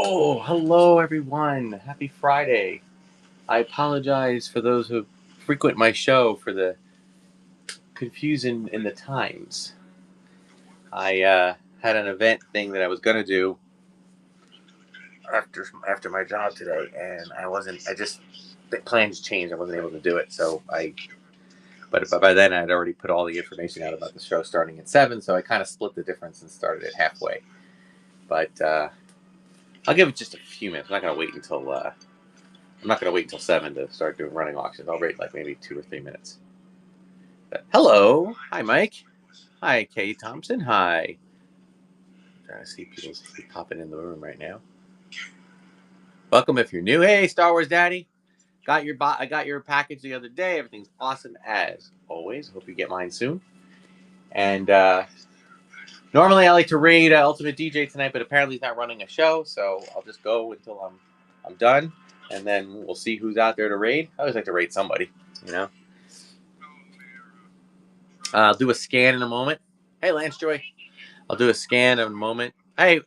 Oh, hello everyone. Happy Friday. I apologize for those who frequent my show for the confusion in the times. I had an event thing that I was going to do after my job today, and the plans changed. I wasn't able to do it. But by then I had already put all the information out about the show starting at 7, so I kind of split the difference and started it halfway. But I'll give it just a few minutes. I'm not going to wait until 7 to start doing running auctions. I'll wait like maybe 2 or 3 minutes. Hello. Hi, Mike. Hi, Kay Thompson. Hi. I'm trying to see people popping in the room right now. Welcome if you're new. Hey, Star Wars Daddy. I got your package the other day. Everything's awesome as always. Hope you get mine soon. And normally I like to raid Ultimate DJ tonight, but apparently he's not running a show, so I'll just go until I'm done, and then we'll see who's out there to raid. I always like to raid somebody, you know. I'll do a scan in a moment. Hey, Lance Joy. I'll do a scan in a moment. Hey,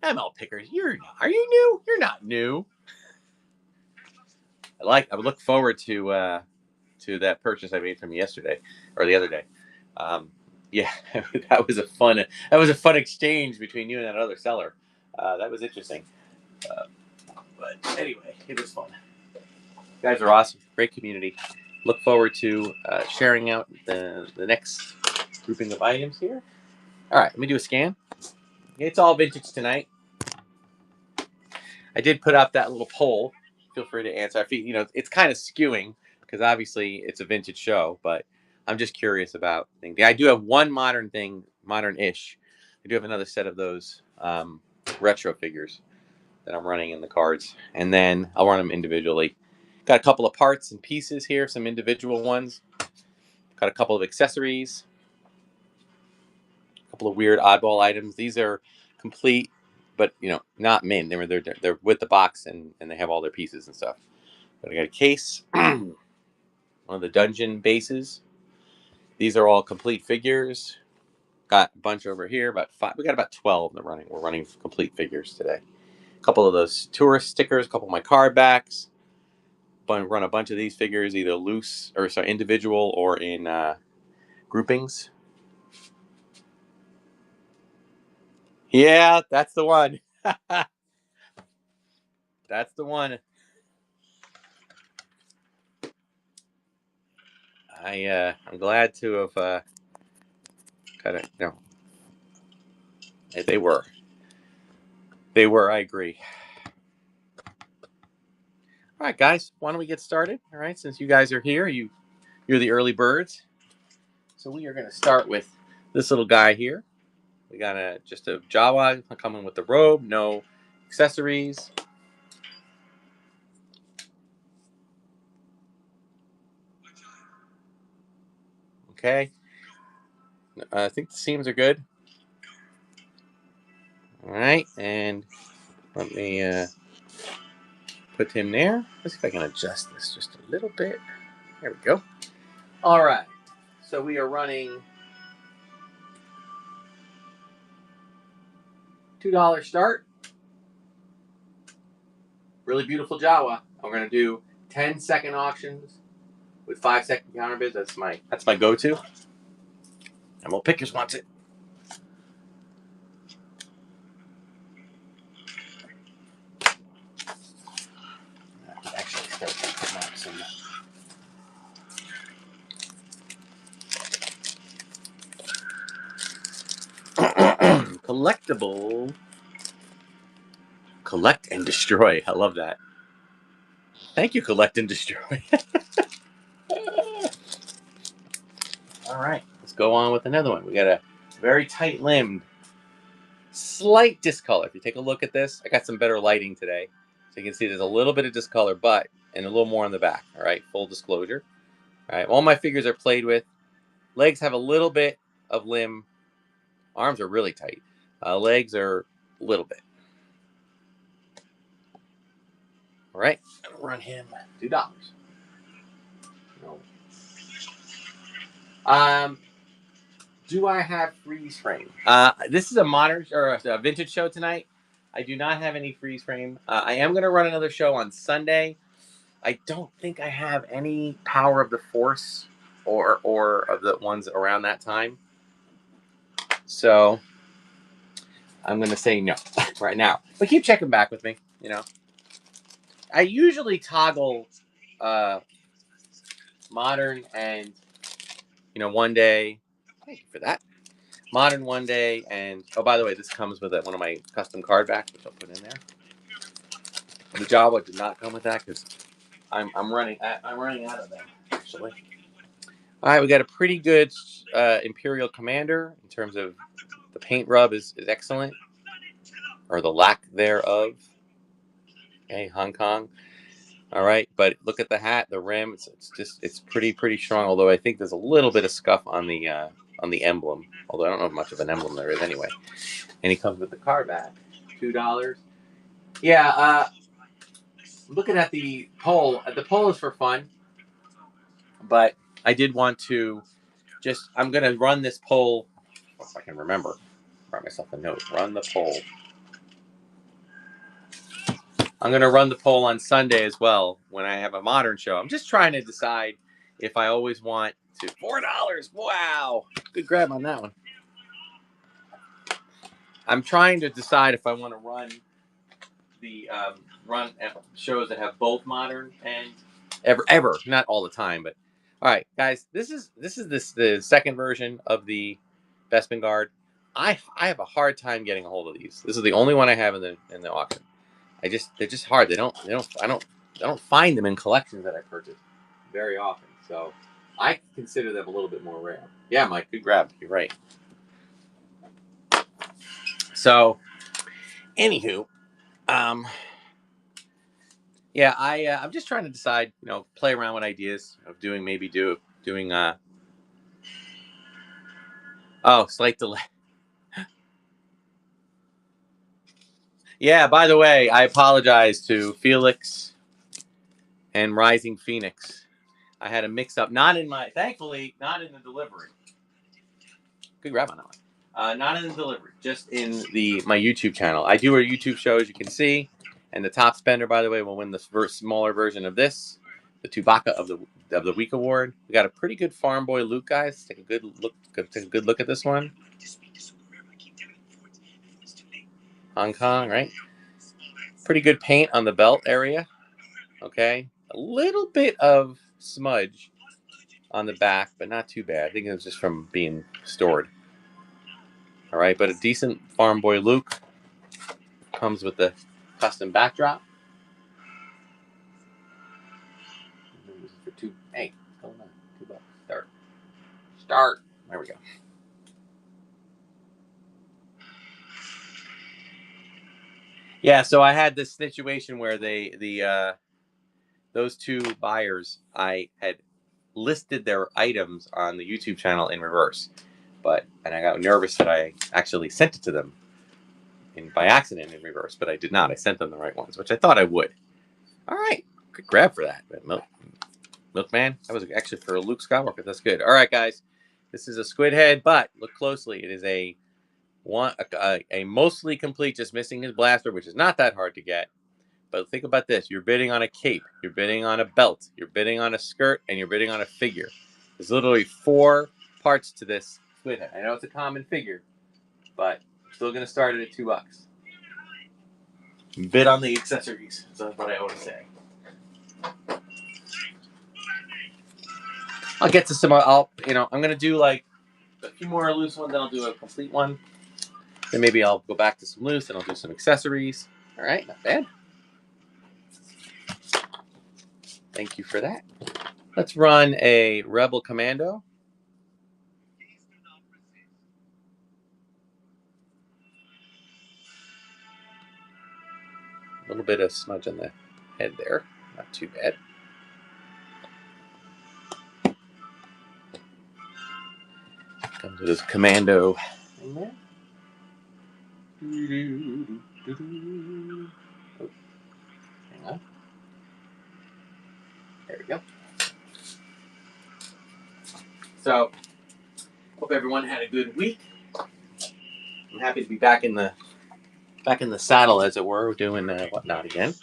ML Pickers, are you new? You're not new. I would look forward to that purchase I made from yesterday or the other day. Yeah, that was a fun exchange between you and that other seller. That was interesting. But anyway, it was fun. You guys are awesome. Great community. Look forward to sharing out the next grouping of items here. All right, let me do a scan. It's all vintage tonight. I did put up that little poll. Feel free to answer. It's kind of skewing because obviously it's a vintage show, but I'm just curious about things. I do have one modern-ish. I do have another set of those retro figures that I'm running in the cards, and then I'll run them individually. Got a couple of parts and pieces here, some individual ones. Got a couple of accessories, a couple of weird oddball items. These are complete, but not mint. They're with the box and they have all their pieces and stuff. But I got a case, one of the dungeon bases. These are all complete figures. Got a bunch over here, about 5. We got about 12 in the running. We're running complete figures today. A couple of those tourist stickers, a couple of my card backs. Run a bunch of these figures, either individual or in groupings. Yeah, that's the one. That's the one. I'm glad to have kind of they were. I agree. All right, guys, why don't we get started? All right, since you guys are here, you're the early birds. So we are going to start with this little guy here. We got just a Jawa coming with the robe, no accessories. Okay. I think the seams are good. All right, and let me put him there. Let's see if I can adjust this just a little bit. There we go. All right, so we are running $2 start. Really beautiful Jawa. I'm going to do 10-second auctions with 5-second counter bids. That's my go-to. ML Pickers wants it. Actually, start putting out some collectible. Collect and destroy. I love that. Thank you, collect and destroy. All right, let's go on with another one. We got a very tight-limbed, slight discolor. If you take a look at this, I got some better lighting today. So you can see there's a little bit of discolor, and a little more on the back. All right, full disclosure. All right, all my figures are played with. Legs have a little bit of limb. Arms are really tight. Legs are a little bit. All right, I'm gonna run him $2. No. Do I have freeze frame? This is a modern or a vintage show tonight. I do not have any freeze frame. I am going to run another show on Sunday. I don't think I have any Power of the Force or of the ones around that time. So I'm going to say no right now. But keep checking back with me, you know. I usually toggle modern and, you know, one day. Thank you for that. Modern one day, and oh, by the way, this comes with one of my custom card backs, which I'll put in there. The Jawa did not come with that because I'm running out of them actually. All right, we got a pretty good Imperial Commander in terms of the paint rub is excellent, or the lack thereof. Okay, Hong Kong. All right, but look at the hat, the rim. It's pretty strong. Although I think there's a little bit of scuff on the emblem. Although I don't know how much of an emblem there is anyway. And he comes with the card back, $2. Yeah, looking at the poll. The poll is for fun, but I did want to I'm going to run this poll, if I can remember. Write myself a note. Run the poll. I'm going to run the poll on Sunday as well when I have a modern show. I'm just trying to decide if I always want to. $4. Wow. Good grab on that one. I'm trying to decide if I want to run the run shows that have both modern and ever, not all the time, but all right, guys. This is the second version of the Bespin Guard. I have a hard time getting a hold of these. This is the only one I have in the auction. They're just hard. I don't find them in collections that I purchase very often. So I consider them a little bit more rare. Yeah, Mike, good grab. You're right. So, anywho, yeah, I'm just trying to decide, you know, play around with ideas of doing slight delay. Yeah, by the way, I apologize to Felix and Rising Phoenix. I had a mix up, thankfully, not in the delivery. Good grab on that one. Not in the delivery, just in my YouTube channel. I do a YouTube show, as you can see, and the top spender, by the way, will win the smaller version of this, the Chewbacca of the Week award. We got a pretty good Farm Boy loot, guys. Take a good look at this one. Hong Kong, right? Pretty good paint on the belt area. Okay, a little bit of smudge on the back, but not too bad. I think it was just from being stored. All right, but a decent Farm Boy Luke comes with the custom backdrop. For two. Hey, what's going on? $2. Start. There we go. Yeah, so I had this situation where those two buyers, I had listed their items on the YouTube channel in reverse, and I got nervous that I actually sent it to them by accident in reverse, but I did not. I sent them the right ones, which I thought I would. All right, good grab for that, Milkman. That was actually for Luke Skywalker. That's good. All right, guys, this is a squid head, but look closely. It is a mostly complete, just missing his blaster, which is not that hard to get. But think about this. You're bidding on a cape. You're bidding on a belt. You're bidding on a skirt. And you're bidding on a figure. There's literally 4 parts to this squid head. I know it's a common figure, but I'm still going to start it at $2. Bid on the accessories. That's what I always say. I'll get to some. I'm going to do like a few more loose ones. Then I'll do a complete one. Then maybe I'll go back to some loose and I'll do some accessories. All right, not bad. Thank you for that. Let's run a Rebel Commando. A little bit of smudge on the head there. Not too bad. Comes with his commando thing there. Oh, hang on. There we go. So, hope everyone had a good week. I'm happy to be back in the back in the saddle, as it were, doing whatnot again.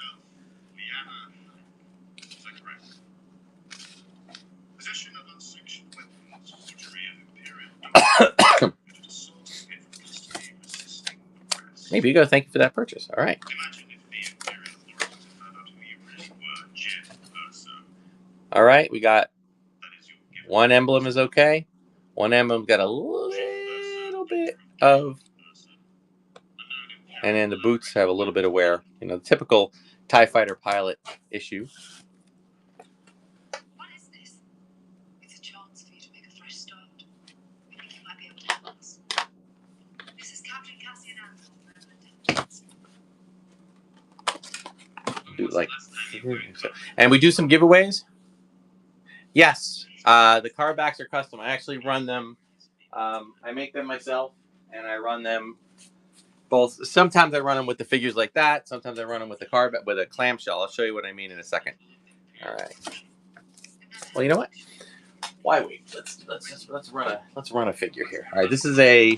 Maybe you go. Thank you for that purchase. All right. All right. We got one emblem is okay. One emblem got a little bit of, and then the boots have a little bit of wear. You know, the typical TIE Fighter pilot issue. What is this? It's a chance for you to make a fresh start. I think you might be able to help us. This is Captain Cassian Andor. Do like, and we do some giveaways. Yes, the card backs are custom. I actually run them. I make them myself, and I run them both. Sometimes I run them with the figures like that. Sometimes I run them with the card with a clamshell. I'll show you what I mean in a second. All right. Well, you know what? Why wait? Let's run a figure here. All right. This is a.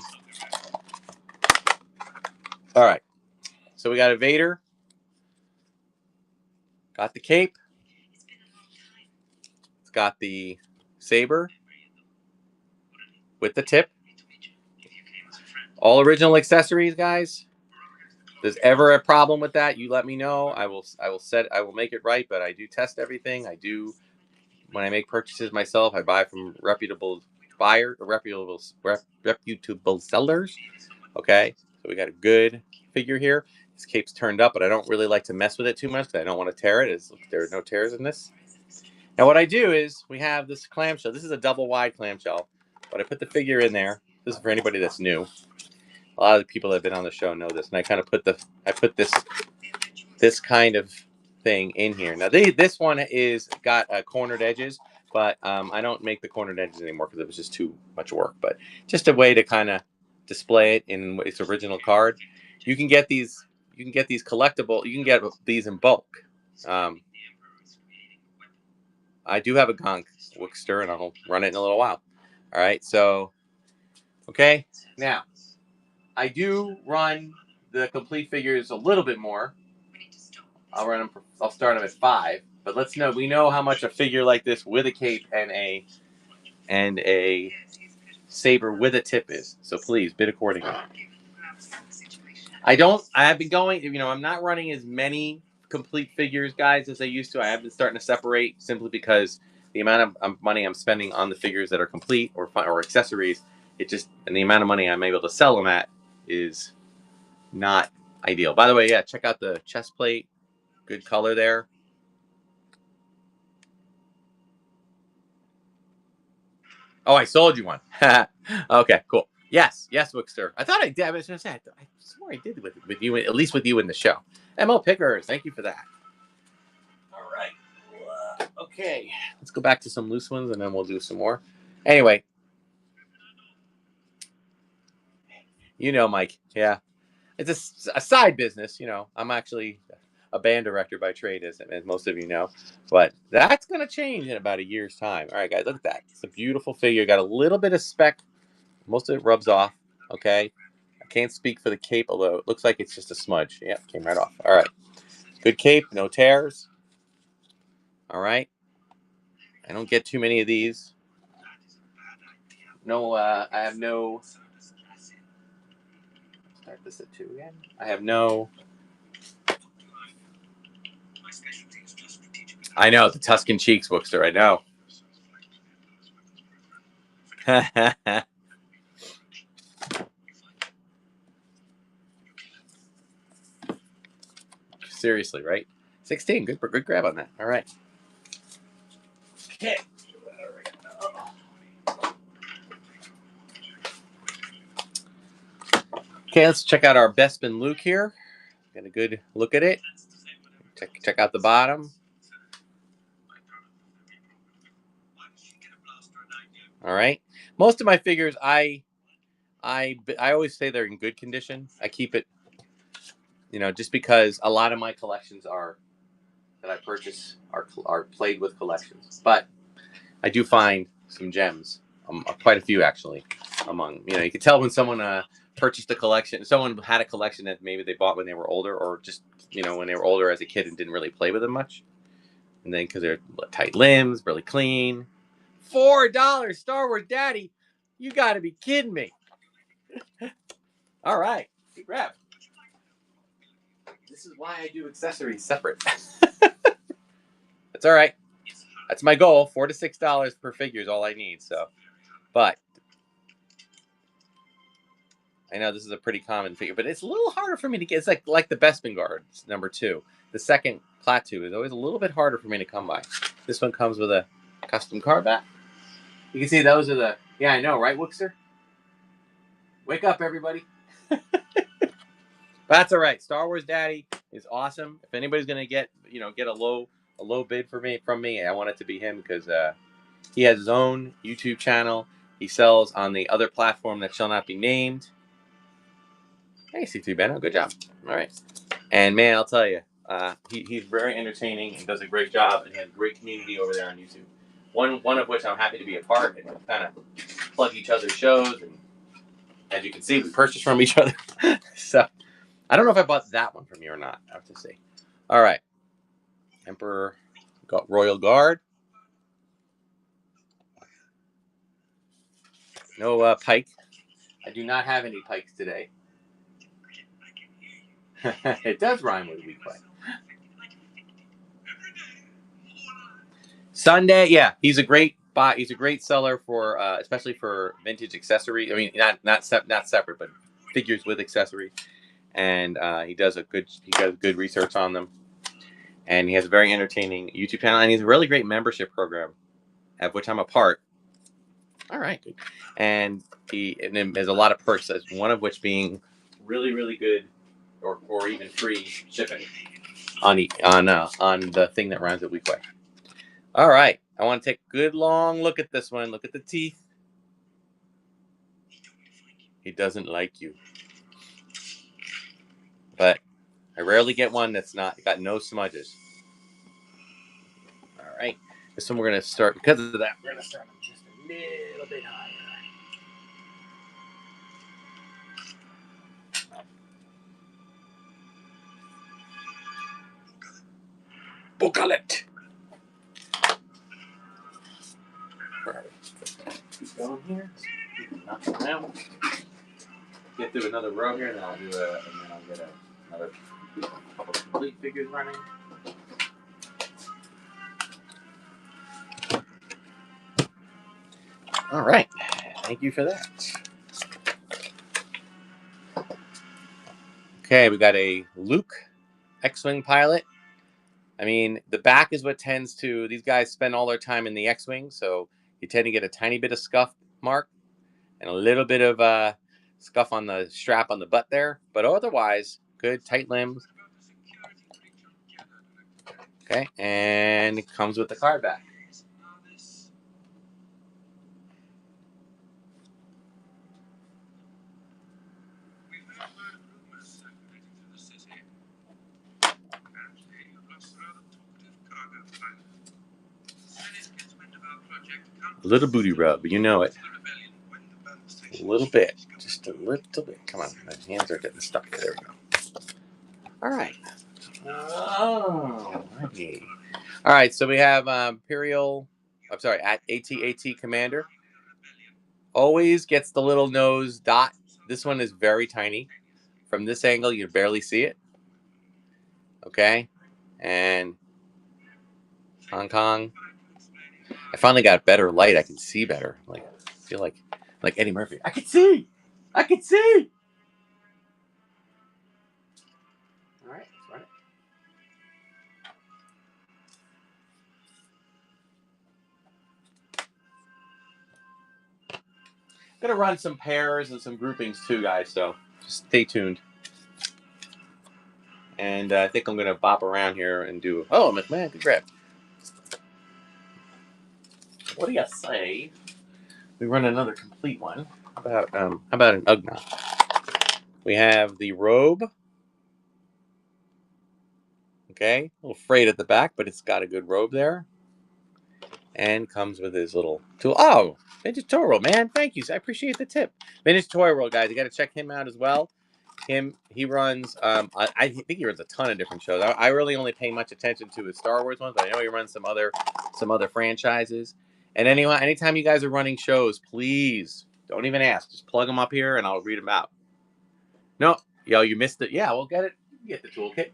All right. So we got a Vader. Got the cape. It's got the saber with the tip. All original accessories, guys. If there's ever a problem with that, you let me know. I will make it right, but I do test everything. I do, when I make purchases myself, I buy from reputable sellers. Okay, so we got a good figure here. This cape's turned up, but I don't really like to mess with it too much because I don't want to tear it. There are no tears in this. Now what I do is we have this clamshell. This is a double wide clamshell, but I put the figure in there. This is for anybody that's new. A lot of the people that have been on the show know this, and I put this kind of thing in here. Now this one is got cornered edges, but I don't make the cornered edges anymore because it was just too much work. But just a way to kind of display it in its original card. You can get these. You can get these collectible. You can get these in bulk. I do have a Gonk Wickster, and I'll run it in a little while. All right, so okay now. I do run the complete figures a little bit more. I'll run them. I'll start them at 5. But we know how much a figure like this with a cape and a saber with a tip is. So please bid accordingly. I have been going. You know, I'm not running as many complete figures, guys, as I used to. I have been starting to separate simply because the amount of money I'm spending on the figures that are complete or accessories, and the amount of money I'm able to sell them at is not ideal. By the way, yeah, check out the chest plate. Good color there. Oh, I sold you one. Okay, cool. Yes, Wickster. I thought I did. I was going to say, I swore I did with you, at least with you in the show. ML Pickers, thank you for that. All right. Okay, let's go back to some loose ones, and then we'll do some more. Anyway, you know, Mike. Yeah, it's a side business. You know, I'm actually a band director by trade, as most of you know. But that's going to change in about a year's time. All right, guys, look at that. It's a beautiful figure. Got a little bit of speck. Most of it rubs off. Okay. I can't speak for the cape, although it looks like it's just a smudge. Yeah, came right off. All right. Good cape. No tears. All right. I don't get too many of these. No, I have no... Start this at 2 again. I have no... I know, the Tuscan Cheeks Wickster, I know. Seriously, right? 16, good grab on that. All right. Okay. Okay, let's check out our Bespin Luke here. Get a good look at it. Check out the bottom. All right. Most of my figures, I always say they're in good condition. I keep it, you know, just because a lot of my collections that I purchase are played with collections. But I do find some gems, quite a few actually. Among, you know, you can tell when someone purchased a collection. Someone had a collection that maybe they bought when they were older, or just when they were older as a kid and didn't really play with them much. And then because they're tight limbs, really clean. $4 Star Wars Daddy. You got to be kidding me. All right. Good grab. This is why I do accessories separate. That's all right. That's my goal. $4 to $6 per figure is all I need. So, but I know this is a pretty common figure, but it's a little harder for me to get. It's like the Bespin Guard number 2. The second Klaatu is always a little bit harder for me to come by. This one comes with a custom card back. You can see those are the. Yeah, I know, right, Wookster? Wake up, everybody. That's all right. Star Wars Daddy is awesome. If anybody's gonna get a low bid from me, I want it to be him because he has his own YouTube channel. He sells on the other platform that shall not be named. Hey, C3 Benno, good job. All right, and man, I'll tell you, he's very entertaining and does a great job, and he has a great community over there on YouTube. One of which I'm happy to be a part and kind of plug each other's shows, and as you can see, we purchase from each other. So. I don't know if I bought that one from you or not. I have to see. All right. Emperor Royal Guard. No pike. I do not have any pikes today. It does rhyme with weak play. Sunday, yeah, he's a great bot. He's a great seller for, especially for vintage accessories. I mean, not separate, but figures with accessories. And he does good research on them. And he has a very entertaining YouTube channel, and he has a really great membership program, of which I'm a part. All right, good. And there's a lot of perks, one of which being really, really good, or even free shipping on the thing that rhymes with weak way. All right, I want to take a good long look at this one. Look at the teeth. He doesn't like you, but I rarely get one that's got no smudges. All right, this one we're gonna start because of that. We're gonna start just a little bit higher. Booklet. Keep going here. Knock around. Get through another row here, and then I'll get another couple of complete figures running. All right. Thank you for that. Okay, we got a Luke X-Wing pilot. I mean, the back is what tends to... These guys spend all their time in the X-Wing, so you tend to get a tiny bit of scuff mark and a little bit of scuff on the strap on the butt there. But otherwise, good, tight limbs. Okay, and it comes with the card back. A little booty rub, you know it. A little bit. Just a little bit. Come on, my hands are getting stuck. There we go. All right. Oh, okay. All right, so we have AT-AT Commander. Always gets the little nose dot. This one is very tiny. From this angle, you barely see it. Okay? And Hong Kong. I finally got better light. I can see better. I feel like Eddie Murphy. I can see! I can see! All right, let's run it. I'm going to run some pairs and some groupings too, guys, so just stay tuned. And I think I'm going to bop around here and do... Oh, McMahon, good grab. What do you say? We run another complete one. How about an Ugna? We have the robe. Okay, a little frayed at the back, but it's got a good robe there. and comes with his little tool. Oh, Vintage Toy World, man. Thank you. I appreciate the tip. Vintage Toy World, guys. You got to check him out as well. He runs, I think he runs a ton of different shows. I really only pay much attention to his Star Wars ones, but I know he runs some other franchises. And anytime you guys are running shows, please don't even ask. Just plug them up here and I'll read them out. No, yo, you missed it. Yeah, we'll get it. Get the toolkit.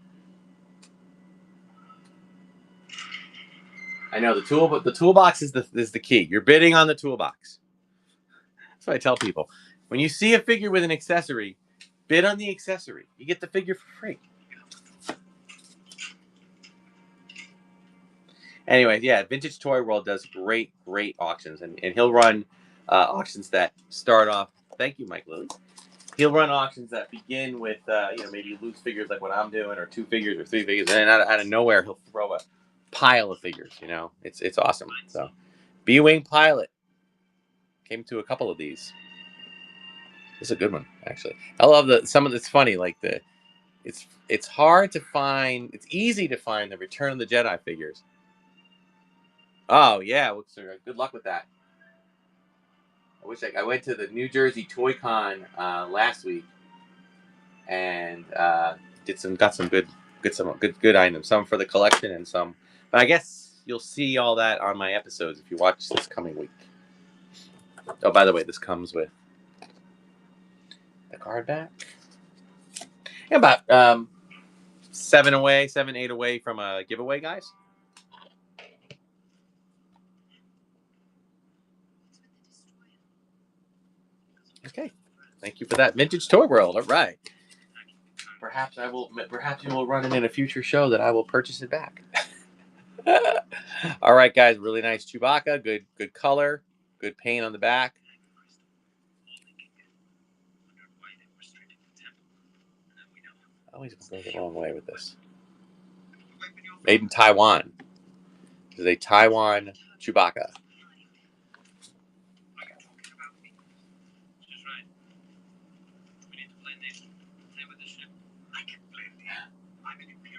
I know the toolbox is the key. You're bidding on the toolbox. That's what I tell people. When you see a figure with an accessory, bid on the accessory. You get the figure for free. Anyway, yeah, Vintage Toy World does great auctions, and he'll run auctions that start off. Thank you, Mike Lilly. He'll run auctions that begin with maybe loose figures like what I'm doing, or 2 figures or 3 figures, and out of nowhere he'll throw a pile of figures. It's awesome. So, B-Wing Pilot came to a couple of these. This is a good one, actually. I love it's funny, like it's hard to find. It's easy to find the Return of the Jedi figures. Oh yeah, good luck with that. I wish I went to the New Jersey Toy Con last week and got some good items. Some for the collection and some. But I guess you'll see all that on my episodes if you watch this coming week. Oh, by the way, this comes with the card back. Yeah, about 7, 8 away from a giveaway, guys. Okay, thank you for that, Vintage Toy World. All right. Perhaps you will run it in a future show that I will purchase it back. All right, guys. Really nice Chewbacca. Good color. Good paint on the back. I always go the wrong way with this. Made in Taiwan. This is a Taiwan Chewbacca.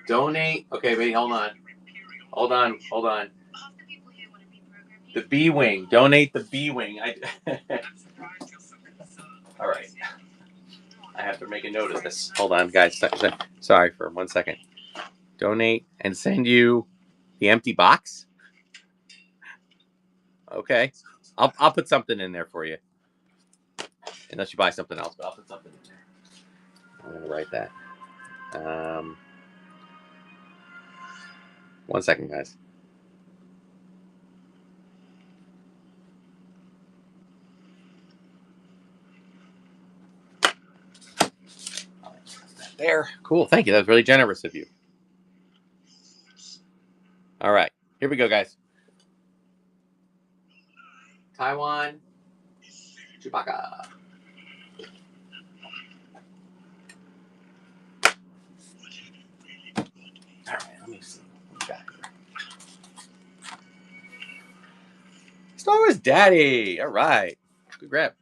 Donate. Okay, wait. Hold on. The B-Wing. Donate the B-Wing. All right. I have to make a note of this. Hold on, guys. Sorry for 1 second. Donate and send you the empty box. Okay. I'll put something in there for you. Unless you buy something else, but I'll put something in there. I'm going to write that. 1 second, guys. There. Cool. Thank you. That was really generous of you. All right. Here we go, guys. Taiwan Chewbacca. All right. Let me see what we got here. Star Wars Daddy. All right. Good grab.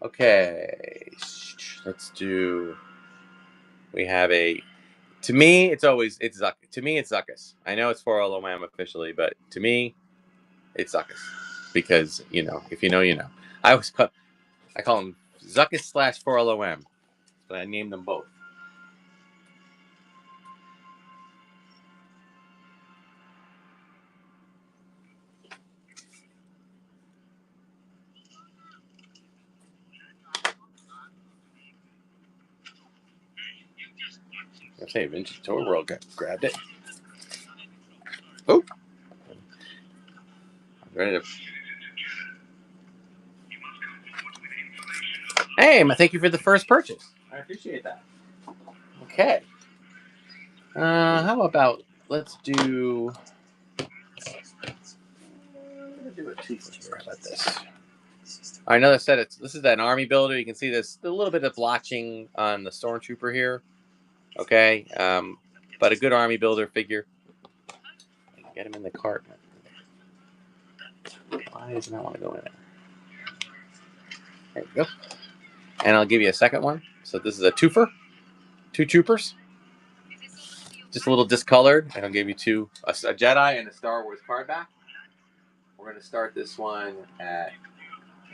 Okay. Let's do. We have a. To me, it's Zuckus. To me, it's Zuckus. I know it's 4LOM officially, but to me, it's Zuckus because if you know, you know. I call him Zuckus / 4LOM, but I named them both. I say Vintage Toy World grabbed it. Oh, I'm ready to. Hey, thank you for the first purchase. I appreciate that. Okay. How about let's do. I'm gonna do a two-foot here. How about this? I know I said this is an army builder. You can see this a little bit of blotching on the stormtrooper here. Okay, but a good army builder figure. Get him in the cart. Why does it not want to go in there? There we go. And I'll give you a second one. So this is a twofer. 2 troopers. Just a little discolored. And I'll give you two, a Jedi and a Star Wars card back. We're going to start this one at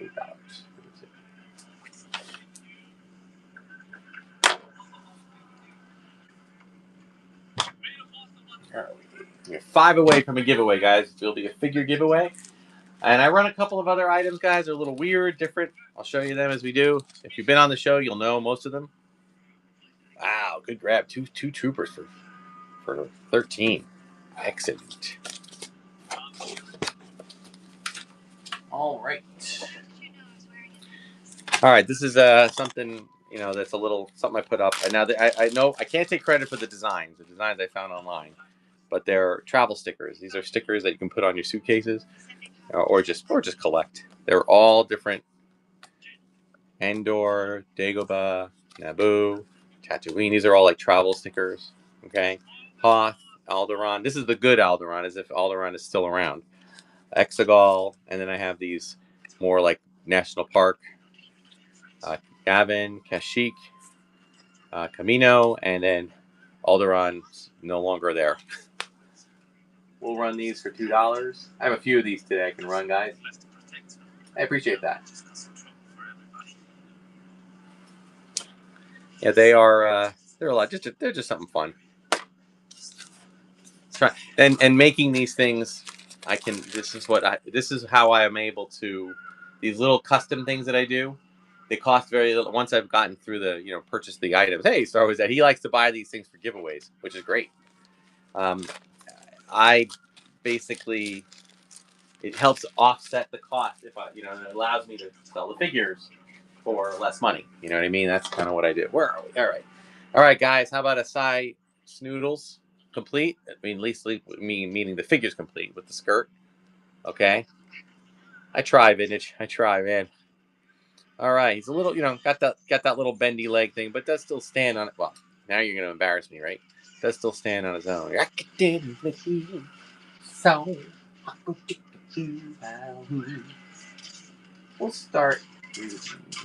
$8. We're 5 away from a giveaway, guys. It'll be a figure giveaway. And I run a couple of other items, guys. They're a little weird, different. I'll show you them as we do. If you've been on the show, you'll know most of them. Wow, good grab. Two troopers for 13. Excellent. All right. All right, this is something, you know, that's a little something I put up. And now I know I can't take credit for the designs. The designs I found online, but they're travel stickers. These are stickers that you can put on your suitcases, or just collect. They're all different. Endor, Dagobah, Naboo, Tatooine. These are all like travel stickers. Okay, Hoth, Alderaan. This is the good Alderaan, as if Alderaan is still around. Exegol, and then I have these more like National Park. Gavin, Kashyyyk, Camino, and then Alderaan's no longer there. We'll run these for $2. I have a few of these today I can run, guys. I appreciate that. Yeah, they're a lot. They're just something fun. And making these things, I can. This is how I am able to. These little custom things that I do, they cost very little. Once I've gotten through the purchase the items. Hey, Star Wars, that he likes to buy these things for giveaways, which is great. I basically, it helps offset the cost if and it allows me to sell the figures for less money. You know what I mean? That's kind of what I do. Where are we? All right, guys. How about a Psy Snoodles complete? I mean, at least meaning the figure's complete with the skirt. Okay. I try, vintage. I try, man. All right. He's a little, got that little bendy leg thing, but does still stand on it. Well, now you're gonna embarrass me, right? Does still stand on his own. So we'll start. I'm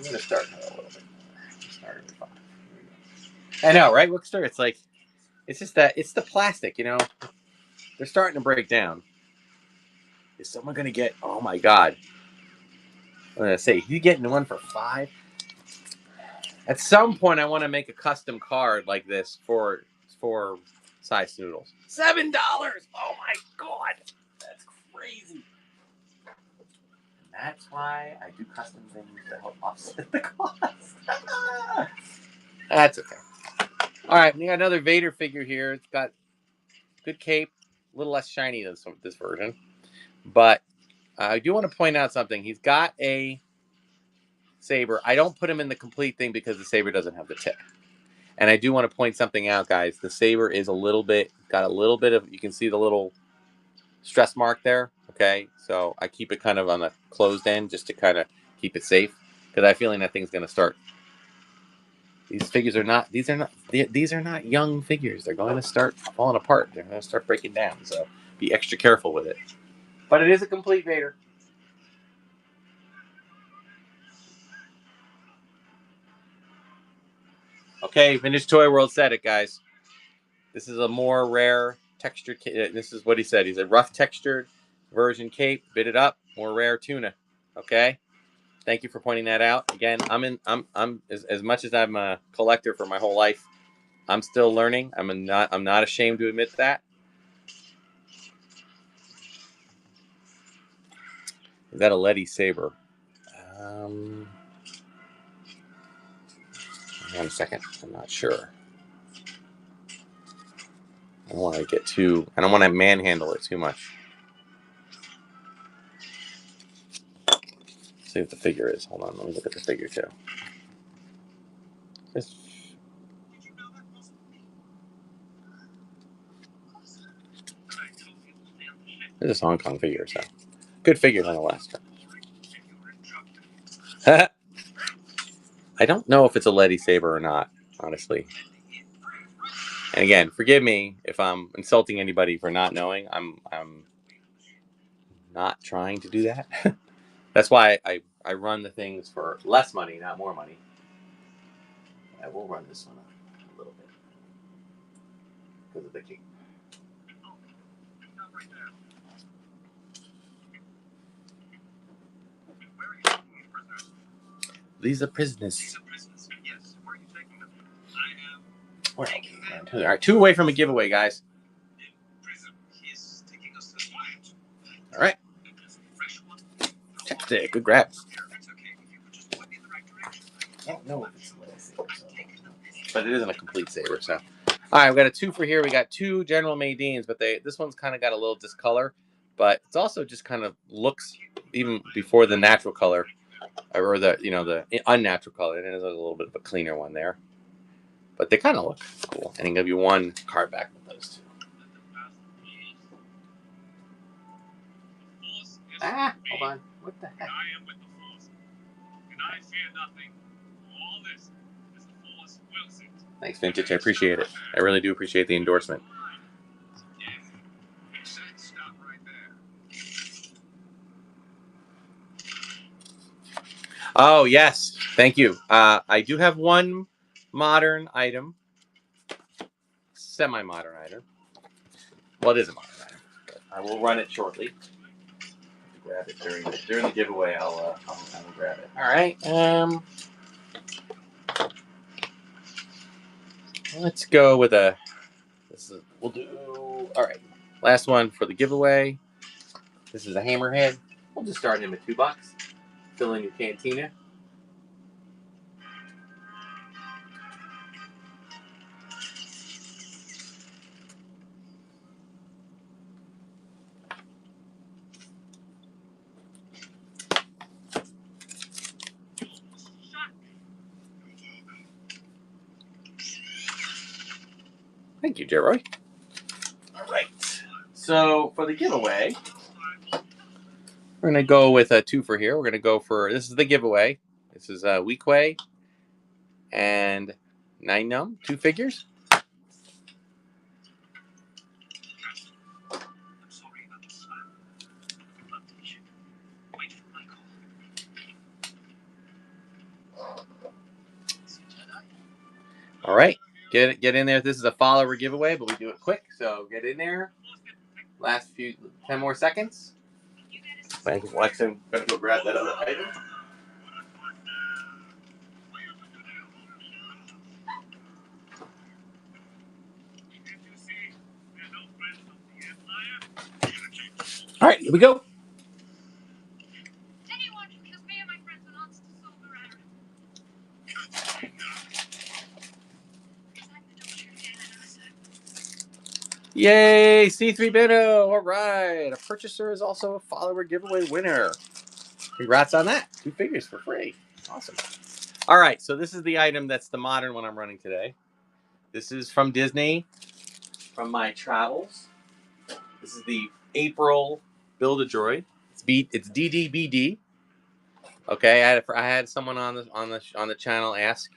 gonna start a little bit more. Start at 5. I know, right, Wickster? It's like it's just that it's the plastic, They're starting to break down. Is someone gonna get? Oh my god! I'm gonna say you getting one for 5. At some point, I want to make a custom card like this for size noodles. $7. Oh my god, that's crazy. And that's why I do custom things to help offset the cost. That's okay. All right, we got another Vader figure here. It's got good cape, a little less shiny than this version, but I do want to point out something. He's got a saber. I don't put him in the complete thing because the saber doesn't have the tip. And I do want to point something out, guys. The saber is got a little bit of, you can see the little stress mark there. Okay, so I keep it kind of on the closed end just to kind of keep it safe because I have a feeling that thing's going to start. These are not young figures. They're going to start falling apart. They're going to start breaking down. So be extra careful with it. But it is a complete Vader. Okay, Vintage Toy World said it, guys. This is a more rare textured. This is what he said. He's a rough textured version cape, bit it up, more rare tuna. Okay. Thank you for pointing that out. Again, I'm as much as I'm a collector for my whole life. I'm still learning. I'm not ashamed to admit that. Is that a Letty saber? Hang on a second. I'm not sure. I don't want to manhandle it too much. See what the figure is. Hold on, let me look at the figure too. This is a Hong Kong figure, so good figure nonetheless. I don't know if it's a Letty saber or not, honestly. And again, forgive me if I'm insulting anybody for not knowing. I'm not trying to do that. That's why I run the things for less money, not more money. I will run this one up a little bit. because of the cape. These are prisoners. Yes. Where are you taking them? All right, 2 away from a giveaway, guys. He's taking us to the plant. All right. Chapstick, good grab. It's okay. If you could just point me in the right direction. I don't know if it's a lightsaber, but it isn't a complete saber, so. All right, we got a 2 for here. We got 2 General Madines, but this one's kind of got a little discolor, but it's also just kind of looks even before the natural color, or the unnatural color. It is a little bit of a cleaner one there, but they kind of look cool. And I'll give you 1 card back with those 2. Hold on. What the heck? I am with the Force, and I fear nothing. All this is the Force wills it. Thanks, Vintage. I appreciate it. I really do appreciate the endorsement. Stop right there. Oh, yes. Thank you. I do have 1 modern item. Semi-modern item. Well, it is a modern item, but I will run it shortly. Grab it during the giveaway. I'll grab it. All right. Let's go with we'll do. All right. Last one for the giveaway. This is a hammerhead. We'll just start him at $2. Fill in your cantina. Thank you, Jeroy. All right. So for the giveaway, we're gonna go with a 2 for here. We're gonna go for this is the giveaway. This is Weequay and 9 2 figures. I'm sorry about this. Wait for my call. All right. Get in there. This is a follower giveaway, but we do it quick, so get in there. Last 10 more seconds. Thank you, Lex. I'm gonna go grab that other item. All right, here we go. Anyone who kills me and my friends will not solve the matter. Yay, C3 Beno. All right. A purchaser is also a follower giveaway winner. Congrats on that. 2 figures for free. Awesome. All right, so this is the item that's the modern one I'm running today. This is from Disney, from my travels. This is the April Build-A-Droid. It's DDBD. Okay, I had someone on the channel ask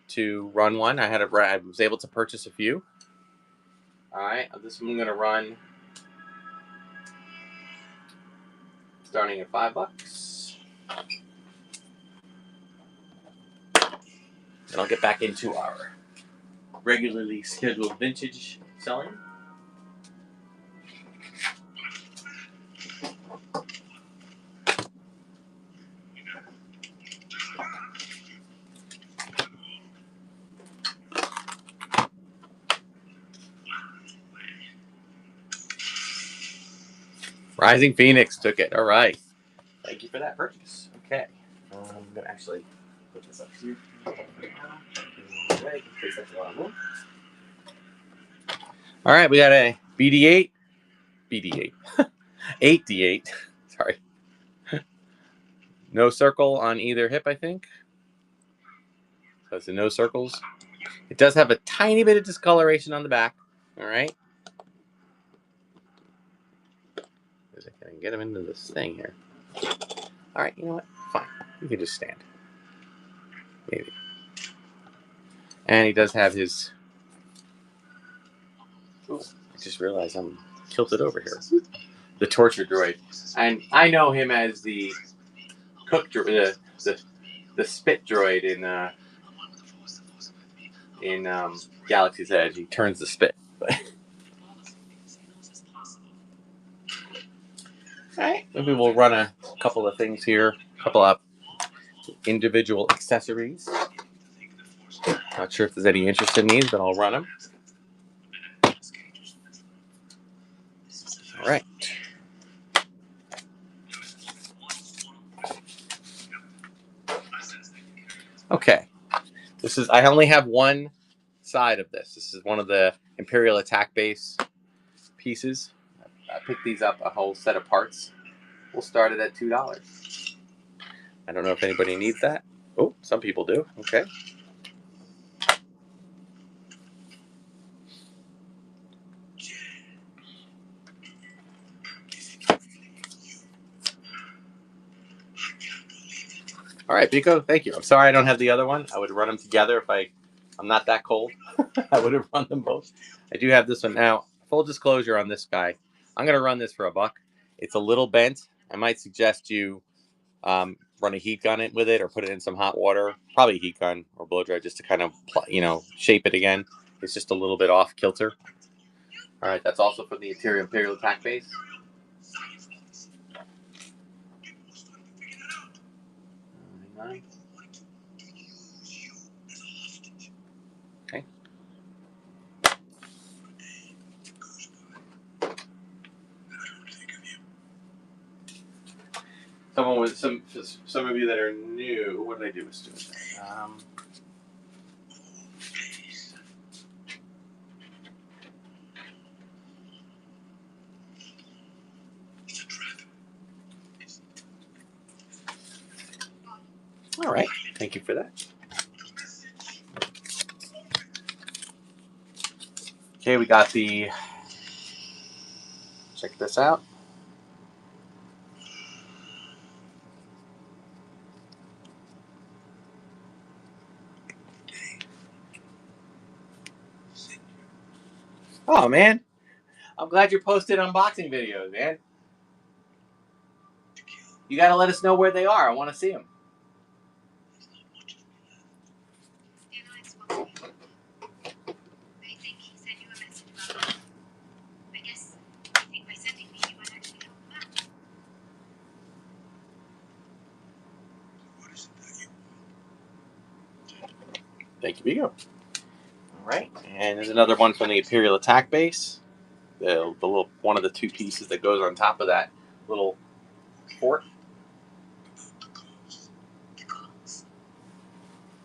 to run one. I was able to purchase a few. All right, this one I'm gonna run starting at $5. And I'll get back into our regularly scheduled vintage selling. Rising Phoenix took it. All right. Thank you for that purchase. Okay. I'm going to actually put this up here. All right. We got a BD8. 8D8. Sorry. No circle on either hip, I think. So it's a no circles. It does have a tiny bit of discoloration on the back. All right. I can get him into this thing here. All right, you know what? Fine. You can just stand. Maybe. And he does have his... Ooh, I just realized I'm tilted over here. The torture droid. And I know him as the cook droid, the spit droid in Galaxy's Edge. He turns the spit. But All right, maybe we'll run a couple of things here, a couple of individual accessories. Not sure if there's any interest in these, but I'll run them. All right. Okay. This is. I only have one side of this. This is one of the Imperial attack base pieces. I picked these up, a whole set of parts. We'll start it at $2. I don't know if anybody needs that. Oh, some people do. Okay. All right, Pico, thank you. I'm sorry I don't have the other one. I would run them together if I'm not that cold. I would have run them both. I do have this one now. Full disclosure on this guy. I'm going to run this for $1. It's a little bent. I might suggest you run a heat gun with it or put it in some hot water. Probably a heat gun or blow dry just to kind of, shape it again. It's just a little bit off kilter. All right, that's also for the interior Imperial attack base. Okay. Someone with some of you that are new. What did I do with Stuart? All right. Thank you for that. Okay, we got the. Check this out. Oh man, I'm glad you're posting unboxing videos, man. You got to let us know where they are. I want to see them. Thank you, Vigo. All right, and there's another one from the Imperial attack base. The little one of the two pieces that goes on top of that little fort.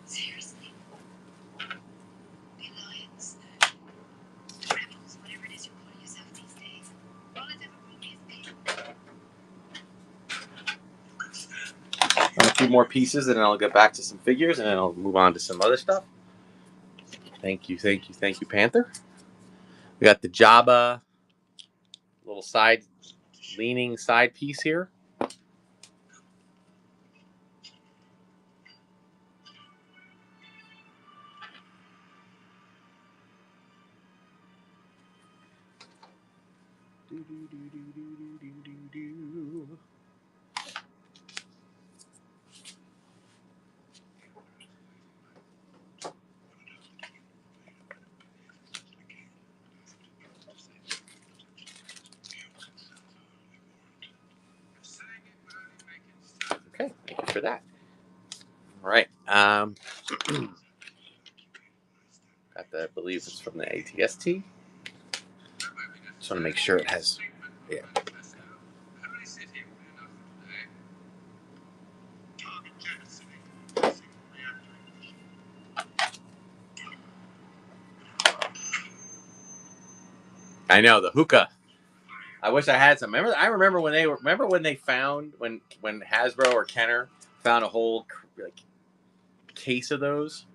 Seriously. The Alliance, rebels, whatever it is you're calling yourself these days. All it ever brought me is pain. And a few more pieces, and then I'll get back to some figures, and then I'll move on to some other stuff. Thank you, Panther. We got the Jabba little leaning side piece here. Okay, thank you for that. All right. Got that, I believe it's from the ATST. Just want to make sure it has, yeah. I know, the hookah. I wish I had some. I remember when they found when Hasbro or Kenner found a whole case of those.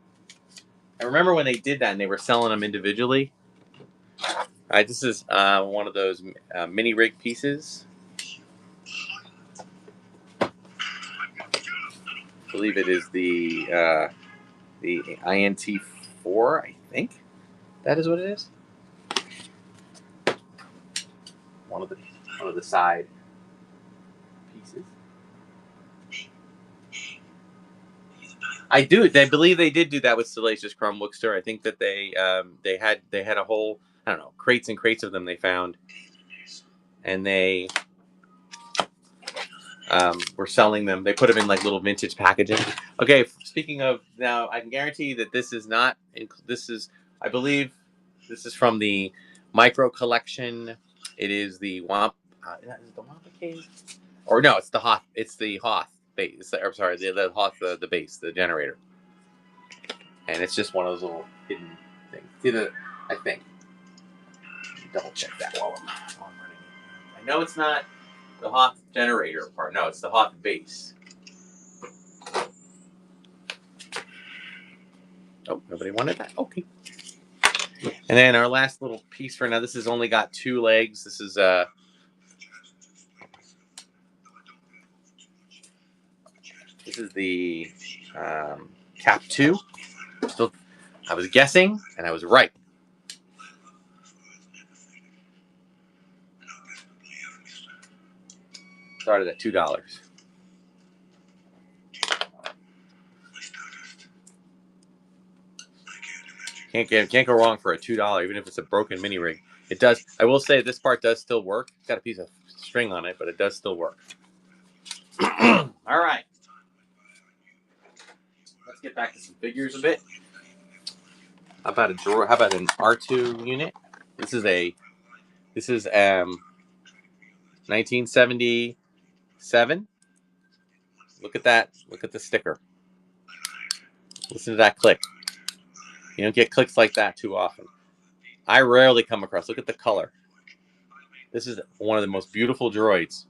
I remember when they did that and they were selling them individually. All right, this is one of those mini rig pieces. I believe it is the INT4. I think that is what it is. One of the side pieces. I believe they did do that with Salacious Crumb Bookstore. I think that they had a whole, I don't know, crates and crates of them they found, and they We're selling them. They put them in like little vintage packaging. Okay, speaking of, now I can guarantee that this is not. This is, I believe, this is from the micro collection. It is the Wamp. Is it the Wampa Cave? Or no, it's the Hoth. It's the Hoth base. I'm sorry, the Hoth, the base, the generator. And it's just one of those little hidden things. It's either, I think. Double check that while I'm running it. I know it's not the Hoth generator part. No, it's the Hoth base. Oh, nobody wanted that. Okay. And then our last little piece for now. This has only got 2 legs. This is the Cap 2. Still, I was guessing, and I was right. Started at $2. Can't go wrong for a $2, even if it's a broken mini rig. It does. I will say this part does still work. It's got a piece of string on it, but it does still work. All right. Let's get back to some figures a bit. How about a drawer? How about an R2 unit? This is 1977. Look at that. Look at the sticker. Listen to that click. You don't get clicks like that too often. I rarely come across. Look at the color. This is one of the most beautiful droids.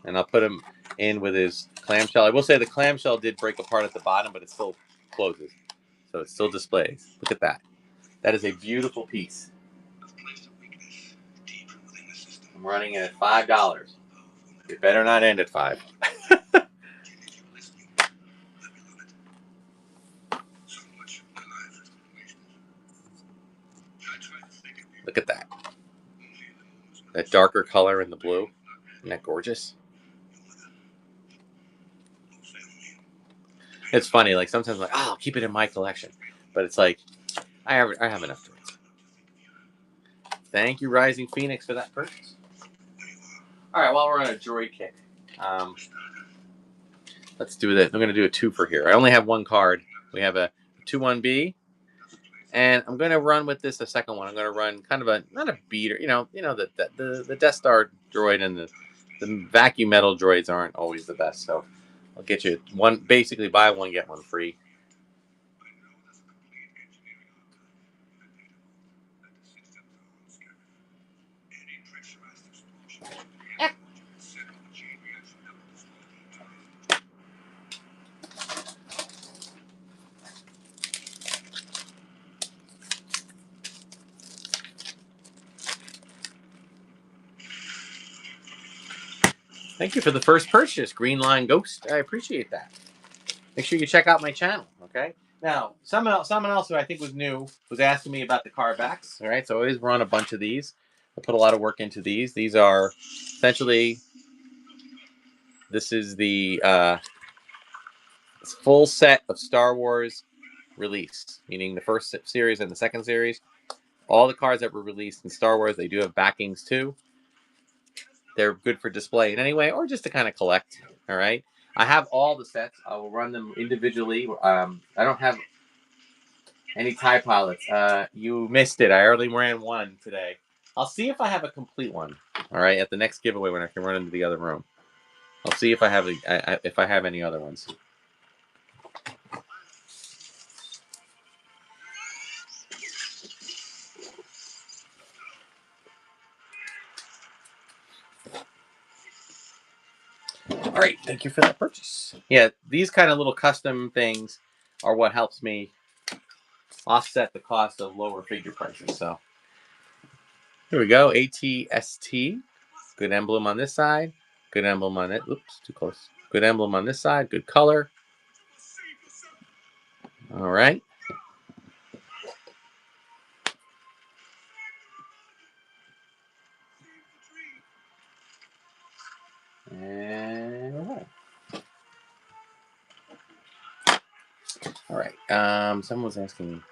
And I'll put him in with his clamshell. I will say the clamshell did break apart at the bottom, but it still closes. So it still displays. Look at that. That is a beautiful piece. I'm running it at $5. It better not end at $5. Look at that. That darker color in the blue. Isn't that gorgeous? It's funny, like sometimes I'm like, oh, I'll keep it in my collection. But it's like, I have enough droids. Thank you, Rising Phoenix, for that purchase. All right, while we're on a droid kick, let's do this. I'm going to do a 2 for here. I only have 1 card. We have a 2-1B, and I'm going to run with this a second one. I'm going to run kind of not a beater, the Death Star droid and the vacuum metal droids aren't always the best. So I'll get you one. Basically, buy one get one free. Thank you for the first purchase, Green Line Ghost. I appreciate that. Make sure you check out my channel, okay? Now, someone else who I think was new was asking me about the car backs, all right? So I always run a bunch of these. I put a lot of work into these. These are essentially, this is the full set of Star Wars release, meaning the first series and the second series. All the cards that were released in Star Wars, they do have backings too. They're good for display in any way, or just to kind of collect. All right. I have all the sets. I will run them individually. I don't have any TIE pilots. You missed it. I only ran one today. I'll see if I have a complete one. All right, at the next giveaway when I can run into the other room. I'll see if I have if I have any other ones. All right, thank you for that purchase. Yeah, these kind of little custom things are what helps me offset the cost of lower figure prices. So here we go. ATST. Good emblem on this side. Good emblem on it. Oops, too close. Good emblem on this side. Good color. All right. And all right. All right. Someone was asking me.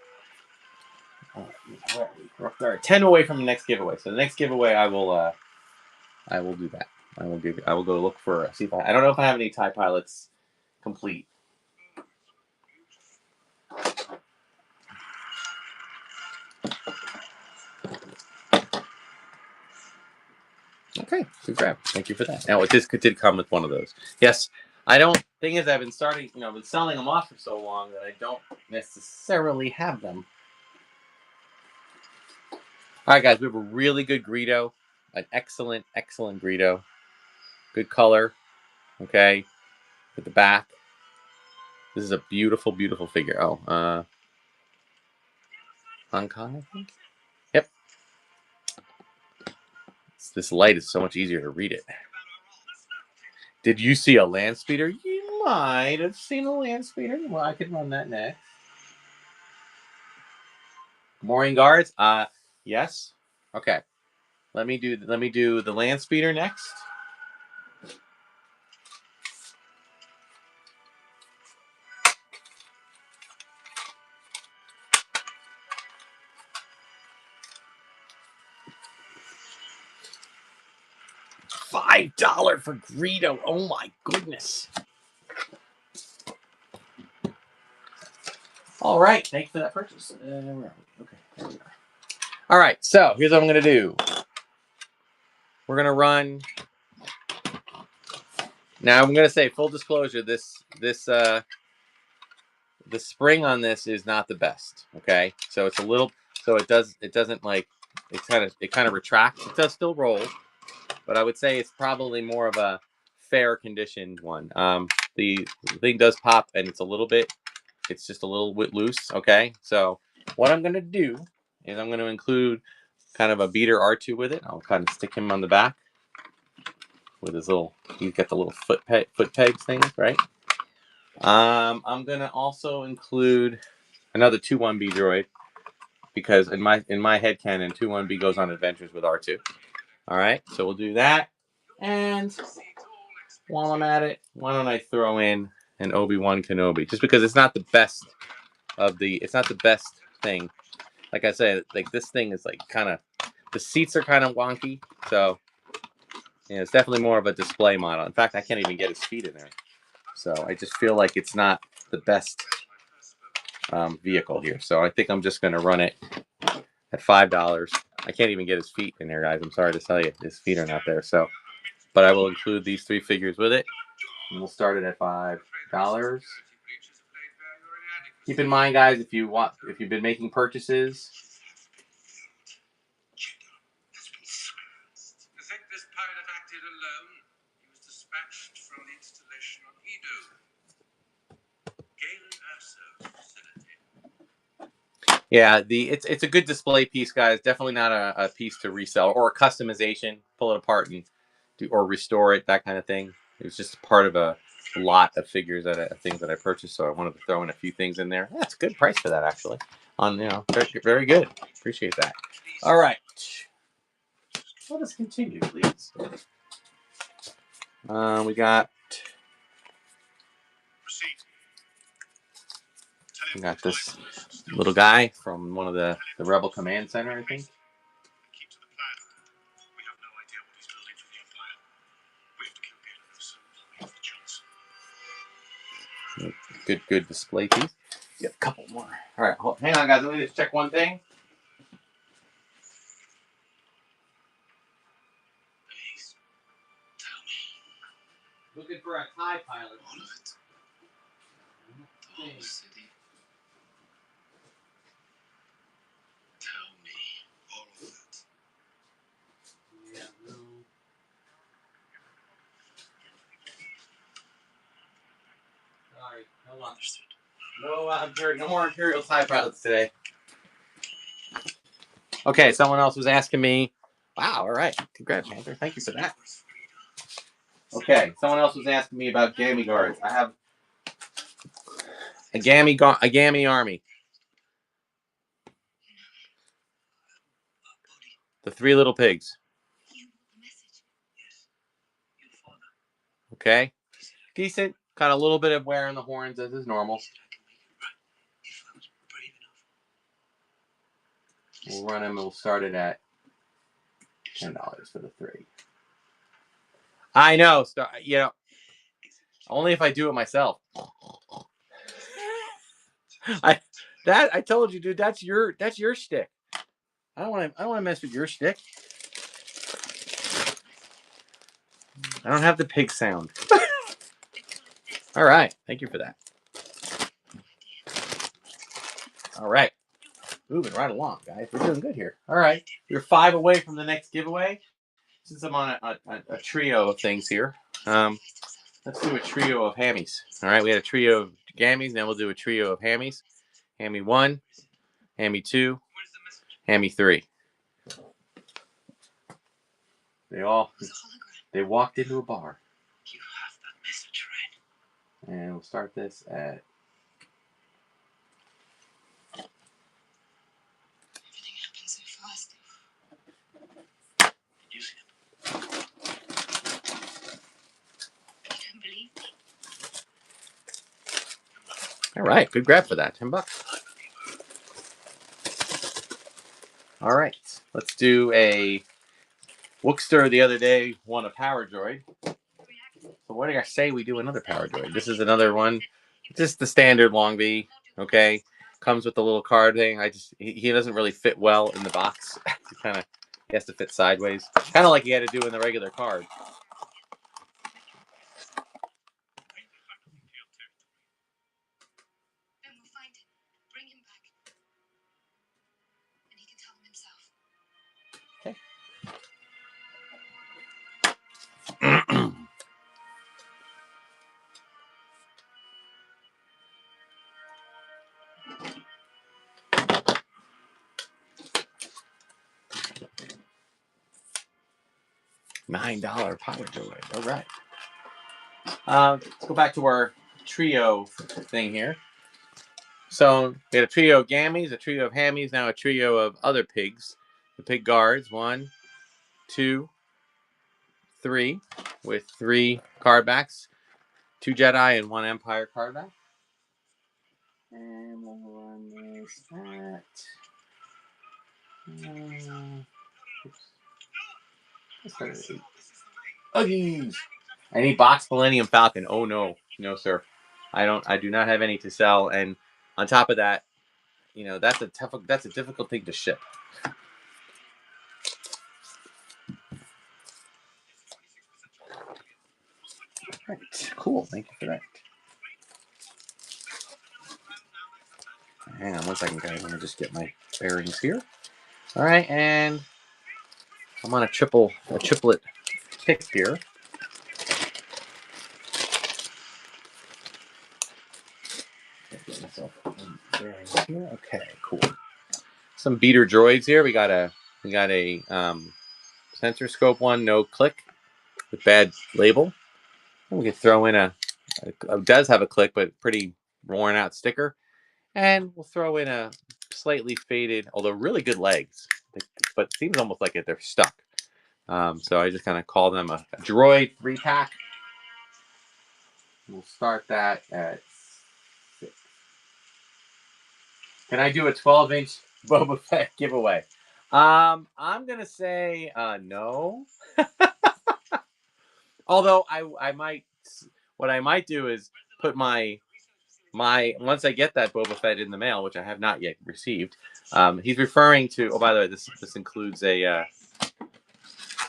We're 10 away from the next giveaway. So the next giveaway, I will do that. I will go look for. See if I don't know if I have any TIE pilots complete. Okay, good grab. Thank you for that. Now, this did come with one of those. Yes, I don't. Thing is, I've been been selling them off for so long that I don't necessarily have them. All right, guys, we have a really good Greedo, an excellent Greedo, good color. Okay, with the back. This is a beautiful figure. Oh, Hong Kong, I think. Yep. This light is so much easier to read it. Did you see a land speeder? You might have seen a land speeder. Well, I could run that next. Mooring guards? Yes. Okay. Let me do the land speeder next. $5 for Greedo. Oh my goodness. All right. Thanks for that purchase. Where are we? Okay. There we are. All right. So here's what I'm gonna do. We're gonna run. Now I'm gonna say full disclosure. The spring on this is not the best. Okay. So it's a little. So it doesn't like. It kind of retracts. It does still roll, but I would say it's probably more of a fair conditioned one. The thing does pop, and it's just a little bit loose. Okay, so what I'm gonna do is I'm gonna include kind of a beater R2 with it. I'll kind of stick him on the back with his little. He's got the little foot pegs things, right? I'm gonna also include another 2-1B droid because in my headcanon, 2-1B goes on adventures with R2. All right, so we'll do that. And while I'm at it, why don't I throw in an Obi-Wan Kenobi? Just because it's not the best thing. Like I said, like this thing is like kind of, the seats are kind of wonky. So, it's definitely more of a display model. In fact, I can't even get his feet in there. So I just feel like it's not the best vehicle here. So I think I'm just going to run it at $5. I can't even get his feet in there, guys. I'm sorry to tell you, his feet are not there. So, but I will include these 3 figures with it. And we'll start it at $5. Keep in mind, guys, if you've been making purchases. I think this pilot acted alone. He was dispatched from the installation on Edo. Galen Urso's facility. Yeah, it's a good display piece, guys. Definitely not a piece to resell or a customization. Pull it apart and or restore it, that kind of thing. It was just part of a lot of figures things that I purchased, so I wanted to throw in a few things in there. That's a good price for that, actually. Very, very good. Appreciate that. All right, let us continue, please. We got this little guy from one of the Rebel Command Center, I think. Good display piece. You got a couple more. All right, hang on, guys. Let me just check one thing. Please, tell me. Looking for a TIE pilot. All of it. The whole city. Tell me all of it. Yeah, no. Sorry, hold on. Understood. No more Imperial TIE pilots today. Okay, someone else was asking me. Wow, all right. Congrats, Panther. Thank you for that. Okay, someone else was asking me about Gammy guards. I have a Gammy army. The 3 little pigs. Okay, decent. Got a little bit of wear on the horns as is normal. We'll run them. We'll start it at $10 for the 3. I know. You know, only if I do it myself. I told you, dude. That's your shtick. I don't want to mess with your shtick. I don't have the pig sound. All right. Thank you for that. All right. Moving right along, guys. We're doing good here. All right. We're 5 away from the next giveaway. Since I'm on a trio of things here, let's do a trio of hammies. All right. We had a trio of gammies. Now we'll do a trio of hammies. Hammy 1, Hammy 2, Hammy 3. They walked into a bar. You have that message, right? And we'll start this at. Everything happens so fast. Did you see it? You don't believe me? All right. Good grab for that. $10. All right. Let's do a. Wookster the other day won a Power Droid. So what do I say we do another Power Droid? This is another one. Just the standard Long V. Okay. Comes with the little card thing. He doesn't really fit well in the box. He has to fit sideways. Kind of like he had to do in the regular card. Then we'll find him. Bring him back. And he can tell them himself. $9 Power Droid. All right. Let's go back to our trio thing here. So we had a trio of gammies, a trio of hammies, now a trio of other pigs. The pig guards, 1, 2, 3, with 3 card backs, 2 Jedi and 1 Empire card back. And we'll run this at. Uggies. Any box Millennium Falcon? Oh no, no sir. I do not have any to sell, and on top of that, that's a difficult thing to ship. All right, cool. Thank you for that. Hang on 1 second, guys. Let me just get my bearings here. All right, and I'm on a triplet pick here. Okay, cool. Some beater droids here. We got a sensor scope one, no click, with bad label. And we could throw in it does have a click, but pretty worn out sticker. And we'll throw in a slightly faded, although really good legs, but it seems almost like they're stuck. So I just kind of call them a droid 3-pack. We'll start that at 6. Can I do a 12-inch Boba Fett giveaway? I'm gonna say no. Although I might, what I might do is put my once I get that Boba Fett in the mail, which I have not yet received. He's referring to. Oh, by the way, this includes a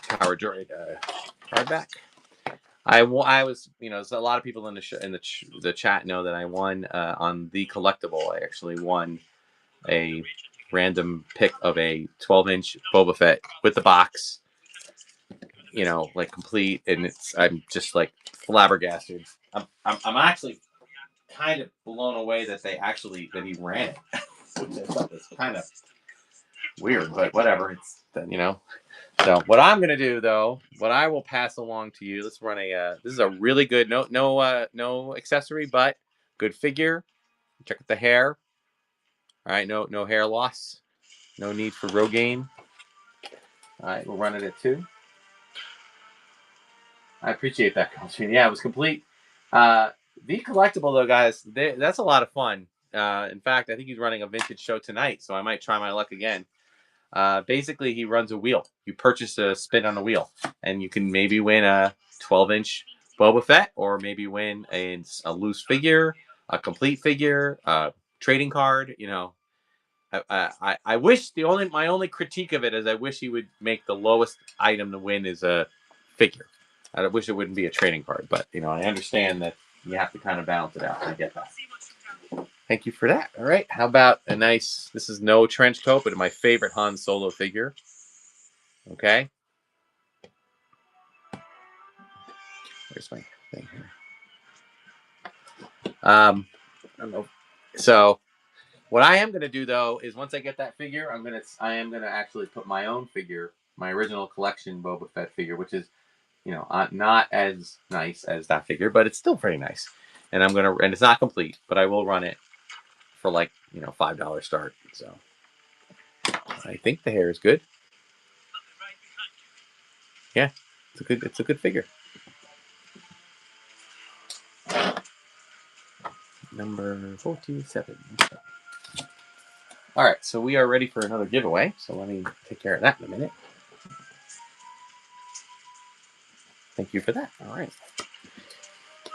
Power Droid card back. I was, so a lot of people in the chat know that I won on the collectible. I actually won a random pick of a 12-inch Boba Fett with the box, like complete, and I'm just like flabbergasted. I'm actually kind of blown away that that he ran it, which I thought was kind of weird, but whatever. It's So what I'm gonna do though, what I will pass along to you. Let's run a. This is a really good no accessory, but good figure. Check out the hair. All right, no hair loss. No need for Rogaine. All right, we'll run it at 2. I appreciate that, Coltrane. Yeah, it was complete. The collectible though, guys, that's a lot of fun. In fact, I think he's running a vintage show tonight, so I might try my luck again. Basically, he runs a wheel. You purchase a spin on a wheel, and you can maybe win a 12-inch Boba Fett, or maybe win a loose figure, a complete figure, a trading card. You know, I wish my only critique of it is I wish he would make the lowest item to win is a figure. I wish it wouldn't be a trading card, but you know, I understand that you have to kind of balance it out. I get that. Thank you for that. All right. How about a nice, this is no trench coat, but my favorite Han Solo figure. Okay. Where's my thing here? I don't know. So what I am going to do though, is once I get that figure, I am going to actually put my own figure, my original collection Boba Fett figure, which is, you know, not as nice as that figure, but it's still very nice. And and it's not complete, but I will run it for like, you know, $5 start. So I think the hair is good. Yeah, it's a good figure. Number 47. All right, so we are ready for another giveaway. So let me take care of that in a minute. Thank you for that. All right.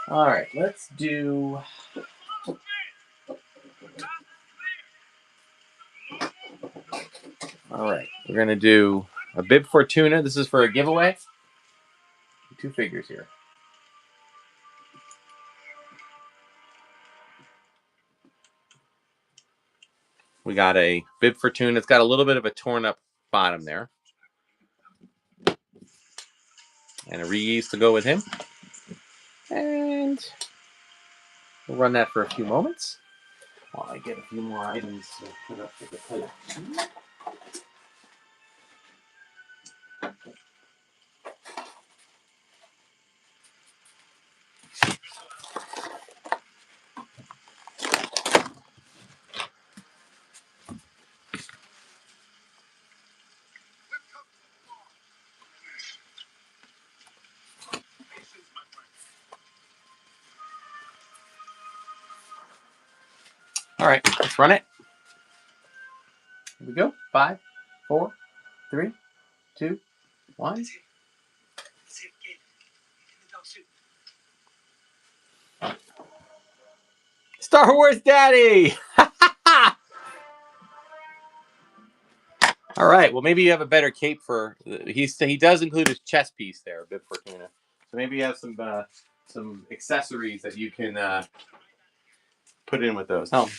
All right, let's do. All right, we're gonna do a Bib Fortuna. This is for a giveaway. 2 figures here. We got a Bib Fortuna. It's got a little bit of a torn up bottom there, and a reuse to go with him. And we'll run that for a few moments while I get a few more items to put up for the collection. All right, let's run it. Here we go. 5, 4, 3, 2, 1. Star Wars Daddy! All right. Well, maybe you have a better cape for. He does include his chest piece there, Bib Fortuna. So maybe you have some accessories that you can put in with those. Oh,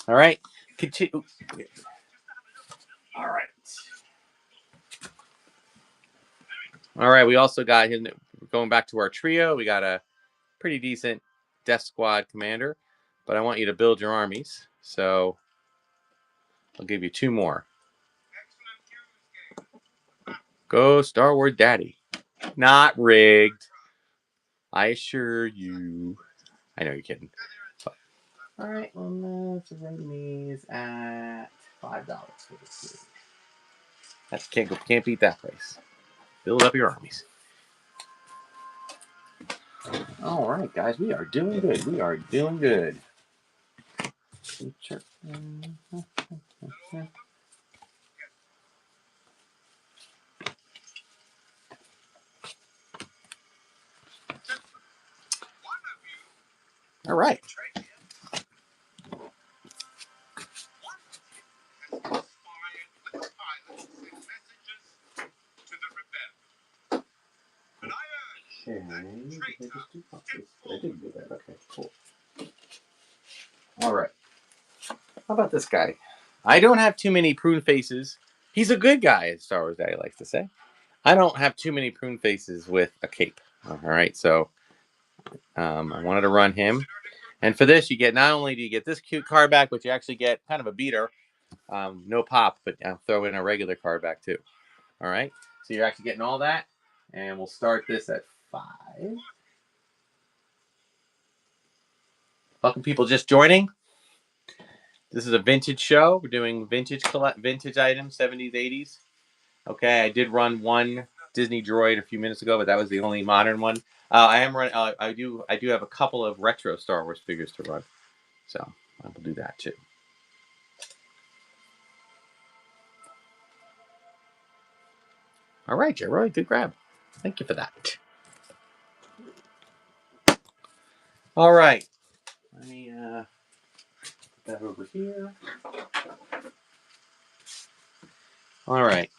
all right. Continue. All right. All right. We also got him going back to our trio. We got a pretty decent Death Squad commander, but I want you to build your armies. So I'll give you 2 more. Go Star Wars Daddy. Not rigged. I assure you. I know you're kidding. But, all right, well, let's run these at $5 for this series. That can't beat that price. Build up your armies. All right, guys, we are doing good. We are doing good. All right. Okay. I didn't do that. Okay, cool. All right. How about this guy? I don't have too many prune faces. He's a good guy, as Star Wars Daddy likes to say. I don't have too many prune faces with a cape. All right, so I wanted to run him. And for this, you get not only do you get this cute card back, but you actually get kind of a beater. No pop, but I'll throw in a regular card back too. All right, so you're actually getting all that. And we'll start this at 5. Welcome, people just joining. This is a vintage show. We're doing vintage items, 70s, 80s. Okay, I did run one Disney droid a few minutes ago, but that was the only modern one. I am run. I do have a couple of retro Star Wars figures to run, so I will do that too. All right, Jerry, good grab. Thank you for that. All right. Let me put that over here. All right.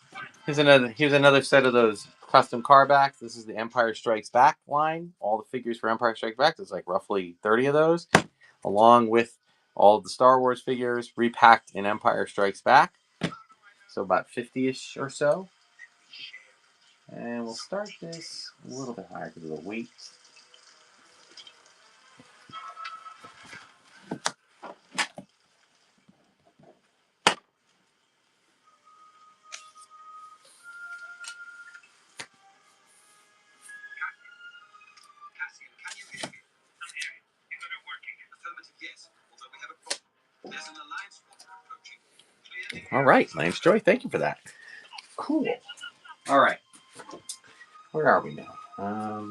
Here's another set of those custom car backs. This is the Empire Strikes Back line. All the figures for Empire Strikes Back. There's like roughly 30 of those, along with all of the Star Wars figures repacked in Empire Strikes Back. So about 50-ish or so. And we'll start this a little bit higher because of the weight. Cassian, can you hear me? I'm hearing you. Is it working? Affirmative, yes. Although we have a problem. There's an alliance squadron approaching. Clearly. All right, Lance Joy, thank you for that. Cool. All right. Where are we now?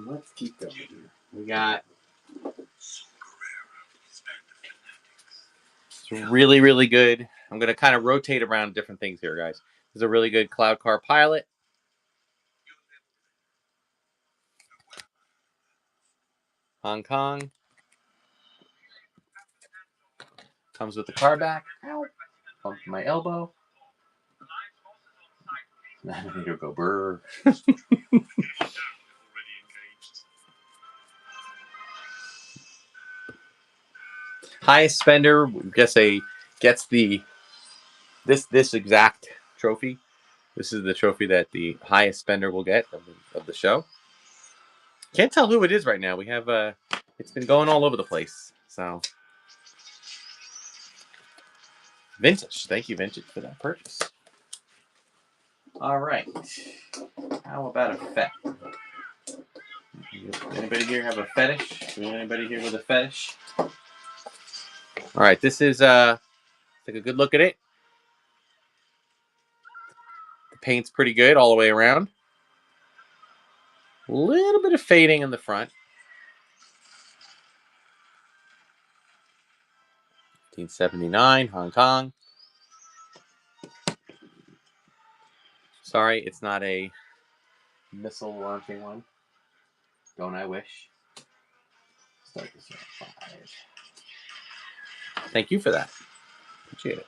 Let's keep going here. We got it's really, really good. I'm going to kind of rotate around different things here, guys. There's a really good Cloud Car Pilot. Hong Kong. Comes with the car back. Ow. Bumped my elbow. Here go brr. Highest spender gets this exact trophy. This is the trophy that the highest spender will get of the show. Can't tell who it is right now. We have it's been going all over the place. So Vintage. Thank you, Vintage, for that purchase. All right. How about a fet? Anybody here have a fetish? Anybody here with a fetish? All right. This is take a good look at it. The paint's pretty good all the way around. A little bit of fading in the front. 1979, Hong Kong. Sorry, it's not a missile launching one. Don't I wish? Start this at 5. Thank you for that. Appreciate it.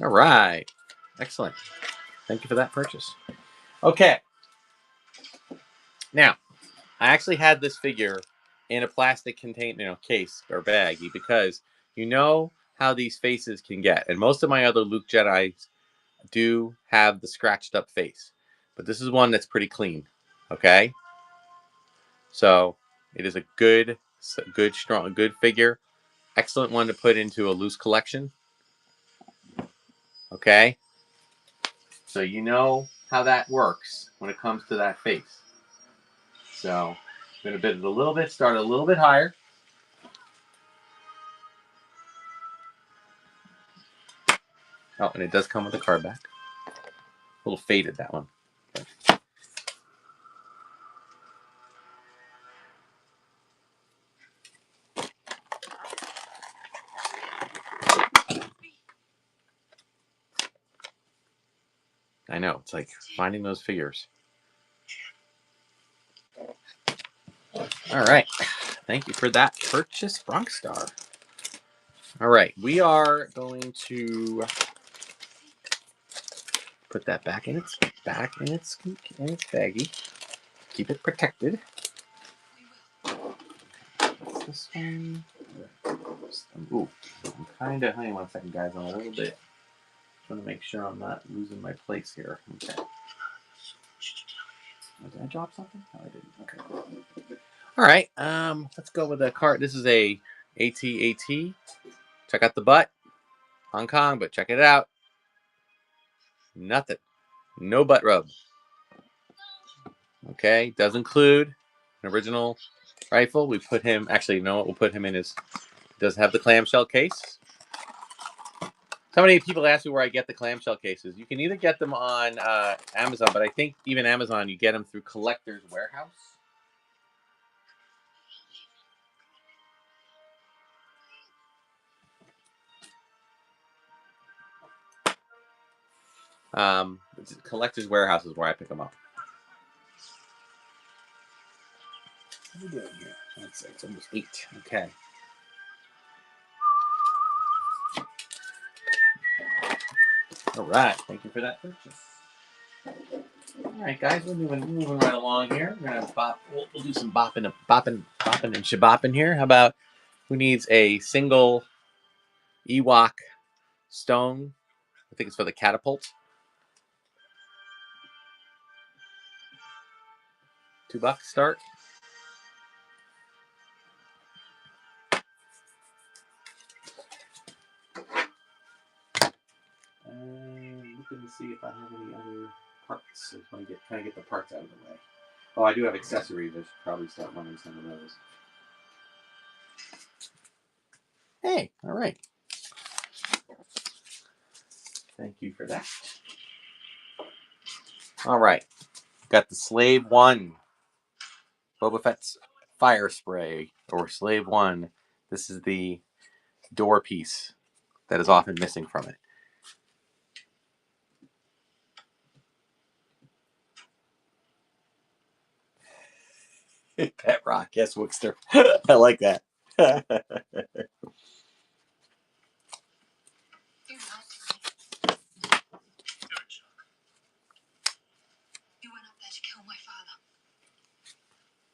All right. Excellent. Thank you for that purchase. Okay. Now, I actually had this figure in a plastic container, case or baggie because you know how these faces can get. And most of my other Luke Jedis do have the scratched up face. But this is one that's pretty clean. Okay? So, it is a good, strong, good figure. Excellent one to put into a loose collection. Okay? So you know how that works when it comes to that face. So I'm going to start a little bit higher. Oh, and it does come with a card back. A little faded, that one. I know, it's like finding those figures. All right. Thank you for that purchase, Bronx Star. All right. We are going to put that back in its baggie. Keep it protected. What's this one? Ooh, I'm kind of, hang on 1 second, guys. I'm a little bit. Trying to make sure I'm not losing my place here. Okay. Did I drop something? No, I didn't. Okay. All right. Let's go with a card. This is a AT-AT. Check out the butt. Hong Kong, but check it out. Nothing. No butt rub. Okay, does include an original rifle. We put him, actually, you know what? We'll put him in his, does have the clamshell case. So many people ask me where I get the clamshell cases. You can either get them on Amazon, but I think even Amazon, you get them through Collector's Warehouse. Collector's Warehouse is where I pick them up. What are we doing here? It's almost 8. Okay. All right. Thank you for that purchase. All right, guys, we're moving right along here. We're gonna bop. We'll do some bopping and shabopping here. How about who needs a single Ewok stone? I think it's for the catapult. $2 start. Looking to see if I have any other parts. Can I get the parts out of the way? Oh, I do have accessories. I should probably start running some of those. Hey, all right. Thank you for that. All right. Got the Slave 1. Boba Fett's fire spray, or Slave 1. This is the door piece that is often missing from it. Pet rock. Yes, Wickster. I like that. You went up there to kill my father.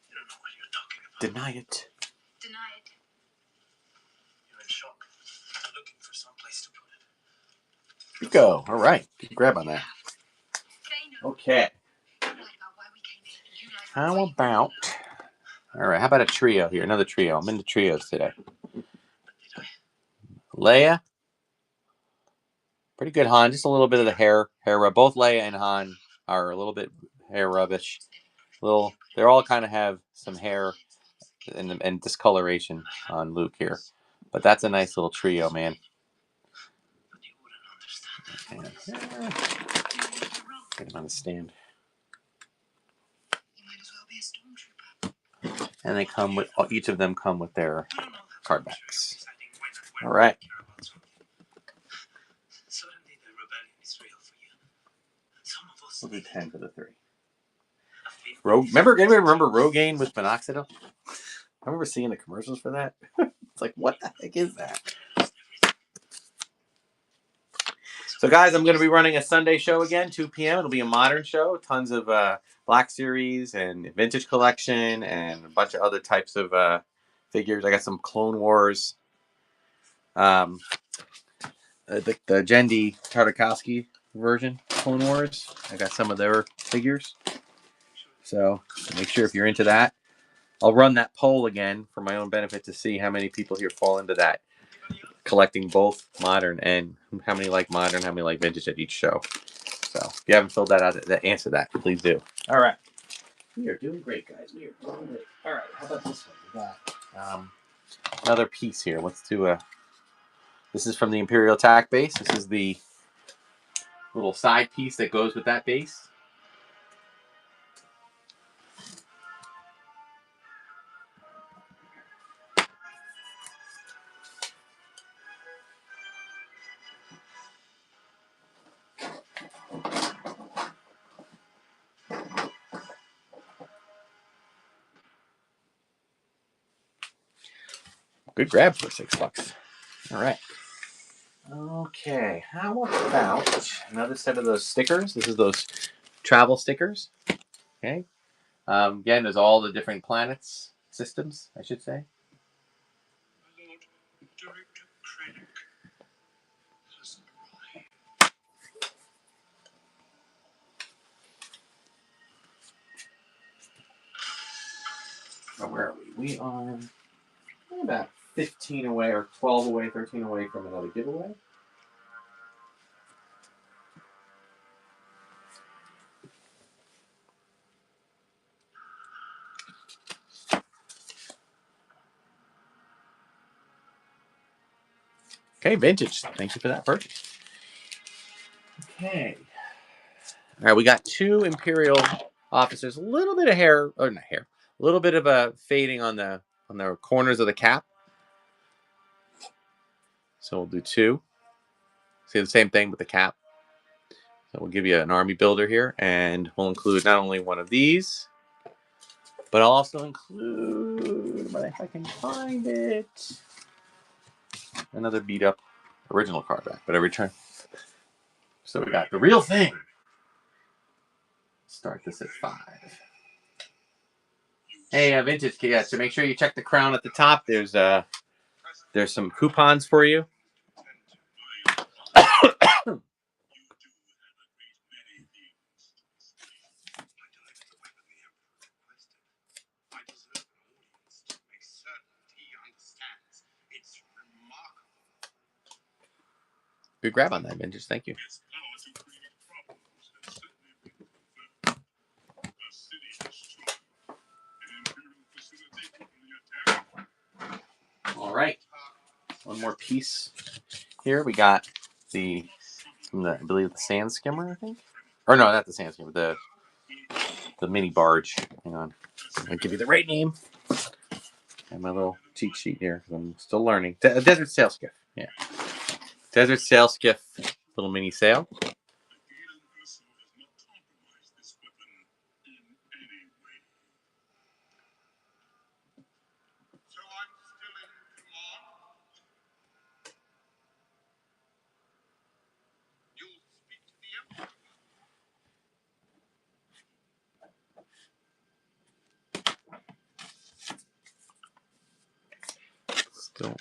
You don't know what you're talking about. Deny it. Deny it. You're in shock. I'm looking for some place to put it. Go. All right. Good grab on that. Okay. How about... All right. How about a trio here? Another trio. I'm into trios today. Leia. Pretty good Han. Just a little bit of the hair rub. Both Leia and Han are a little bit hair rubbish. They're all kind of have some hair and discoloration on Luke here. But that's a nice little trio, man. Get him on the stand. And they come with, each of them come with their card backs. All right. We'll do 10 for the 3. Anybody remember Rogaine with minoxidil? I remember seeing the commercials for that. It's like, what the heck is that? So, guys, I'm going to be running a Sunday show again, 2 p.m. It'll be a modern show. Tons of Black Series and Vintage Collection and a bunch of other types of figures. I got some Clone Wars. The Jendi Tartakovsky version, Clone Wars. I got some of their figures. So, make sure if you're into that. I'll run that poll again for my own benefit to see how many people here fall into that. Collecting both modern and how many like modern, how many like vintage at each show. So if you haven't filled that out, answer that. Please do. All right. We are doing great, guys. We are doing great. All right. How about this one? We got another piece here. Let's do a... This is from the Imperial Attack base. This is the little side piece that goes with that base. Good grab for $6. All right. Okay. How about another set of those stickers? This is those travel stickers. Okay. Again, there's all the different planets, systems, I should say. Oh, where are we? We are about 15 away, or 12 away, 13 away from another giveaway. Okay, vintage. Thank you for that purchase. Okay. All right, we got 2 Imperial officers. A little bit of hair, or not hair, a little bit of a fading on the corners of the cap. So we'll do 2. See the same thing with the cap. So we'll give you an army builder here, and we'll include not only one of these, but I'll also include, but if I can find it, another beat up original card back. But every turn. So we got the real thing. Start this at 5. Hey, vintage, yeah. So make sure you check the crown at the top. There's some coupons for you. Good grab on that, vintage. Thank you. All right. One more piece here. We got I believe the sand skimmer, I think. Or no, not the sand skimmer. The mini barge. Hang on. I'll give you the right name. And my little cheat sheet here because I'm still learning. A desert sail skiff. Yeah. Desert sail skiff. Little mini sail. Still.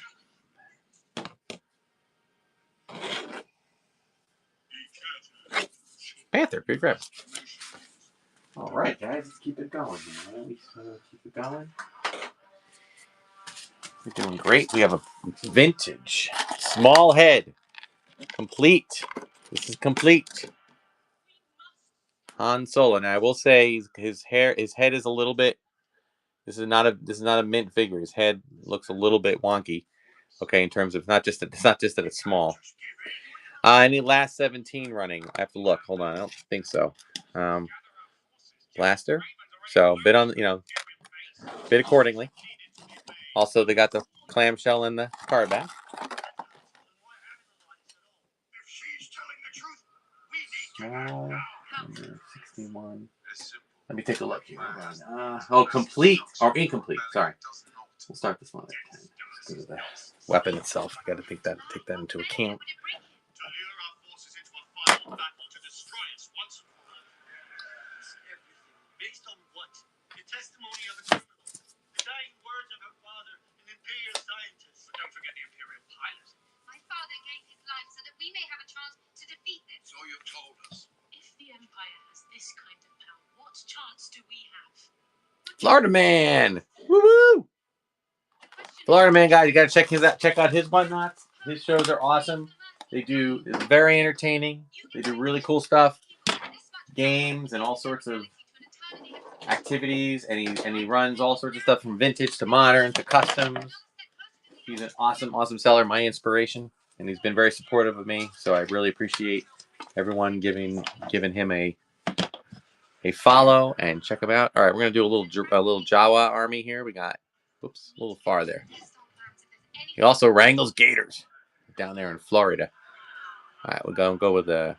Panther, good grab. All right, guys, let's keep it going. Keep it going. We're doing great. We have a vintage small head, complete. This is complete. Han Solo. Now I will say his head is a little bit. This is not a mint figure. His head looks a little bit wonky. Okay, in terms of it's not just that it's small. Any last 17 running? I have to look. Hold on, I don't think so. Blaster. So bid accordingly. Also, they got the clamshell in the card back. Small number 61. Let me take a look here. Complete or incomplete. Sorry. We'll start this one at 10. Because of the weapon itself. I got to take that into account. Based on what? The testimony of a criminal. The dying words of her father, an imperial scientist. But don't forget the imperial pilot. My father gave his life so that we may have a chance to defeat this. So you've told us. If the Empire has this kind of power, what chance do we have? Florida Man! Woo-woo! Florida Man, guys, you got to check out his whatnots. His shows are awesome. It's very entertaining. They do really cool stuff. Games and all sorts of activities. And he runs all sorts of stuff from vintage to modern to customs. He's an awesome seller, my inspiration. And he's been very supportive of me. So I really appreciate everyone giving him a follow and check him out. All right, we're gonna do a little Jawa army here. We got, a little far there. He also wrangles gators down there in Florida. All right, we're gonna go with the.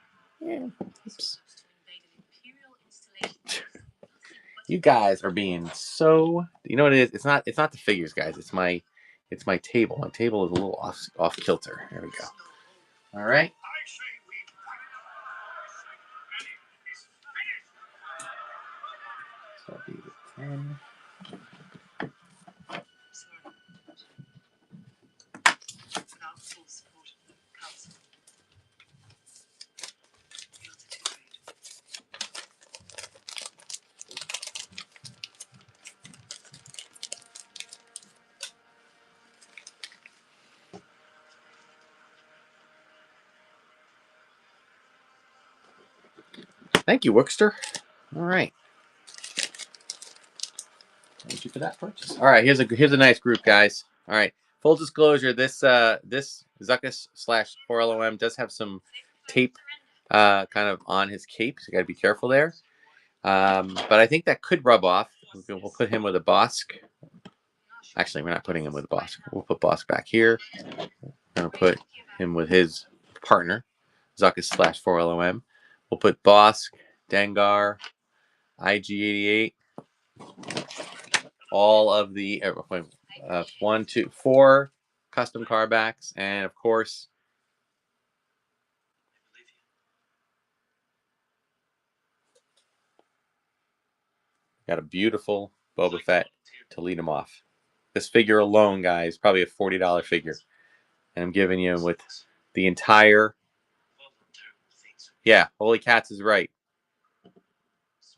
You guys are being so. You know what it is? It's not the figures, guys. It's my table. My table is a little off kilter. There we go. All right. So I'll be with 10. Thank you, Wookster. All right. Thank you for that purchase. All right, here's a nice group, guys. All right, full disclosure, this Zuckus / 4LOM does have some tape kind of on his cape, so you got to be careful there. But I think that could rub off. We'll put him with a Bosk. Actually, we're not putting him with a Bosk. We'll put Bosk back here. We're going to put him with his partner, Zuckus / 4LOM. We'll put Bosk, Dengar, IG88, all of the 1, 2, 4 custom car backs, and of course, got a beautiful Boba Fett to lead him off. This figure alone, guys, probably a $40 figure, and I'm giving you with the entire. Yeah, Holy Cats is right.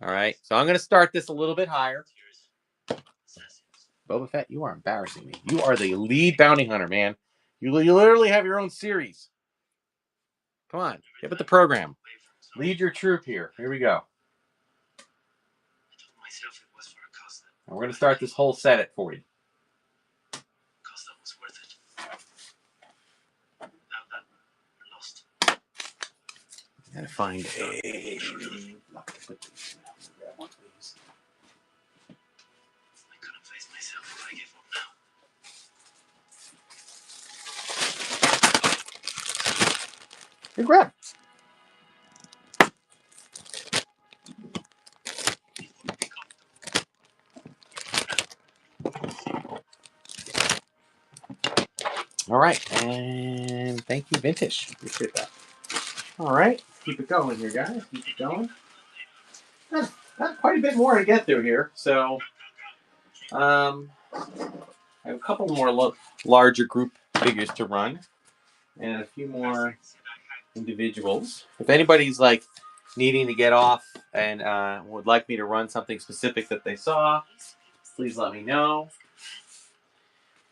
All right, so I'm going to start this a little bit higher. Boba Fett, you are embarrassing me. You are the lead bounty hunter, man. You literally have your own series. Come on, get with the program. Lead your troop here. Here we go. And we're going to start this whole set at 40. Gotta find a. Good grab. All right, and thank you, Vintage. Appreciate that. All right, keep it going here, guys. Keep it going. Got quite a bit more to get through here, so I have a couple more larger group figures to run, and a few more individuals. If anybody's like needing to get off and would like me to run something specific that they saw, please let me know.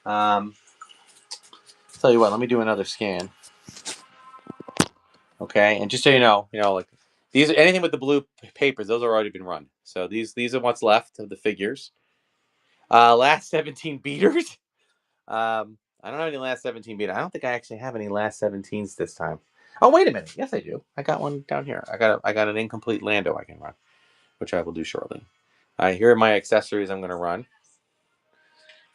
Tell you what, let me do another scan. Okay, and just so you know, like these, anything with the blue papers, those have already been run. So these are what's left of the figures. Last 17 beaters. I don't have any last 17 beaters. I don't think I actually have any last 17s this time. Oh, wait a minute. Yes, I do. I got one down here. I got an incomplete Lando I can run, which I will do shortly. Here are my accessories I'm going to run.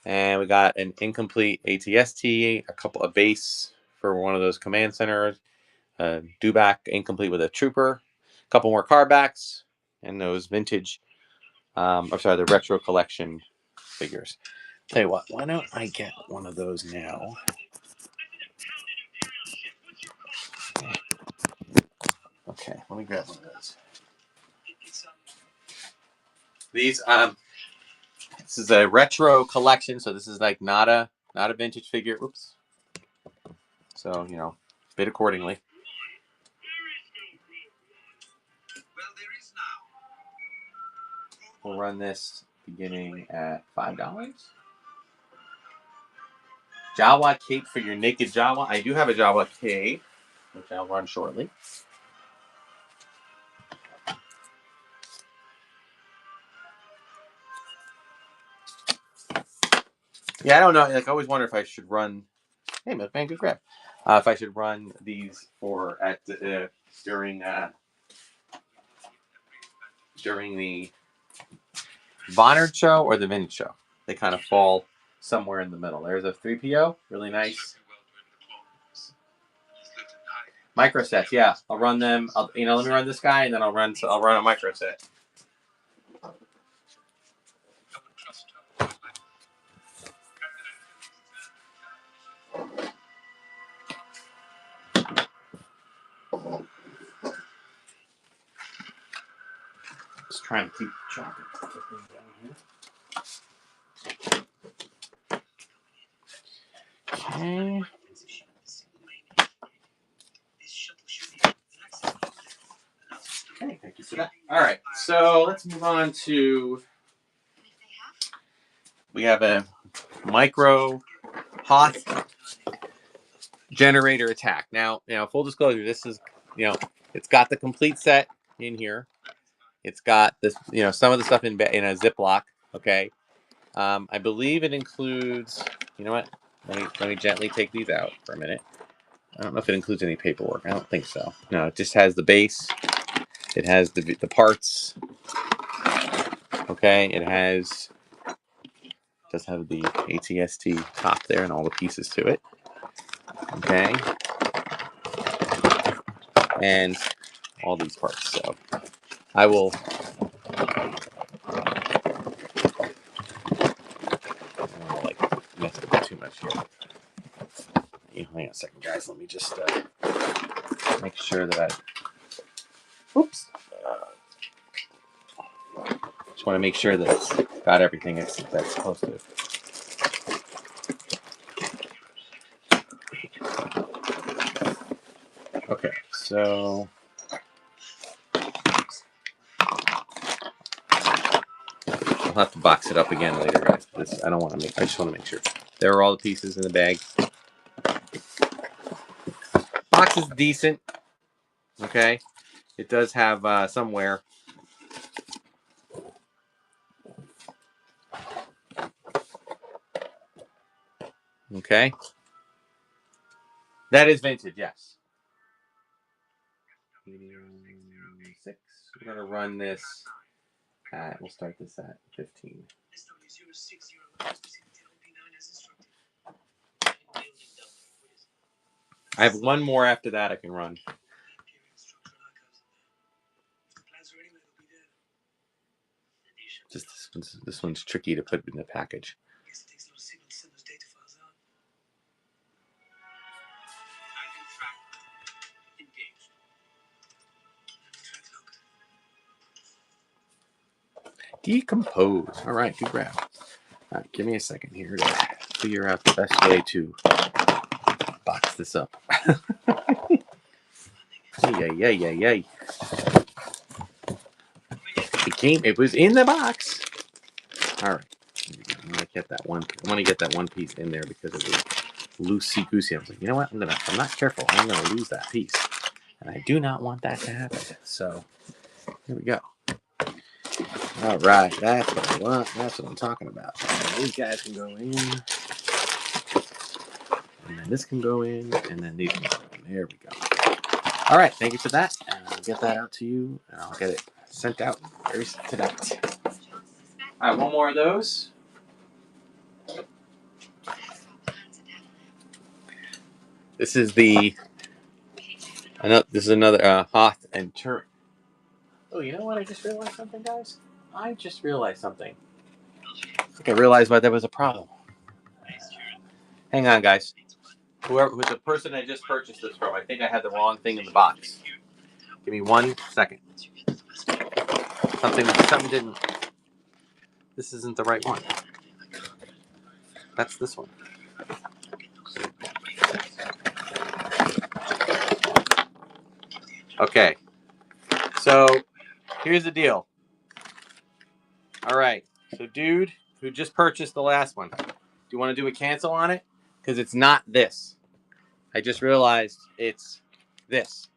And we got an incomplete ATST, a base for one of those command centers, Dewback incomplete with a trooper, a couple more car backs, and those vintage, the retro collection figures. Tell you what, why don't I get one of those now? Okay, let me grab one of those. These, this is a retro collection, so this is like not a vintage figure. Oops. So bid accordingly. We'll run this beginning at $5. Jawa cape for your naked Jawa. I do have a Jawa cape, which I'll run shortly. Yeah, I don't know. Like, I always wonder if I should run. Hey, Milkman, good grab. If I should run these during the Vonnered show or the Vintage show. They kind of fall somewhere in the middle. There's a 3PO, really nice. Micro sets, yeah. I'll run them. Let me run this guy, and then I'll run a micro set. Just trying to keep track of everything down here. Okay. Okay, thank you for that. All right, so let's move on to. We have a micro Hoth generator attack. Now, full disclosure, this is, it's got the complete set in here. It's got this, some of the stuff in a Ziploc. Okay. I believe it includes, you know what? let me gently take these out for a minute. I don't know if it includes any paperwork. I don't think so. No, it just has the base. It has the parts. Okay, it does have the ATST top there and all the pieces to it. Okay, and all these parts. So I will. I don't like mess it up too much here. Hang on a second, guys. Let me just make sure that I. Oops. Just want to make sure that it's got everything that's supposed to. Okay, so I'll have to box it up again later, guys. I don't want to make. I just want to make sure there are all the pieces in the bag. Box is decent. Okay, it does have some wear. Okay, that is vintage. Yes. 6. We're gonna run this. We'll start this at 15. I have one more after that I can run. Just this one's tricky to put in the package. Decompose. All right, good grab. All right, give me a second here to figure out the best way to box this up. Yay. It was in the box. All right. I want to get that one piece in there because it was loosey goosey. I was like, you know what? If I'm not careful, I'm gonna lose that piece. And I do not want that to happen. So here we go. All right, that's what I want. That's what I'm talking about. These guys can go in. And then this can go in. And then these can go in. There we go. All right, thank you for that. And I'll get that out to you. And I'll get it sent out very tonight. All right, one more of those. This is another Hoth and Tur. Oh, you know what? I just realized something, guys. I think I realized why there was a problem. Hang on, guys. Who's the person I just purchased this from? I think I had the wrong thing in the box. Give me 1 second. Something didn't. This isn't the right one. That's this one. Okay. So here's the deal. All right. So, dude who just purchased the last one, do you want to do a cancel on it? Because it's not this. I just realized it's this.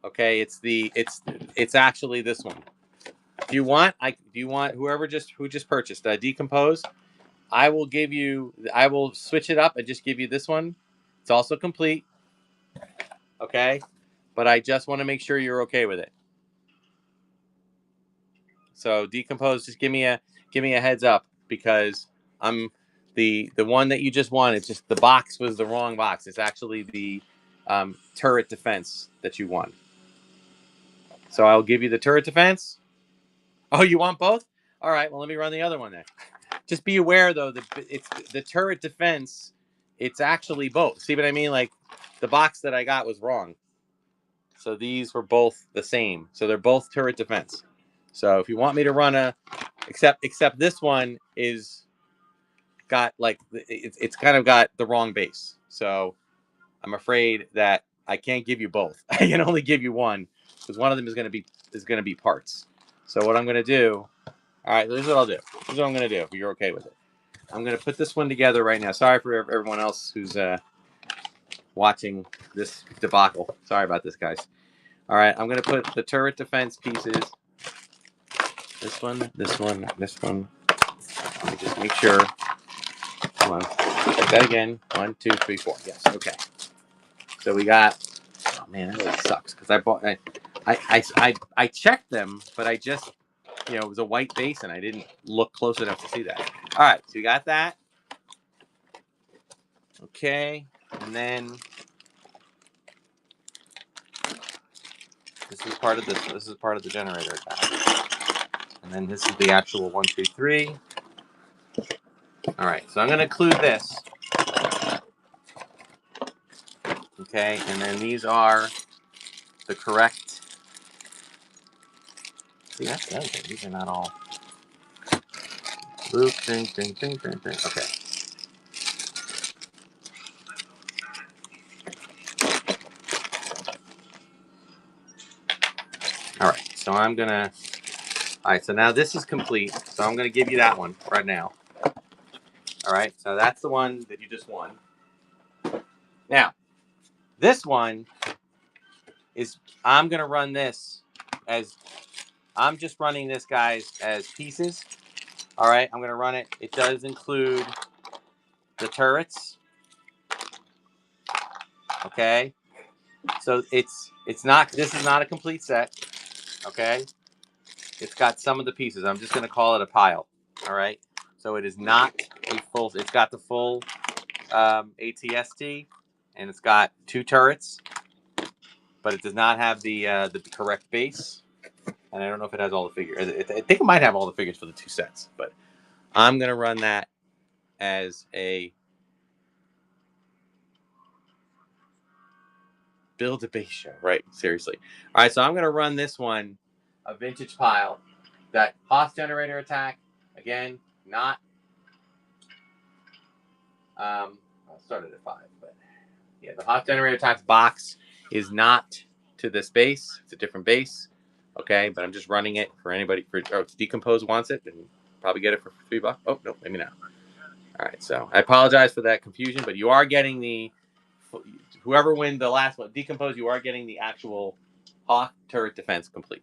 Okay, it's actually this one. Do you want who just purchased Decompose? I will switch it up and just give you this one. It's also complete. Okay, but I just want to make sure you're okay with it. So Decompose, just give me a heads up because I'm the one that you just wanted. Just the box was the wrong box. It's actually the turret defense that you want. So I'll give you the turret defense. Oh, you want both? All right. Well, let me run the other one then. Just be aware though, it's the turret defense. It's actually both. See what I mean? Like the box that I got was wrong. So these were both the same. So they're both turret defense. So if you want me to run except this one is got like it's kind of got the wrong base. So I'm afraid that I can't give you both. I can only give you one because one of them is going to be parts. So what I'm going to do, all right, this is what I'll do. This is what I'm going to do if you're okay with it. I'm going to put this one together right now. Sorry for everyone else who's watching this debacle. Sorry about this, guys. All right, I'm going to put the turret defense pieces. This one. Let me just make sure. I Hold on. Check that again. 1, 2, 3, 4. Yes. Okay. So we got. Oh man, that really sucks because I bought. I checked them, but I just, it was a white base and I didn't look close enough to see that. All right. So we got that. Okay. And then this is part of this. This is part of the generator attack. And then this is the actual 1, 2, 3. All right. So I'm going to include this. Okay. And then these are the correct. See, that's the other thing. These are not all. Loop, ding, ding, ding, ding, ding. Okay. All right. So I'm going to. All right. So now this is complete. So I'm going to give you that one right now. All right. So that's the one that you just won. Now, this one is. I'm going to run this as. I'm just running this, guys, as pieces. All right. I'm going to run it. It does include the turrets. Okay. So it's not. This is not a complete set. Okay. It's got some of the pieces. I'm just going to call it a pile. All right. So it is not a full. It's got the full ATST, and it's got 2 turrets, but it does not have the correct base. And I don't know if it has all the figures. I think it might have all the figures for the 2 sets, but I'm going to run that as a build a base show. Right. Seriously. All right. So I'm going to run this one, a vintage pile. That Hoth generator attack, again, not. I started at 5, but yeah, the Hoth generator attack box is not to this base. It's a different base. Okay, but I'm just running it for anybody. If Decompose wants it, then probably get it for $3. Oh no, maybe not. All right, so I apologize for that confusion, but you are getting the. Whoever wins the last one, Decompose, you are getting the actual Hoth turret defense complete.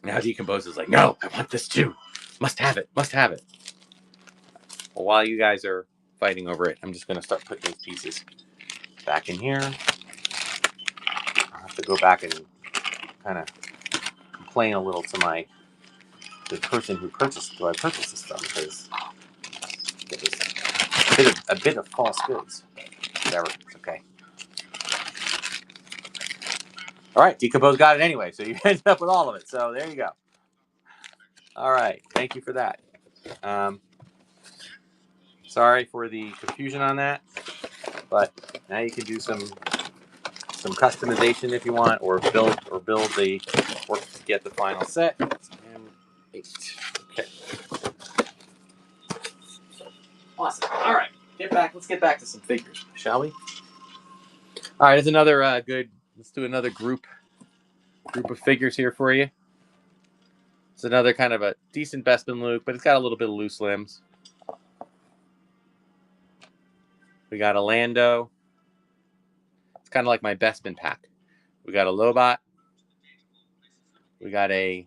Now Decompose is like, no, I want this too. Must have it. Must have it. Well, while you guys are fighting over it, I'm just going to start putting these pieces back in here. I'll have to go back and kind of complain a little to the person who purchased this from, because it was a bit of false goods. Whatever, it's okay. All right, Decompose got it anyway, so you ended up with all of it. So there you go. All right, thank you for that. Sorry for the confusion on that, but now you can do some customization if you want, or build the work to get the final set. And 8. Okay. Awesome. All right, let's get back to some figures, shall we? All right, it's another good. Let's do another group of figures here for you. It's another kind of a decent Bespin Luke, but it's got a little bit of loose limbs. We got a Lando. It's kind of like my Bespin pack. We got a Lobot. We got a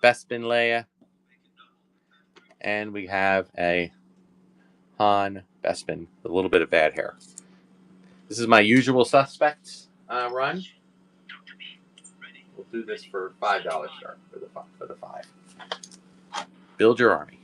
Bespin Leia. And we have a Han Bespin with a little bit of bad hair. This is my usual suspects run. We'll do this for $5 sharp for the 5. Build your army.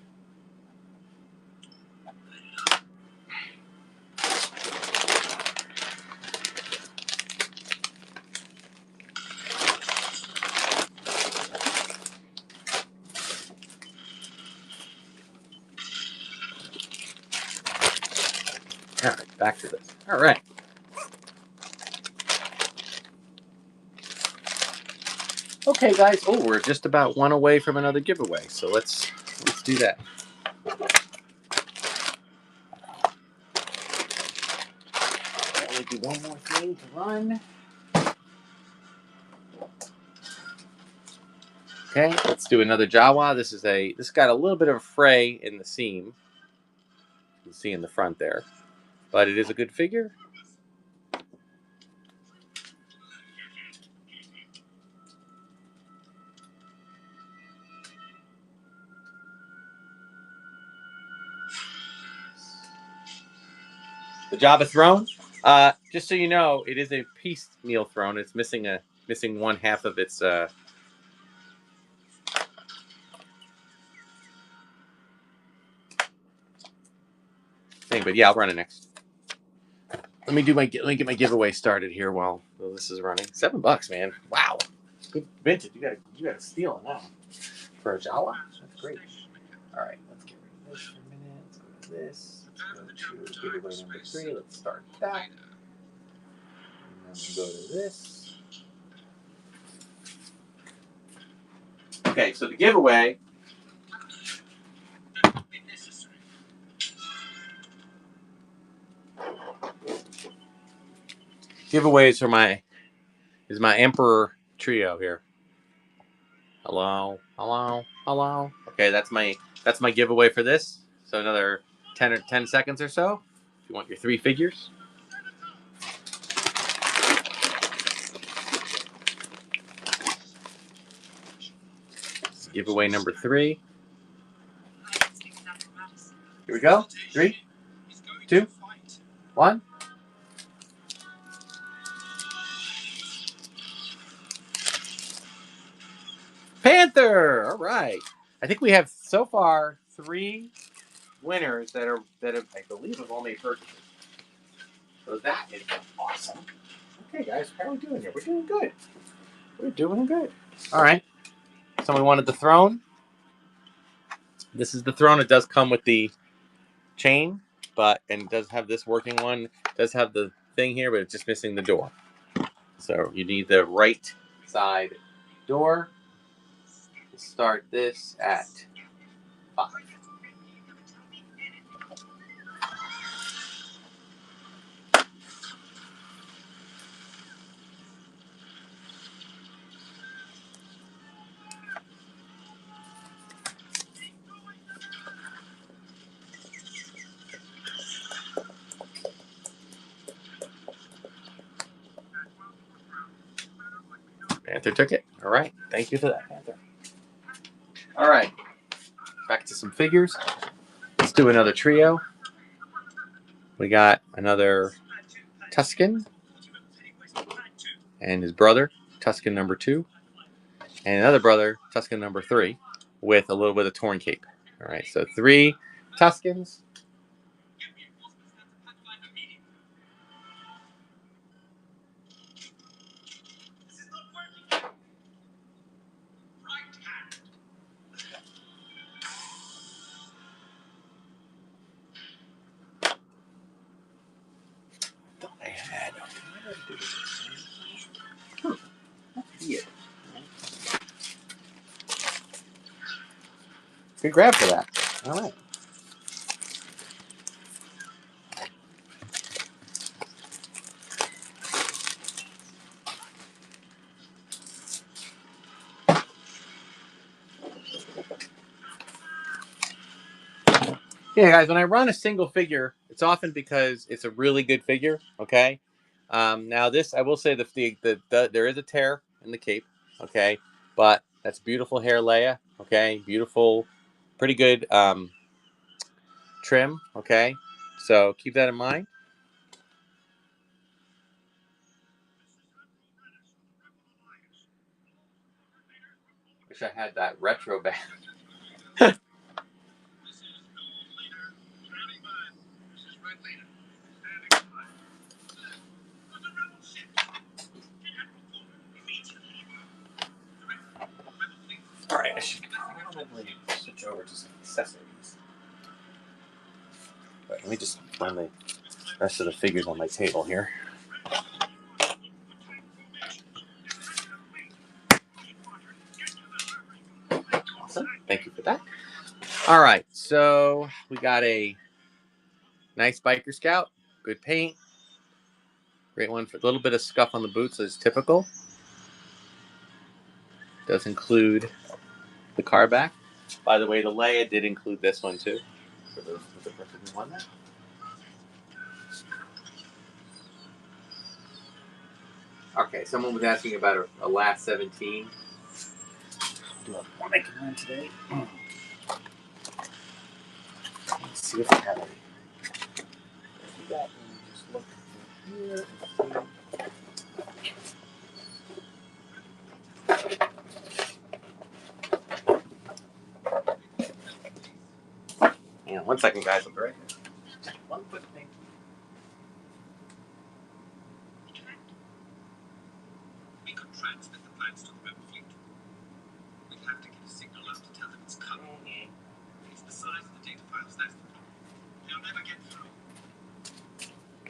All right, back to this. All right. Okay, guys. Oh, we're just about one away from another giveaway, so let's do that. I'll only do one more thing to run. Okay, let's do another Jawa. This got a little bit of a fray in the seam. You can see in the front there, but it is a good figure. The Java throne. Just so you know, it is a piecemeal throne. It's missing one half of its thing. But yeah, I'll run it next. Let me get my giveaway started here while this is running. $7, man. Wow. Good vintage. You gotta steal it now. For a Jawa? That's great. Alright, let's get rid of this for a minute. Let's go to this. Let's go to giveaway number 3. Let's start that. And then we go to this. Okay, so the giveaway. Giveaways for my Emperor trio here. Hello. Okay, that's my giveaway for this. So another 10 seconds or so. If you want your 3 figures. Giveaway number 3. Here we go. 3, 2, 1. Panther. All right. I think we have so far 3 winners that have I believe have all made purchases. So that is awesome. Okay, guys, how are we doing here? We're doing good. We're doing good. All right. Someone wanted the throne. This is the throne. It does come with the chain, and it does have this working one. It does have the thing here, but it's just missing the door. So you need the right side door. Start this at 5. Panther took it. All right. Thank you for that, Panther. All right. Back to some figures. Let's do another trio. We got another Tusken and his brother, Tusken number 2, and another brother, Tusken number 3, with a little bit of torn cape. All right. So 3 Tuskens. Good grab for that. All right. Yeah, guys, when I run a single figure, it's often because it's a really good figure, okay? Now, this, I will say, there is a tear in the cape, okay? But that's beautiful hair Leia, okay? Beautiful, pretty good trim, okay? So keep that in mind. Wish I had that retro band. All right, I should probably switch over to some accessories. But let me just run the rest of the figures on my table here. Awesome. Thank you for that. All right, so we got a nice biker scout, good paint, great one for a little bit of scuff on the boots as typical. Does include the car back. By the way, the Leia did include this one too. For the person who won that. Okay, someone was asking about a last 17. Do I want to come in today? Let's see if we have any. here. Hang on 1 second, guys. I'll be right there. One quick thing. We could transmit the plans to the rebel fleet. We'd have to get a signal out to tell them it's coming. It's the size of the data files, that's the problem. They'll never get through.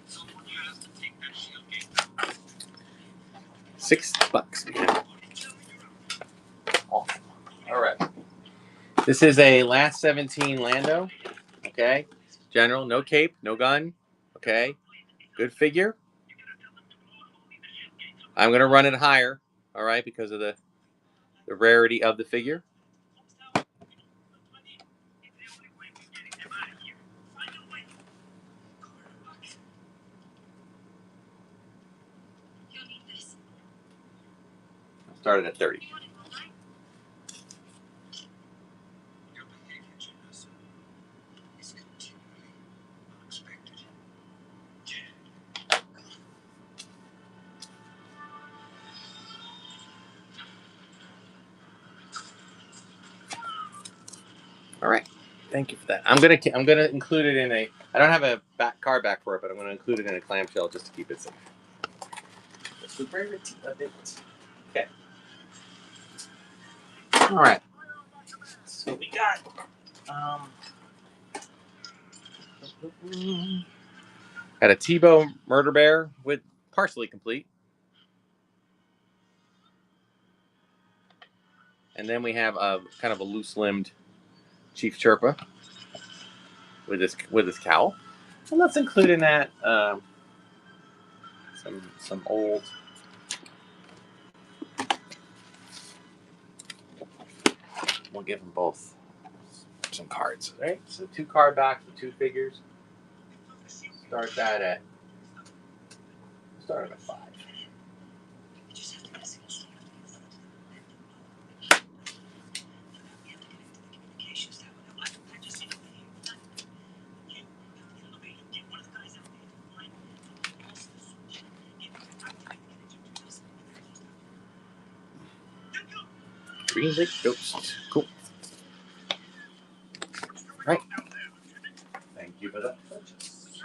Someone has to take that shield gate down. $6. Yeah. Awesome. All right. This is a last 17 Lando. Okay. General, no cape, no gun. Okay. Good figure. I'm going to run it higher. All right. Because of the rarity of the figure. Started at 30. Your behavior, Jonas, is continually unexpected. All right. Thank you for that. I'm gonna include it in a. I don't have a card back for it, but I'm gonna include it in a clamshell just to keep it safe. The rarity of it. Okay. All right. So we got. Got a Tebow murder bear with partially complete. And then we have a kind of a loose-limbed Chief Chirpa with his cowl. And let's include in that some old. We'll give them both some cards, right? So 2 card backs with 2 figures. Start at 5. Green Lake Ghost. Cool. Right. Thank you for that purchase.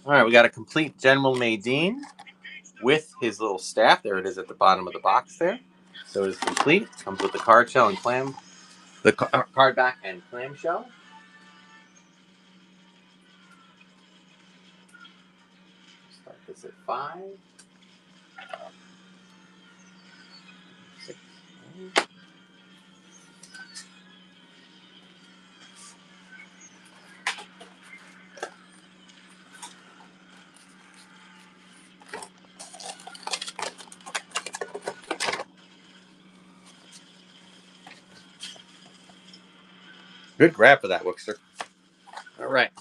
All right, we got a complete General Maydeen with his little staff. There it is at the bottom of the box there. So it is complete. Comes with the card shell and clam. The card back and clamshell. Start this at 5. 6. Good grab for that, Wookster. All right.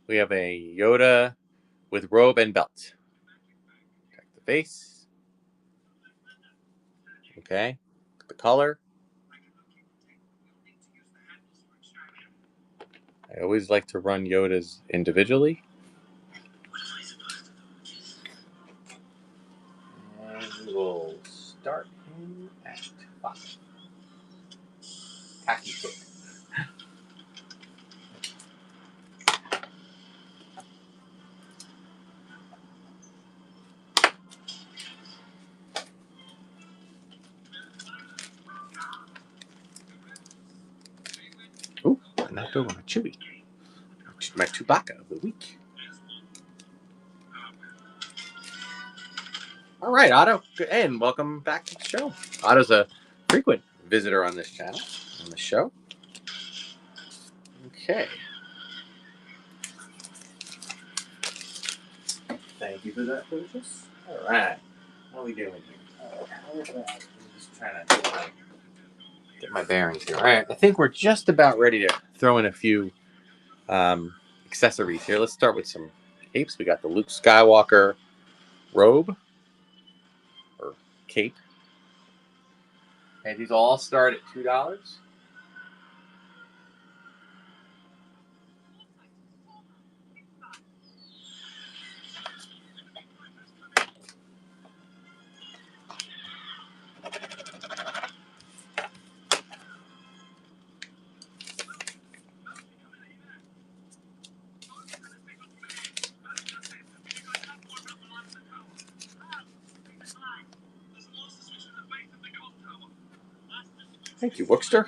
We have a Yoda with robe and belt. Check the face. Okay. The color. I always like to run Yodas individually. And we will start him at 5. Khaki kick. Ooh, I knocked over my Chewie. My Chewbacca of the week. All right, Otto, and welcome back to the show. Otto's a frequent visitor on this channel, on the show. Okay. Thank you for that purchase. All right. How are we doing here? I'm just trying to get my bearings here. All right. I think we're just about ready to throw in a few accessories here. Let's start with some capes. We got the Luke Skywalker robe or cape. Okay, these all start at $2. Thank you, Wookster.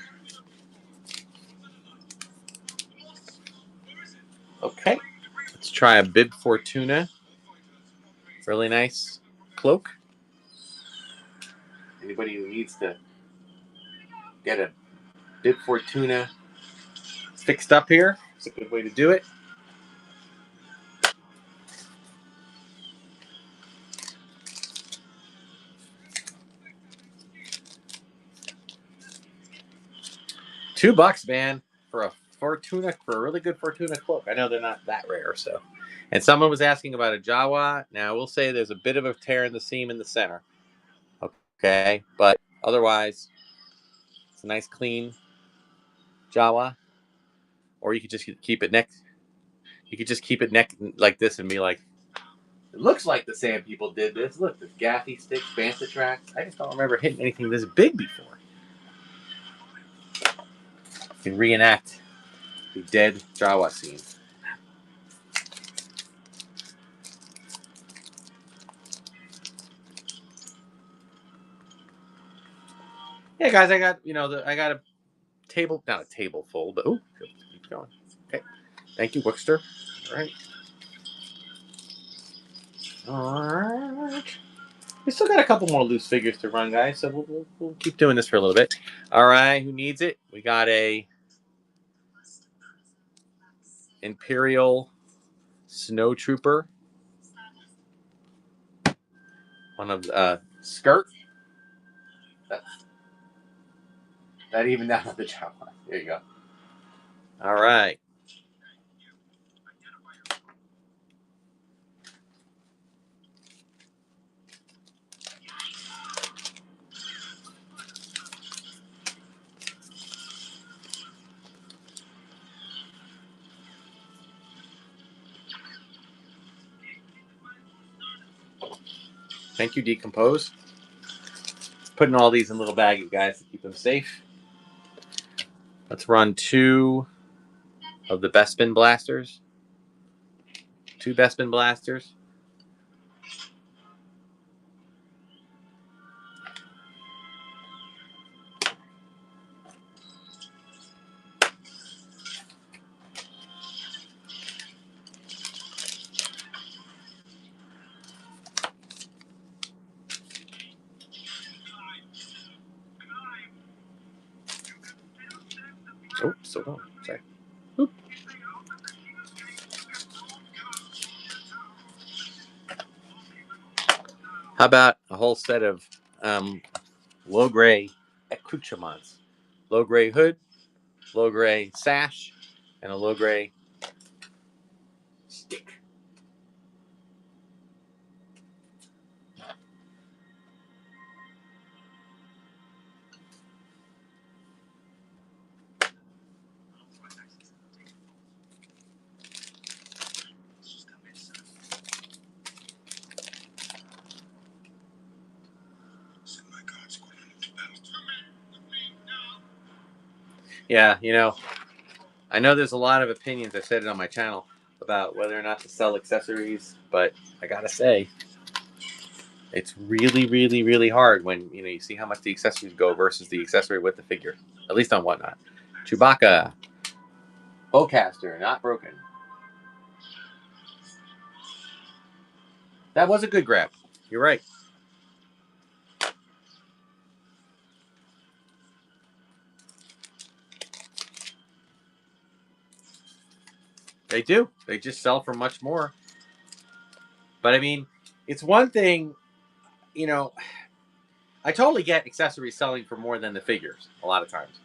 Okay, let's try a Bib Fortuna. Really nice cloak. Anybody who needs to get a Bib Fortuna fixed up here, it's a good way to do it. $2, man, for a Fortuna, for a really good Fortuna cloak. I know they're not that rare, so. And someone was asking about a Jawa. Now, we'll say there's a bit of a tear in the seam in the center. Okay, but otherwise, it's a nice clean Jawa. Or you could just keep it neck. You could just keep it neck like this and be like, it looks like the Sand People did this. Look, there's gaffy sticks, banta tracks. I just don't remember hitting anything this big before. You can reenact the dead Jawa scene. Yeah, guys, I got I got a table, not a table full, but keep going. Okay, thank you, Wookster. All right. We still got a couple more loose figures to run, guys, so we'll keep doing this for a little bit. All right, who needs it? We got a Imperial Snow Trooper. One of skirt. That even down on the job. There you go. All right. Thank you, Decompose. Putting all these in little baggies, guys, to keep them safe. Let's run 2 of the Bespin blasters. 2 Bespin blasters. Oh, still going. Sorry. Oop. How about a whole set of low gray accoutrements? Low gray hood, low gray sash, and a low gray stick. Yeah, I know there's a lot of opinions. I said it on my channel about whether or not to sell accessories, but I gotta say, it's really, really, really hard when you see how much the accessories go versus the accessory with the figure. At least on Whatnot. Chewbacca, bowcaster, not broken. That was a good grab. You're right. They do. They just sell for much more. But I mean, it's one thing, I totally get accessories selling for more than the figures a lot of times.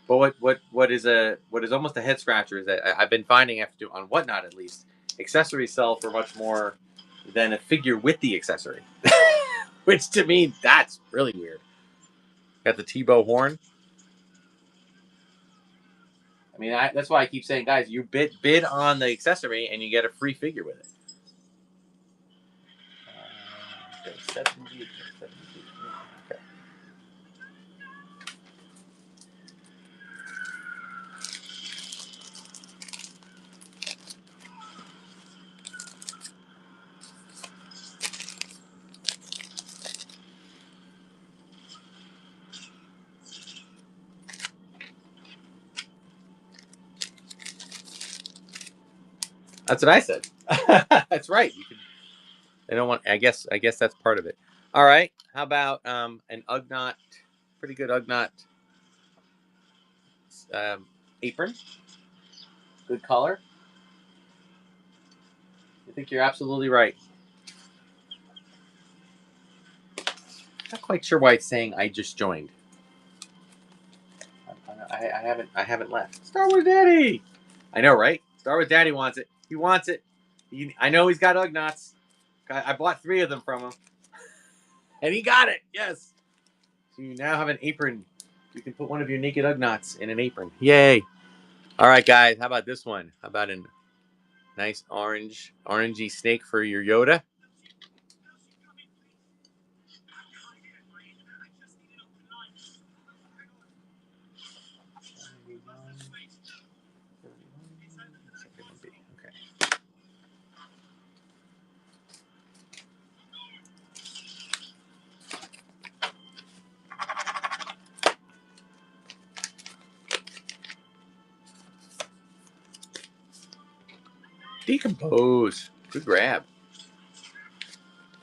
But what is almost a head scratcher is that I've been finding on Whatnot at least, accessories sell for much more than a figure with the accessory. Which to me, that's really weird. Got the Tebow horn. I mean, that's why I keep saying, guys, you bid on the accessory and you get a free figure with it. 70. Okay. That's what I said. That's right. You can. They don't want. I guess that's part of it. All right. How about an Ugnaught? Pretty good Ugnaught apron. Good color. I think you're absolutely right. Not quite sure why it's saying I just joined. I haven't left. Star Wars Daddy. I know, right? Star Wars Daddy wants it. He wants it. I know he's got Ugnaughts. I bought 3 of them from him, and he got it. Yes. So you now have an apron. You can put one of your naked Ugnaughts in an apron. Yay! All right, guys. How about this one? How about a nice orangey snake for your Yoda? Okay. Decompose. Good grab.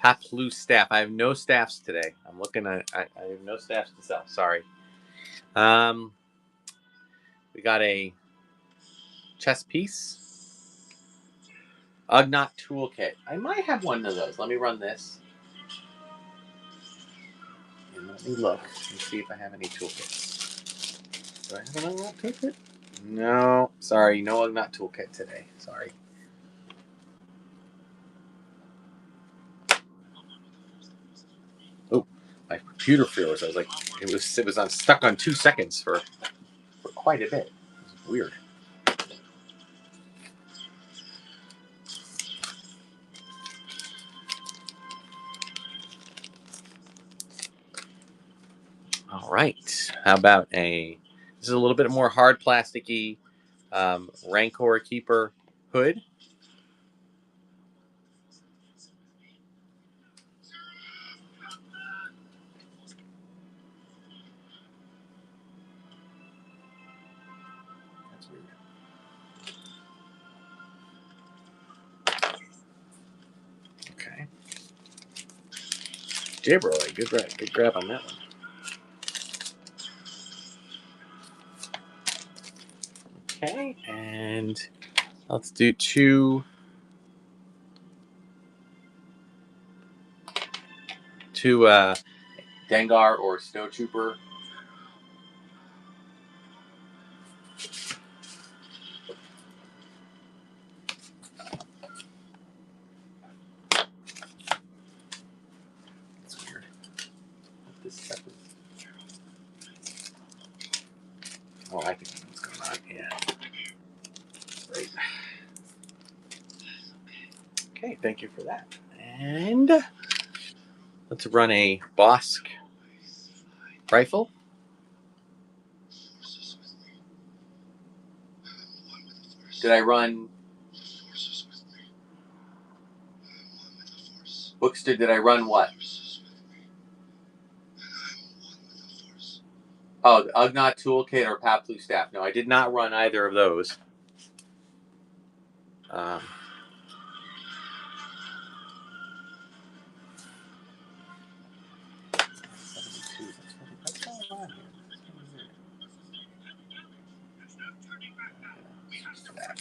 Paploo staff. I have no staffs today. I'm looking at. I have no staffs to sell. Sorry. We got a chess piece. Ugnaught toolkit. I might have one of those. Let me run this. And let me look and see if I have any toolkits. Do I have an Ugnaught toolkit? No. Sorry, no Ugnaught toolkit today. Sorry. Oh, my computer froze. I was like, it was on stuck on 2 seconds for quite a bit. It was weird. All right. How about this is a little bit more hard plasticky Rancor Keeper hood. That's weird. Okay. Jabroy, good grab on that one. Okay, and let's do 2 Dengar or Snowtrooper. That's weird. What this stuff is. Oh, I think what's going on. Yeah. Great. Okay, thank you for that. And let's run a Bosk rifle. Did I run Bookster? Did I run what? Oh, the Ugnaught Toolkit or Paploo Staff. No, I did not run either of those.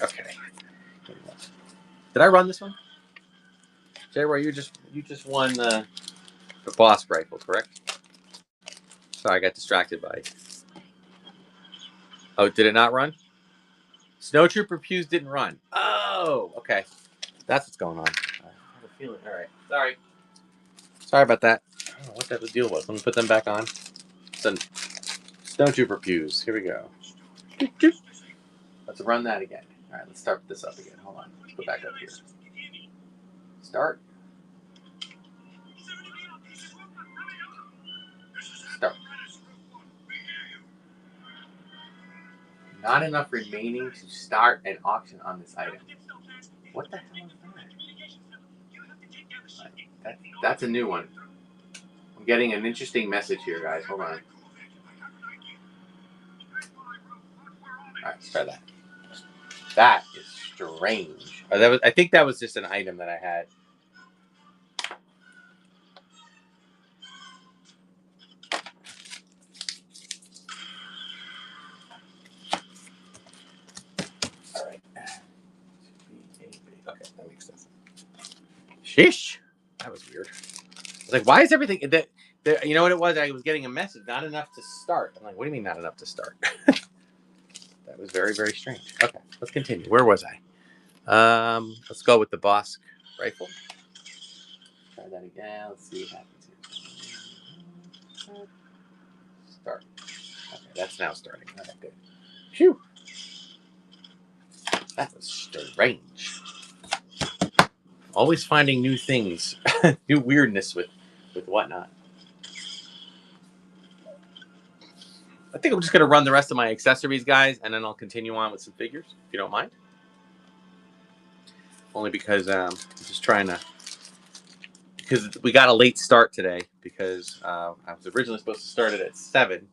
Okay. Did I run this one? J-Roy, you just won the Boss rifle, correct? Sorry, I got distracted by it. Oh, did it not run? Snowtrooper Pews didn't run. Oh, okay. That's what's going on. I have a feeling. All right. Sorry about that. I don't know what that deal was. Let me put them back on. Snowtrooper Pews. Here we go. Let's run that again. All right, let's start this up again. Hold on. Let's go back up here. Start. Start. Not enough remaining to start an auction on this item. What the hell is that? That's a new one. I'm getting an interesting message here, guys. Hold on. Alright, let's try that. That is strange. I think that was just an item that I had. Alright. Okay, that makes sense. Sheesh. That was weird. I was like, why is everything that you know what it was? I was getting a message, not enough to start. I'm like, what do you mean not enough to start? That was very, very strange. Okay, let's continue. Where was I? Let's go with the Bosk rifle. Try that again. Let's see what happens here. Start. Okay, that's now starting. All right, good. Phew. That was strange. Always finding new things, new weirdness with whatnot. I think I'm just going to run the rest of my accessories, guys, and then I'll continue on with some figures, if you don't mind. Only because I'm just trying to... Because we got a late start today, because I was originally supposed to start it at 7.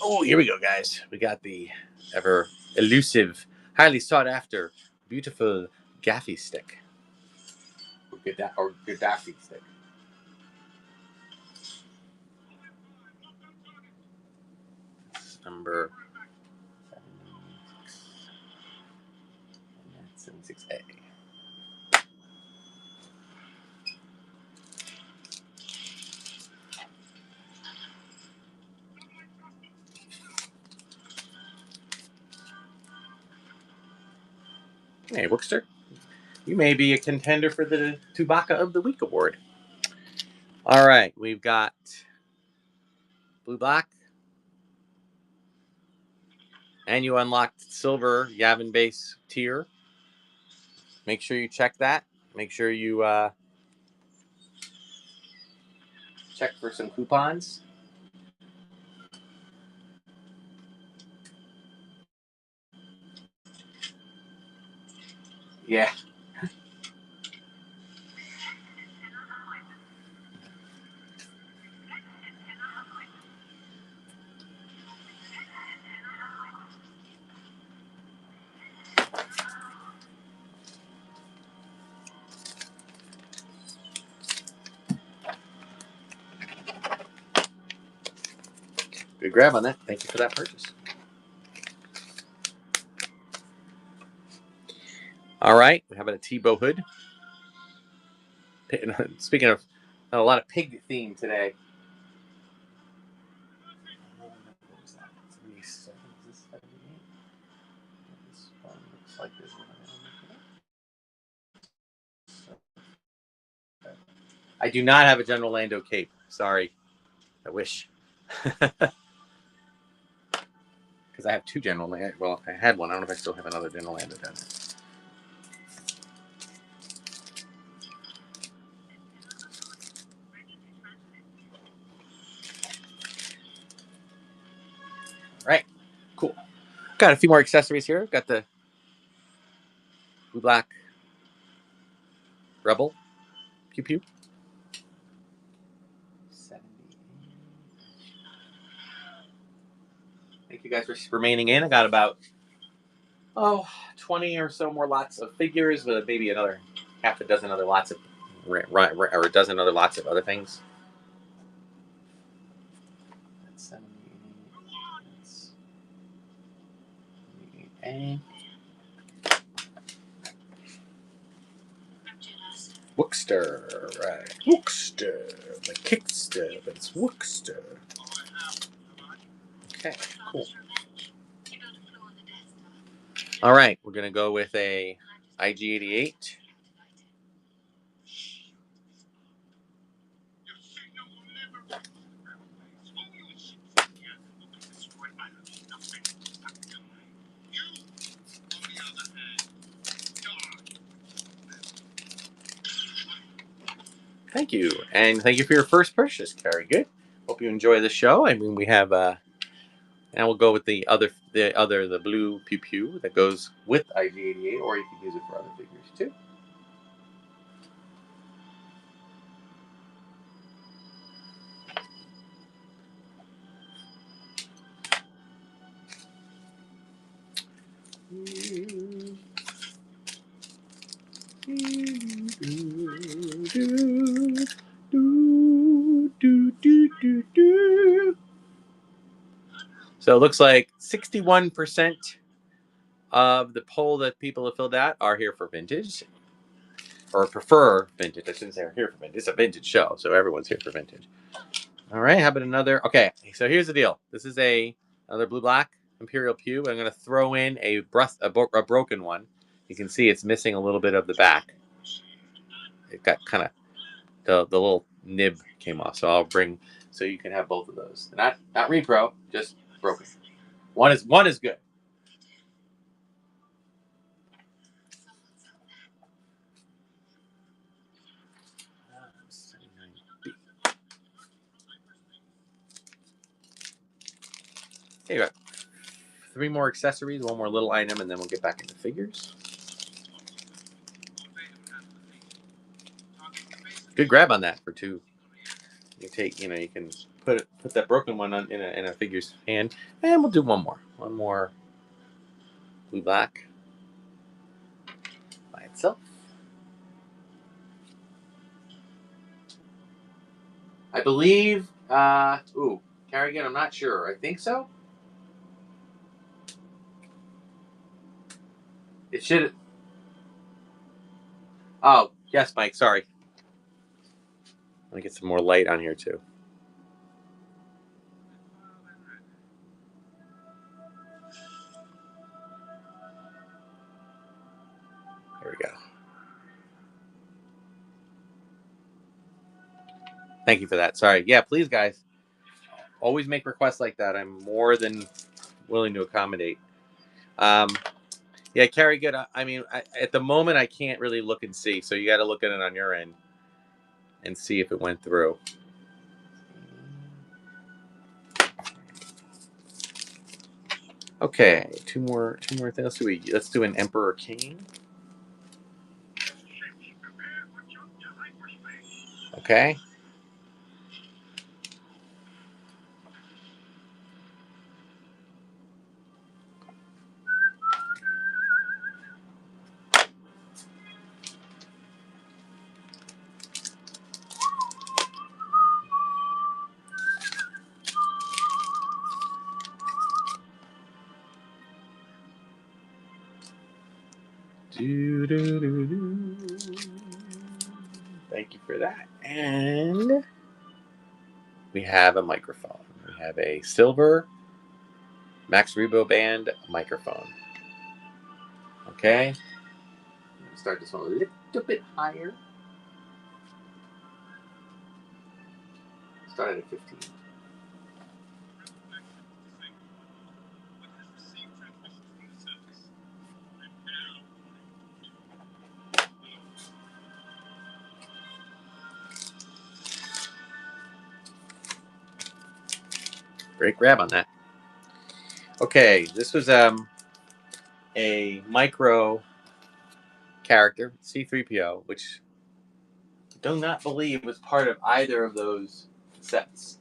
Oh, here we go, guys. We got the ever elusive, highly sought after, beautiful Gaffy stick. Or Gaddafi stick. Number 76A. Hey, Wookster. You may be a contender for the Tubaka of the Week award. All right, we've got Blue Black. And you unlocked Silver Yavin Base tier. Make sure you check that. Make sure you check for some coupons. Yeah. Good grab on that. Thank you for that purchase. All right. How about a Tebow hood? Speaking of a lot of pig theme today. What was that? 77. Is this 78? This one looks like this one. I do not have a General Lando cape. Sorry. I wish. Because I have 2 General Lando. Well, I had one. I don't know if I still have another General Lando down there. Right. Cool. Got a few more accessories here. Got the Blue Black Rebel. Pew pew. 70. Thank you guys for remaining in. I got about 20 or so more lots of figures, with maybe another half a dozen other lots of or a dozen other lots of other things. That's 78A. Wookster, right? Wookster, like Kickster, but it's Wookster. Okay, cool. All right, we're gonna go with a IG-88. Thank you, and thank you for your first purchase, Carrie. Good. Hope you enjoy the show. I mean, we have and we'll go with the blue pew pew that goes with IG88, or you can use it for other figures too. So it looks like 61% of the poll that people have filled out are here for vintage, or prefer vintage. I shouldn't say are here for vintage. It's a vintage show, so everyone's here for vintage. All right, how about another? Okay, so here's the deal. This is another blue-black Imperial Pew. I'm going to throw in a broken one. You can see it's missing a little bit of the back. It got kind of the little nib came off. So I'll bring so you can have both of those. Not repro, just broken. One is good. Okay, you got 3 more accessories, 1 more little item, and then we'll get back into figures. Good grab on that for 2. You take, you can put that broken one in a figure's hand, and we'll do one more blue black by itself. I believe. Carrigan, I'm not sure. I think so. It should. Oh, yes, Mike. Sorry. Let me get some more light on here too. There we go. Thank you for that. Sorry. Yeah, please, guys. Always make requests like that. I'm more than willing to accommodate. Yeah, Carrie, good. I mean, at the moment, I can't really look and see. So you got to look at it on your end and see if it went through. Okay, two more things. Let's do an Emperor King. Okay. Thank you for that. And we have a microphone. We have a silver Max Rebo Band microphone. Okay. Start this one a little bit higher. Start at 15. Great grab on that. Okay, this was a micro character, C-3PO, which I do not believe was part of either of those sets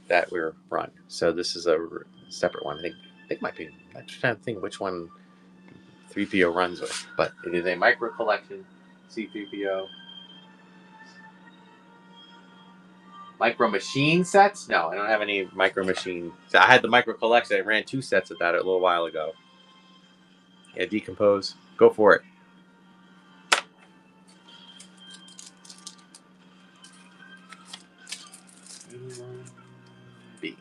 that were run. So this is a separate one. I think it might be. I'm just trying to think which one 3PO runs with, but it is a micro collection C-3PO. Micro Machine sets? No, I don't have any Micro Machine. I had the Micro Collection. I ran 2 sets of that a little while ago. Yeah, Decompose. Go for it. B.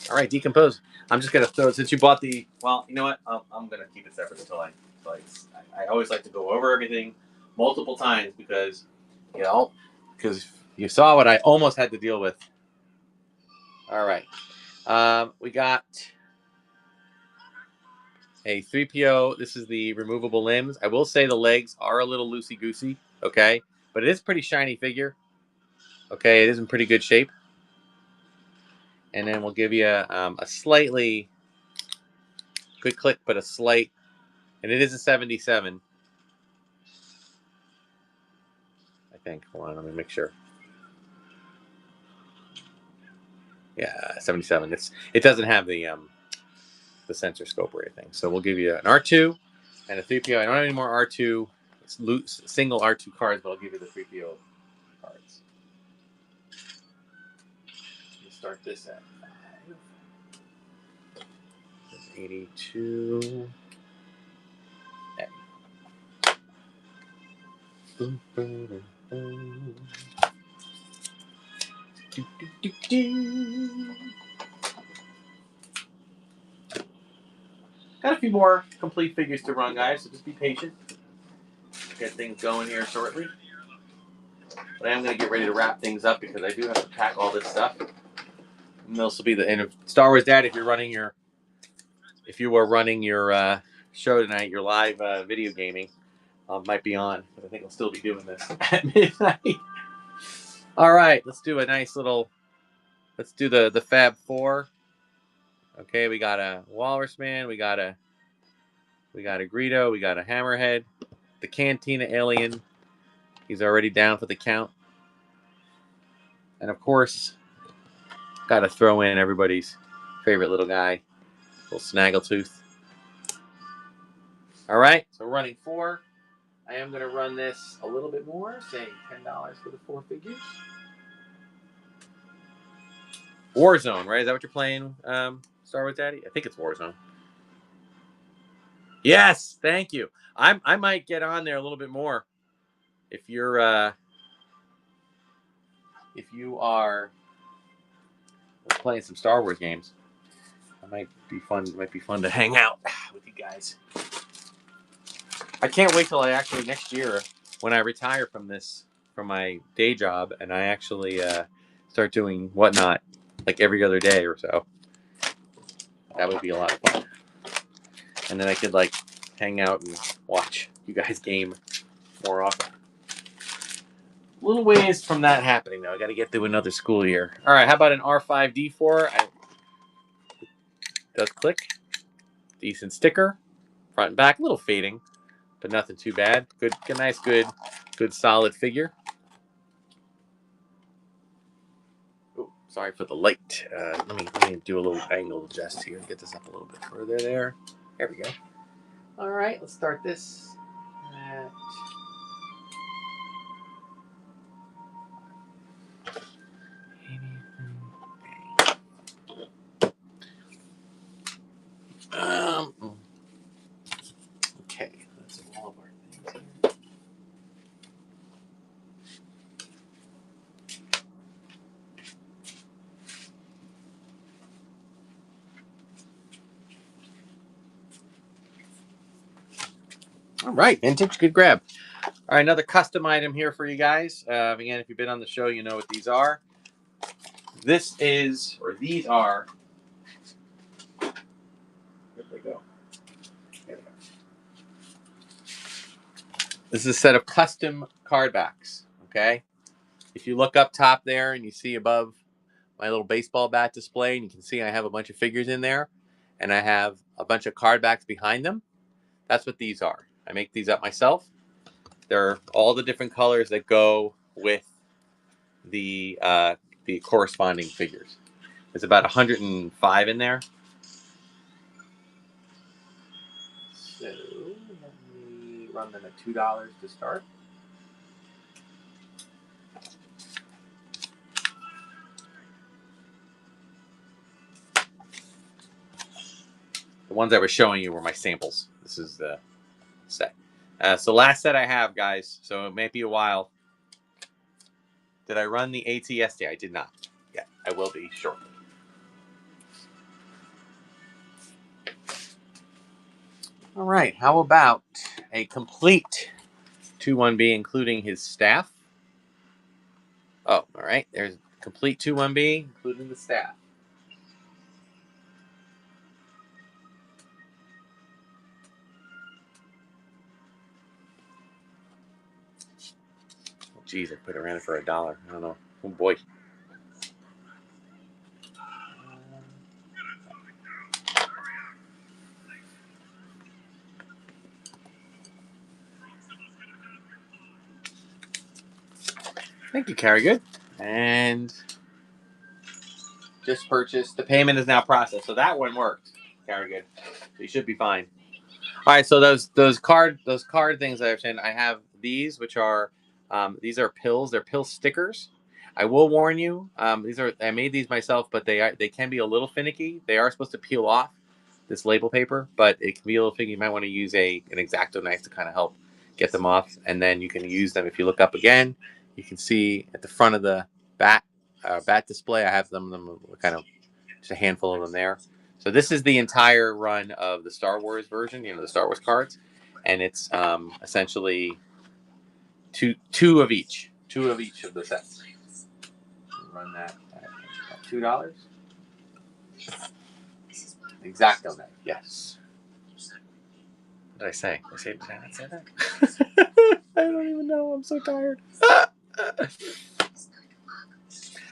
All right, Decompose. I'm just going to throw, since you bought the, well, you know what? I'm going to keep it separate until I always like to go over everything multiple times because you saw what I almost had to deal with All right. We got a 3PO. This is the removable limbs. I will say the legs are a little loosey-goosey, okay? But it is a pretty shiny figure. Okay, it is in pretty good shape. And then we'll give you a slightly good click, but a slight, and it is a 77. I think. Hold on, let me make sure. Yeah, 77. It doesn't have the sensor scope or anything. So we'll give you an R2 and a 3PO. I don't have any more R2. It's loose, single R2 cards, but I'll give you the 3PO cards. We'll start this at 5. 82. Got a few more complete figures to run, guys, so just be patient. Get things going here shortly. But I am going to get ready to wrap things up because I do have to pack all this stuff. And this will be the end of Star Wars Dad. If you were running your show tonight, your live video gaming might be on, but I think I'll still be doing this at midnight. All right, let's do a nice little. Let's do the Fab Four. Okay, we got a Walrus Man, we got a Greedo, we got a Hammerhead, the Cantina Alien. He's already down for the count, and of course, got to throw in everybody's favorite little guy, little Snaggletooth. All right, so running 4. I am going to run this a little bit more, saying $10 for the 4 figures. Warzone, right? Is that what you're playing, Star Wars Daddy? I think it's Warzone. Yes, thank you. I might get on there a little bit more if you are playing some Star Wars games. It might be fun. It might be fun to hang out with you guys. I can't wait till I actually next year when I retire from my day job and I actually start doing Whatnot like every other day or so. That would be a lot of fun. And then I could like hang out and watch you guys game more often. A little ways from that happening though. I got to get through another school year. All right, how about an R5D4? Does click. Decent sticker, front and back, a little fading, but nothing too bad. Good, nice, good solid figure. Oh, sorry for the light. Let me do a little angle adjust here. Get this up a little bit further there. There we go. All right, let's start this at okay, that's all of our things here. All right, vintage, good grab. All right, another custom item here for you guys. Again, if you've been on the show, you know what these are. These are. Where'd they go? There they go. This is a set of custom card backs. Okay, if you look up top there and you see above my little baseball bat display, and you can see I have a bunch of figures in there, and I have a bunch of card backs behind them. That's what these are. I make these up myself. They're all the different colors that go with the corresponding figures. There's about 105 in there. So let me run them at $2 to start. The ones I was showing you were my samples. This is the set. So last set I have, guys. So it may be a while. Did I run the ATSD? I did not. Yeah, I will be shortly. All right. How about a complete 2-1B, including his staff? Oh, all right. There's complete 2-1B, including the staff. geez, I put it around for $1. I don't know. Oh boy. Thank you, Carrie. Good. And just purchased. The payment is now processed, so that one worked. Carrie. Good. So you should be fine. All right. So those card things I have seen. I have these, which are these are pills. They're pill stickers. I will warn you. I made these myself, but they can be a little finicky. They are supposed to peel off this label paper, but it can be a little finicky. You might want to use an X-Acto knife to kind of help get them off, and then you can use them. If you look up again, you can see at the front of the bat display, I have them kind of just a handful of them there. So this is the entire run of the Star Wars version, the Star Wars cards, and it's essentially two of each of the sets. Run that at $2. Exacto knife, yes. What did I say? Did I not say that? I don't even know. I'm so tired.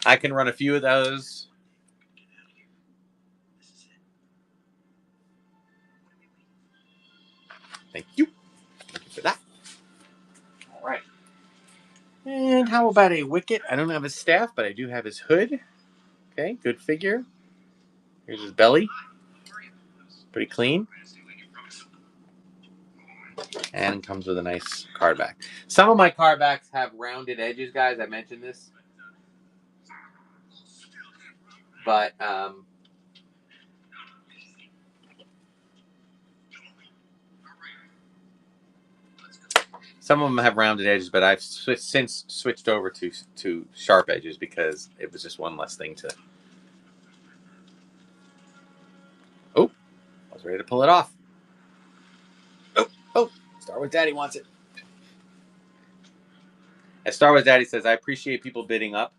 I can run a few of those. Thank you. Thank you for that. All right. And how about a Wicket? I don't have his staff, but I do have his hood. Okay, good figure. Here's his belly. Pretty clean. And comes with a nice card back. Some of my card backs have rounded edges, guys. I mentioned this. But some of them have rounded edges, but I've since switched over to sharp edges because it was just one less thing to... Oh, I was ready to pull it off. Oh, Star Wars Daddy wants it. As Star Wars Daddy says, I appreciate people bidding up,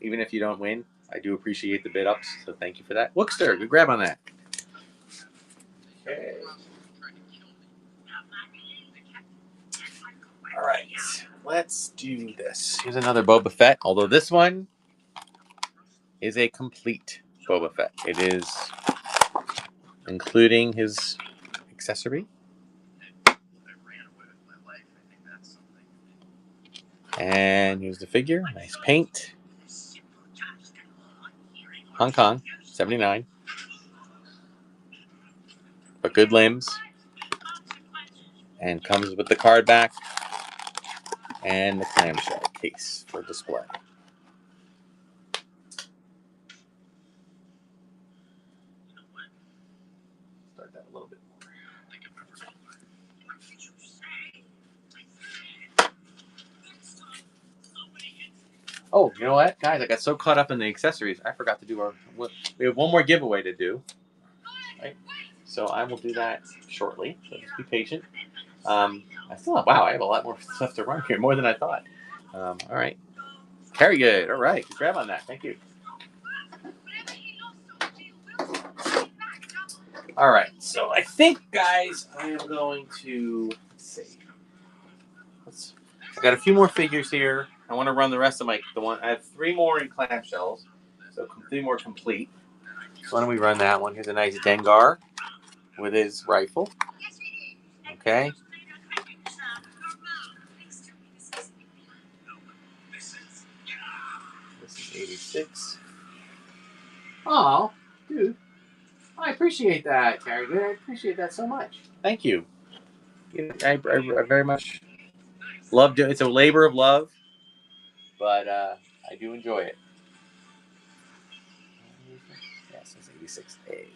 even if you don't win. I do appreciate the bid ups, so thank you for that. Wookster, good grab on that. Okay. All right, let's do this. Here's another Boba Fett, although this one is a complete Boba Fett. It is including his accessory. And here's the figure. Nice paint. Hong Kong, 79. But good limbs. And comes with the card back and the clamshell case for display. Start that a little bit more. Oh, you know what, guys? I got so caught up in the accessories, I forgot to do we have one more giveaway to do. Right? So I will do that shortly. So just be patient. I still have, wow, I have a lot more stuff to run here, more than I thought. All right. Very good. All right. Good grab on that. Thank you. All right. So I think, guys, I am going to, let's see. I got a few more figures here. I want to run the rest of I have 3 more in clamshells. So 3 more complete. So why don't we run that one? Here's a nice Dengar with his rifle. Okay. This is 86. Oh, dude. I appreciate that, Carrie. I appreciate that so much. Thank you. I very much love doing it. It's a labor of love, but I do enjoy it. Yes, it's 86A.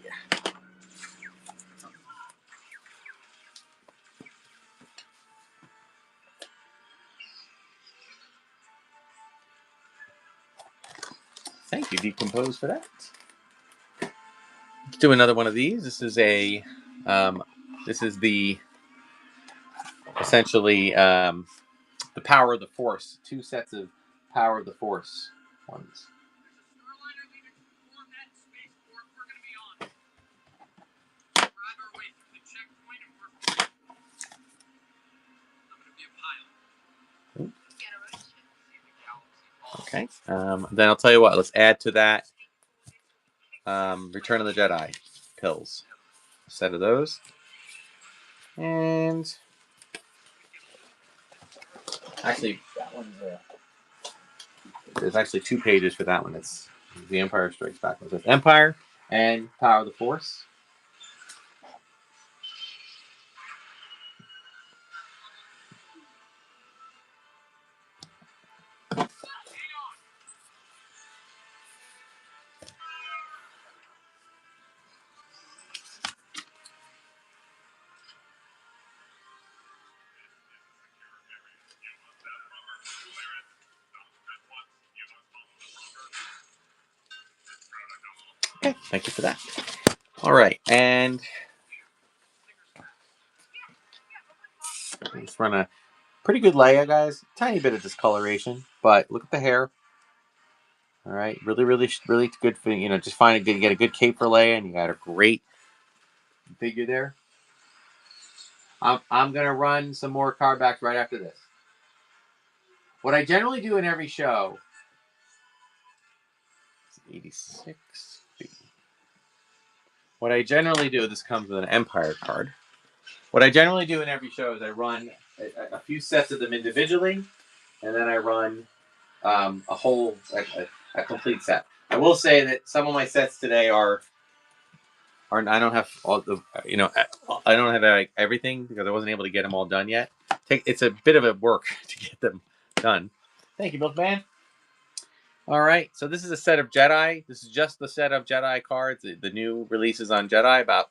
Thank you, Decompose, for that. Let's do another one of these. This is the essentially the Power of the Force. 2 sets of Power of the Force ones. Okay. Then I'll tell you what. Let's add to that Return of the Jedi pills. A set of those. And actually, that one's there's actually 2 pages for that one. It's The Empire Strikes Back. It's Empire and Power of the Force. Okay, thank you for that. All right, and let's run a pretty good Leia, guys. Tiny bit of discoloration, but look at the hair. All right, really good for just find a good, get a good cape for Leia, and you got a great figure there. I'm gonna run some more card backs right after this. What I generally do in every show. 86. What I generally do, this comes with an Empire card. What I generally do in every show is I run a few sets of them individually, and then I run a whole, a complete set. I will say that some of my sets today are I don't have all the, I don't have everything because I wasn't able to get them all done yet. It's a bit of a work to get them done. Thank you, Milkman. All right, so this is a set of Jedi. This is just the set of Jedi cards, the new releases on Jedi, about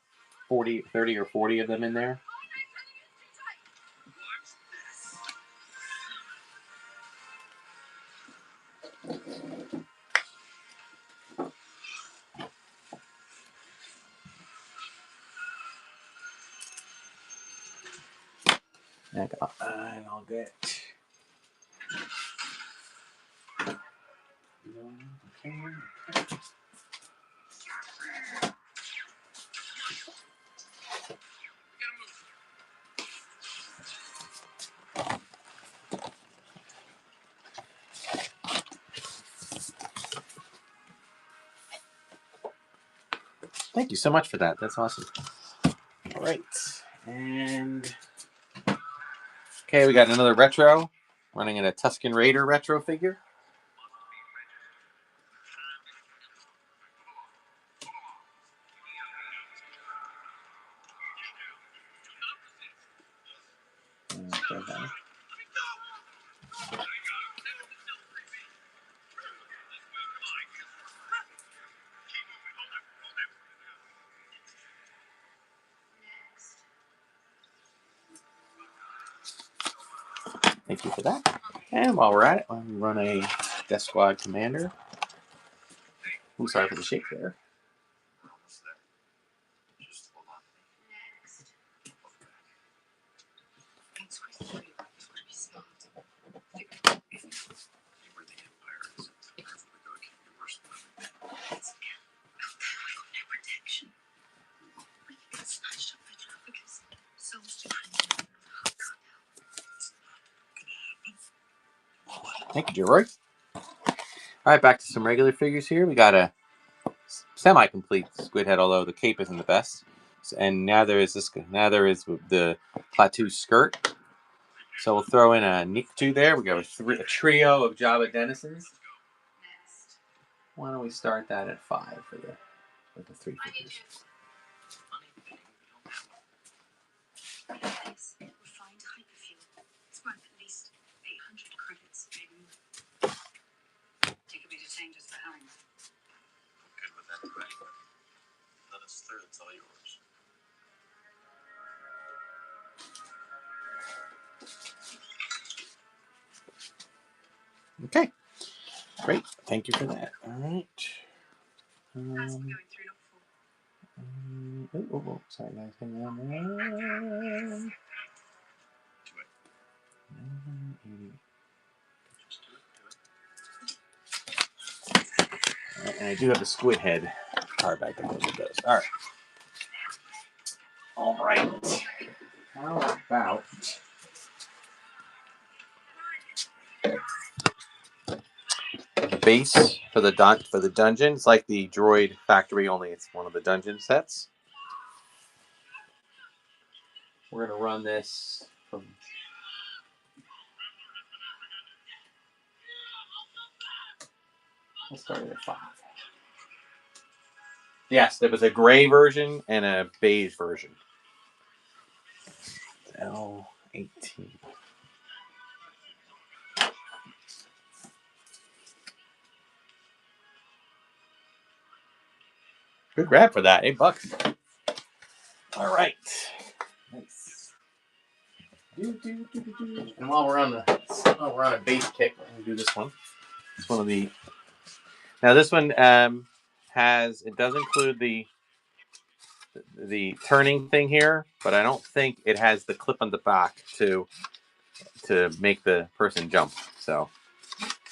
30 or 40 of them in there. And I'll get... Okay. Thank you so much for that. That's awesome. All right. And... Okay, we got another retro. Running in a Tusken Raider retro figure. Okay. Thank you for that. And while we're at it, I'll run a Death Squad Commander. I'm sorry for the shake there. Thank you, Roy. All right, back to some regular figures here. We got a semi-complete squid head, although the cape isn't the best. And now there is the plateau skirt. So we'll throw in a Nikto there. We got a trio of Jabba denizens. Why don't we start that at 5 for the 3 figures? It's all yours. Okay, great. Thank you for that. All right. Sorry, guys. Hang on. And I do have the squid head card back that goes with those. All right. All right. How about base for the dungeon. It's like the Droid Factory, only it's one of the dungeon sets. We're gonna run this from. Let's start at 5. Yes, there was a gray version and a beige version. L18. Good grab for that. $8. All right. Nice. And while we're on a base kick, I'm gonna do this one. It's one of the. Now this one it does include the turning thing here, but I don't think it has the clip on the back to make the person jump. So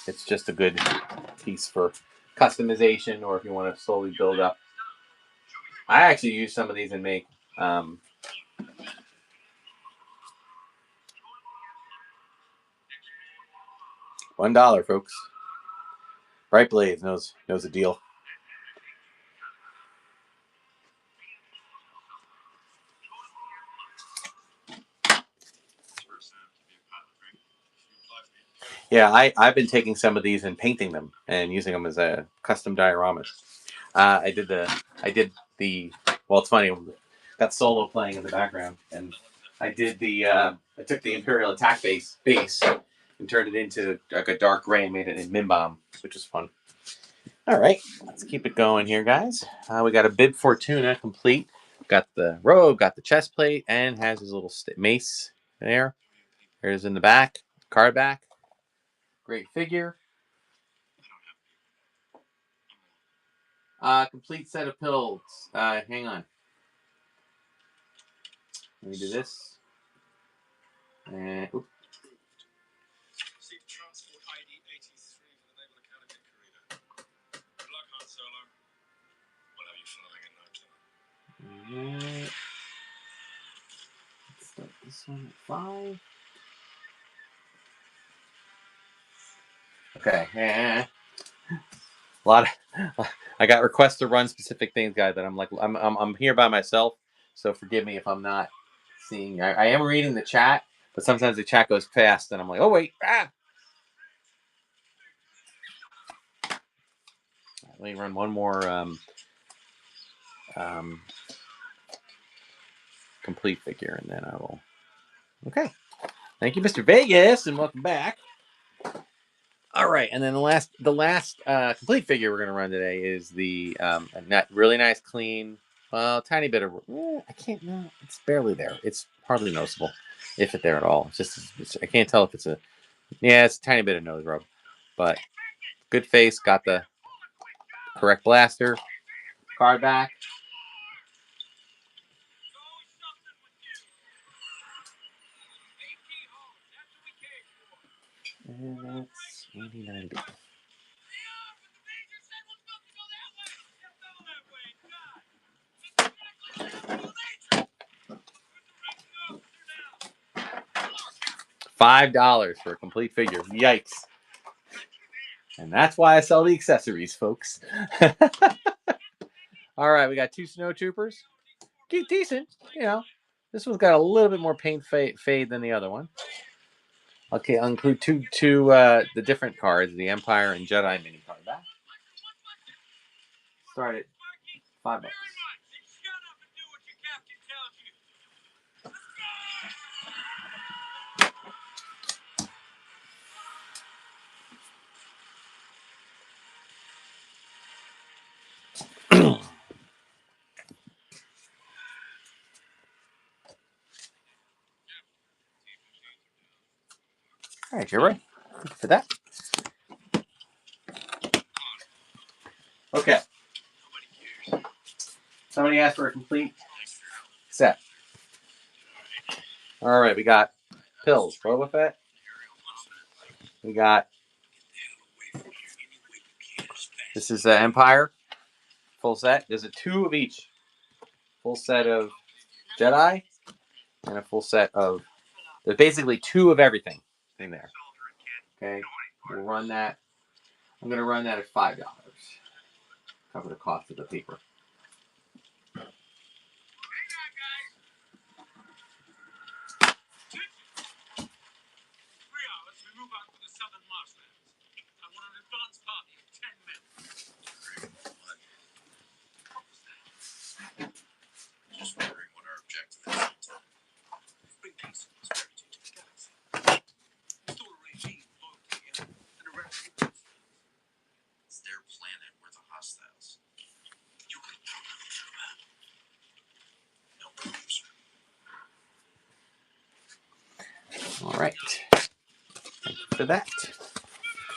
it's just a good piece for customization, or if you want to slowly build up. I actually use some of these and make $1, folks. Bright Blades knows the deal. Yeah, I've been taking some of these and painting them and using them as a custom dioramas. I did the well, it's funny, got Solo playing in the background, and I did I took the Imperial attack base and turned it into like a dark gray and made it in Mimbom, which is fun. All right, let's keep it going here, guys. We got a Bib Fortuna complete. Got the robe, got the chest plate, and has his little mace there. There's in the back, card back. Great figure. Complete set of pills. Hang on. Let me do this. And oops. Transport ID 83 for the Naval Academy in Korea. Good luck, Han Solo. We'll have you flying in no time. Right. Let's start this one at 5. Okay. A lot of I got requests to run specific things, guys. That I'm here by myself, so forgive me if I'm not seeing. I am reading the chat, but sometimes the chat goes fast, and I'm like, oh wait, Let me run one more complete figure, and then I will. Okay. Thank you, Mr. Vegas, and welcome back. All right, and then the last complete figure we're gonna run today is the really nice, clean, tiny bit of. I can't. No, it's barely there. It's hardly noticeable, if it's there at all. I can't tell if it's a. Yeah, it's a tiny bit of nose rub, but good face. Got the correct blaster. Card back. And that's 89. $5 for a complete figure. Yikes. And that's why I sell the accessories, folks. All right, we got 2 snow troopers. Decent, you know. This one's got a little bit more paint fade than the other one. Okay, I'll include two the different cards, the Empire and Jedi mini card back. Start at $5. All right, you're right. For that. Okay. Somebody asked for a complete set. All right, we got pills. Boba Fett. We got. This is Empire. Full set. There's a 2 of each. Full set of Jedi and a full set of. There's basically 2 of everything in there. Okay, we'll run that. I'm going to run that at $5. Cover the cost of the paper. Hang on, guys. 3 hours, we move out to the southern marshlands. I want an advance party of 10 men. What was that? Just wondering what our objective is. Bring peace and prosperity to the galaxy. Restore a regime loyal to the Empire and eradicate. It's their planet. We're the hostiles. You can talk to Tuba. No producer. All right. Thank you for that.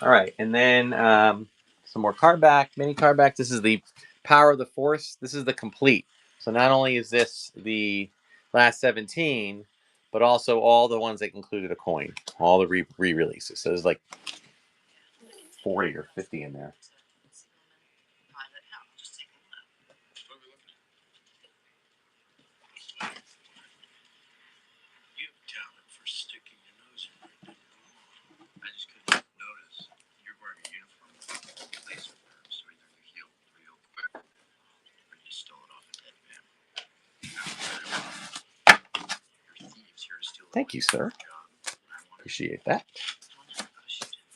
All right, and then some more card back, mini card back. This is the Power of the Force. This is the complete. So not only is this the last 17, but also all the ones that included a coin, all the re-releases. So there's like 40 or 50 in there. You have talent for sticking your nose in it. I just couldn't notice. You're wearing a uniform with laser nerves, so either you heal real quick, or you stole it off a dead man. Your thieves here to steal. Thank you, sir. Appreciate that.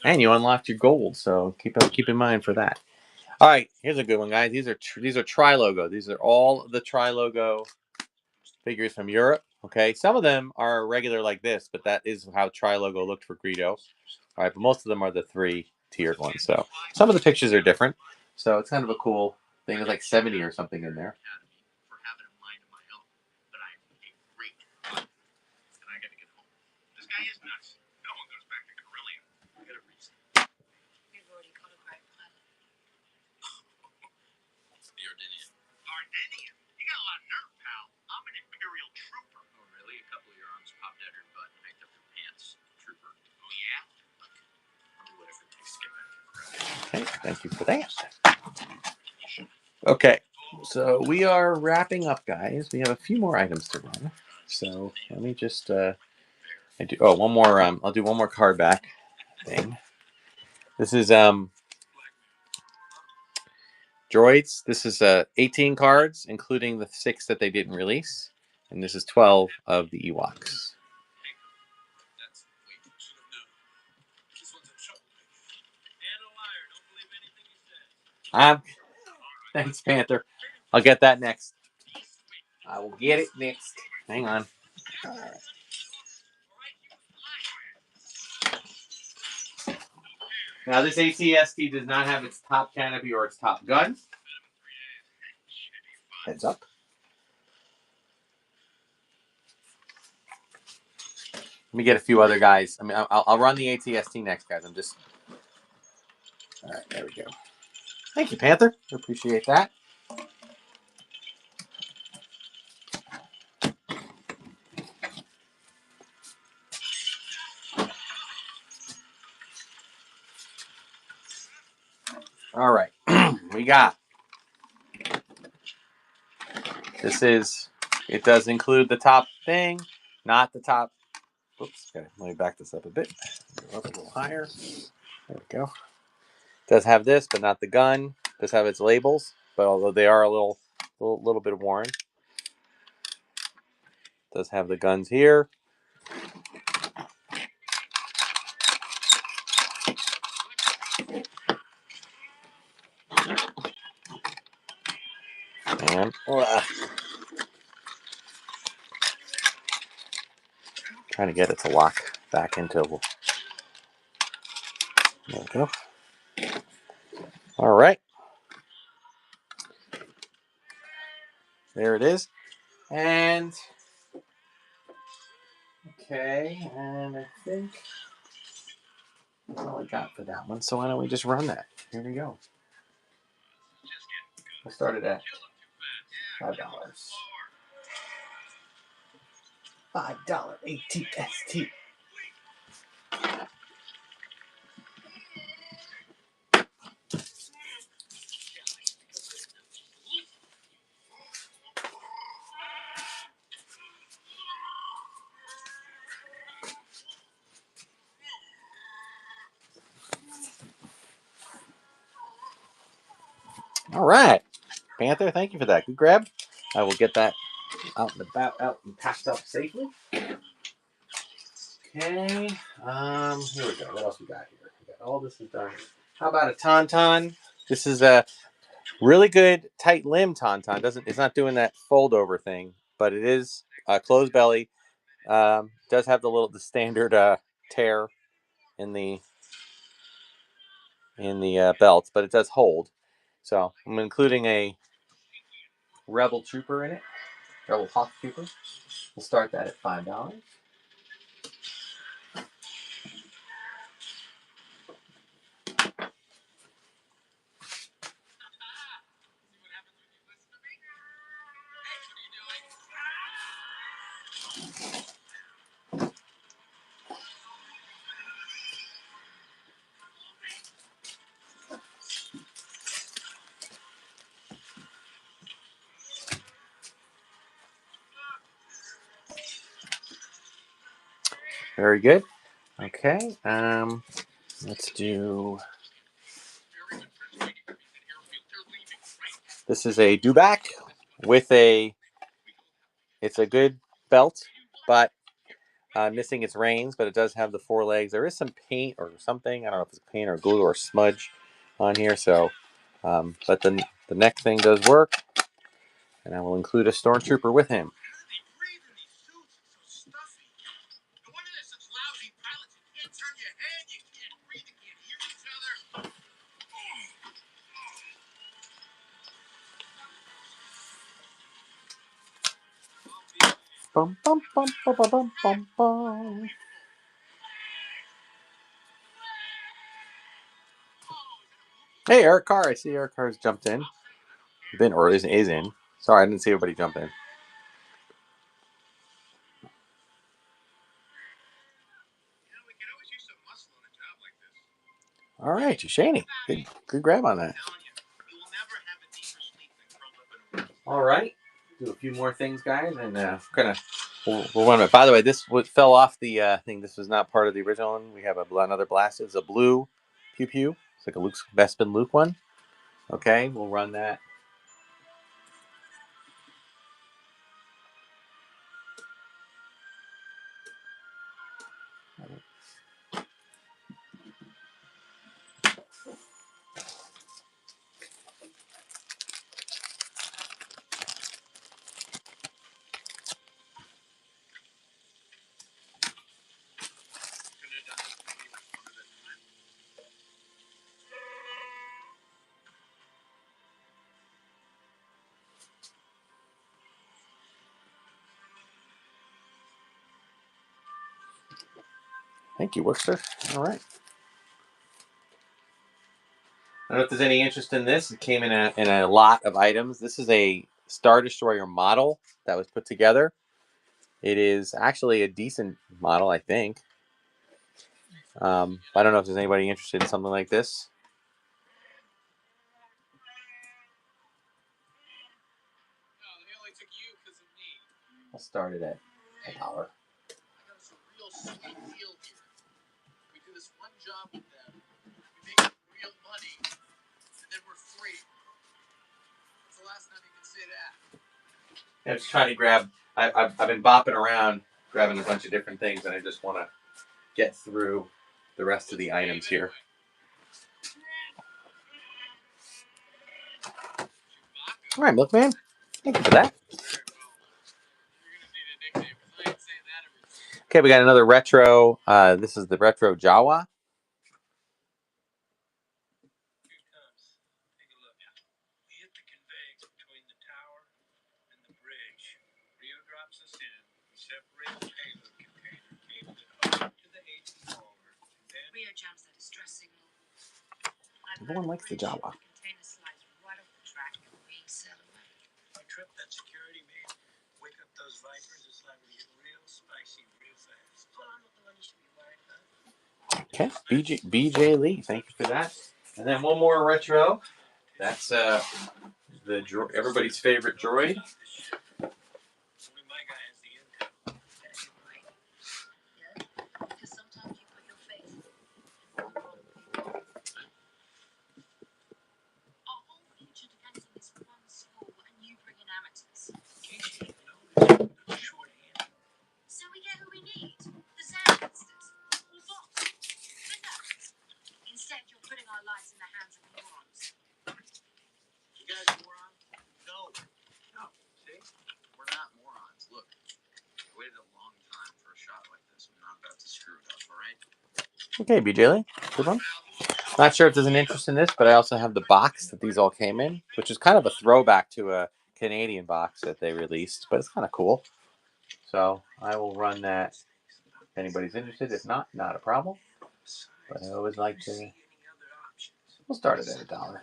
And you unlocked your gold, so keep in mind for that. All right, here's a good one, guys. These are tri-logo. These are all the tri-logo figures from Europe. Okay, some of them are regular like this, but that is how tri-logo looked for Greedo. All right, but most of them are the 3-tiered ones. So some of the pictures are different. So it's kind of a cool thing. There's like 70 or something in there. For having a mind of my own, but I'm a great pilot, and I got to get home. This guy is nuts. No one goes back to Carillion. I got a reason. We've already caught a great pilot. The Ardinian. Ardinian? You got a lot of nerve, pal. I'm an Imperial trooper. Oh, really? A couple of your arms popped out of your butt and hiked up your pants, trooper. Oh, yeah? Look, I'll do whatever it takes to get back to your Okay, thank you for that. Okay, so we are wrapping up, guys. We have a few more items to run. So let me just one more. I'll do one more card back thing. This is droids. This is 18 cards, including the 6 that they didn't release, and this is 12 of the Ewoks. Thanks, Panther. I'll get that next. I will get it next. Hang on. Now, this ATST does not have its top canopy or its top gun. Heads up. Let me get a few other guys. I mean, I'll run the ATST next, guys. I'm just... All right, there we go. Thank you, Panther. Appreciate that. All right. We got... This is... It does include the top thing, not the top... Oops. Okay, let me back this up a bit. Up a little higher. There we go. Does have this, but not the gun. Does have its labels, but although they are a little bit worn. Does have the guns here. And trying to get it to lock back into. There we go. All right. There it is. And okay, and I think that's all I got for that one. So why don't we just run that? Here we go. I started at $5. $5 ATST. All right, Panther, thank you for that. Good grab. I will get that out and about, out and packed up safely. Okay. Here we go. What else we got here? We got all this is done. How about a tauntaun? This is a really good tight limb tauntaun. It's not doing that fold over thing, but it is closed belly. Does have the standard tear in the belt, but it does hold. So I'm including a Rebel Trooper in it. Rebel Hawk Trooper. We'll start that at $5. Very good. Okay. Let's do. This is a dewback with a. It's a good belt, but missing its reins. But it does have the 4 legs. There is some paint or something. I don't know if it's paint or glue or smudge on here. So, but the neck thing does work, and I will include a stormtrooper with him. Bum, bum, bum, bum, bum, bum, bum. Hey, Eric Carr. I see Eric Carr's jumped in. Or is in. Sorry, I didn't see everybody jump in. All right, Shaney. Good grab on that. All right. Do a few more things, guys, and we'll run it. By the way, this fell off the thing. This was not part of the original one. We have another blast. It's a blue pew pew. It's like a Luke's Bespin Luke one. Okay, we'll run that. Thank you, Worcester. All right. I don't know if there's any interest in this. It came in a lot of items. This is a Star Destroyer model that was put together. It is actually a decent model, I think. I don't know if there's anybody interested in something like this. I'll start it at $1. I got some real sweet deal here. We do this one job with them. We make real money, and then we're free. When's the last time you can say that? I'm just trying to grab. I've been bopping around, grabbing a bunch of different things, and I just want to get through the rest of the items here. All right, Milkman. Thank you for that. Okay, we got another retro. This is the retro Jawa. Everyone likes the Jawa. Okay, BJ Lee, thank you for that. And then one more retro. That's everybody's favorite droid. Okay, BJ Lee. Good one. Not sure if there's an interest in this, but I also have the box that these all came in, which is kind of a throwback to a Canadian box that they released, but it's kind of cool. So I will run that if anybody's interested. If not, not a problem. But I always like to. We'll start it at $1.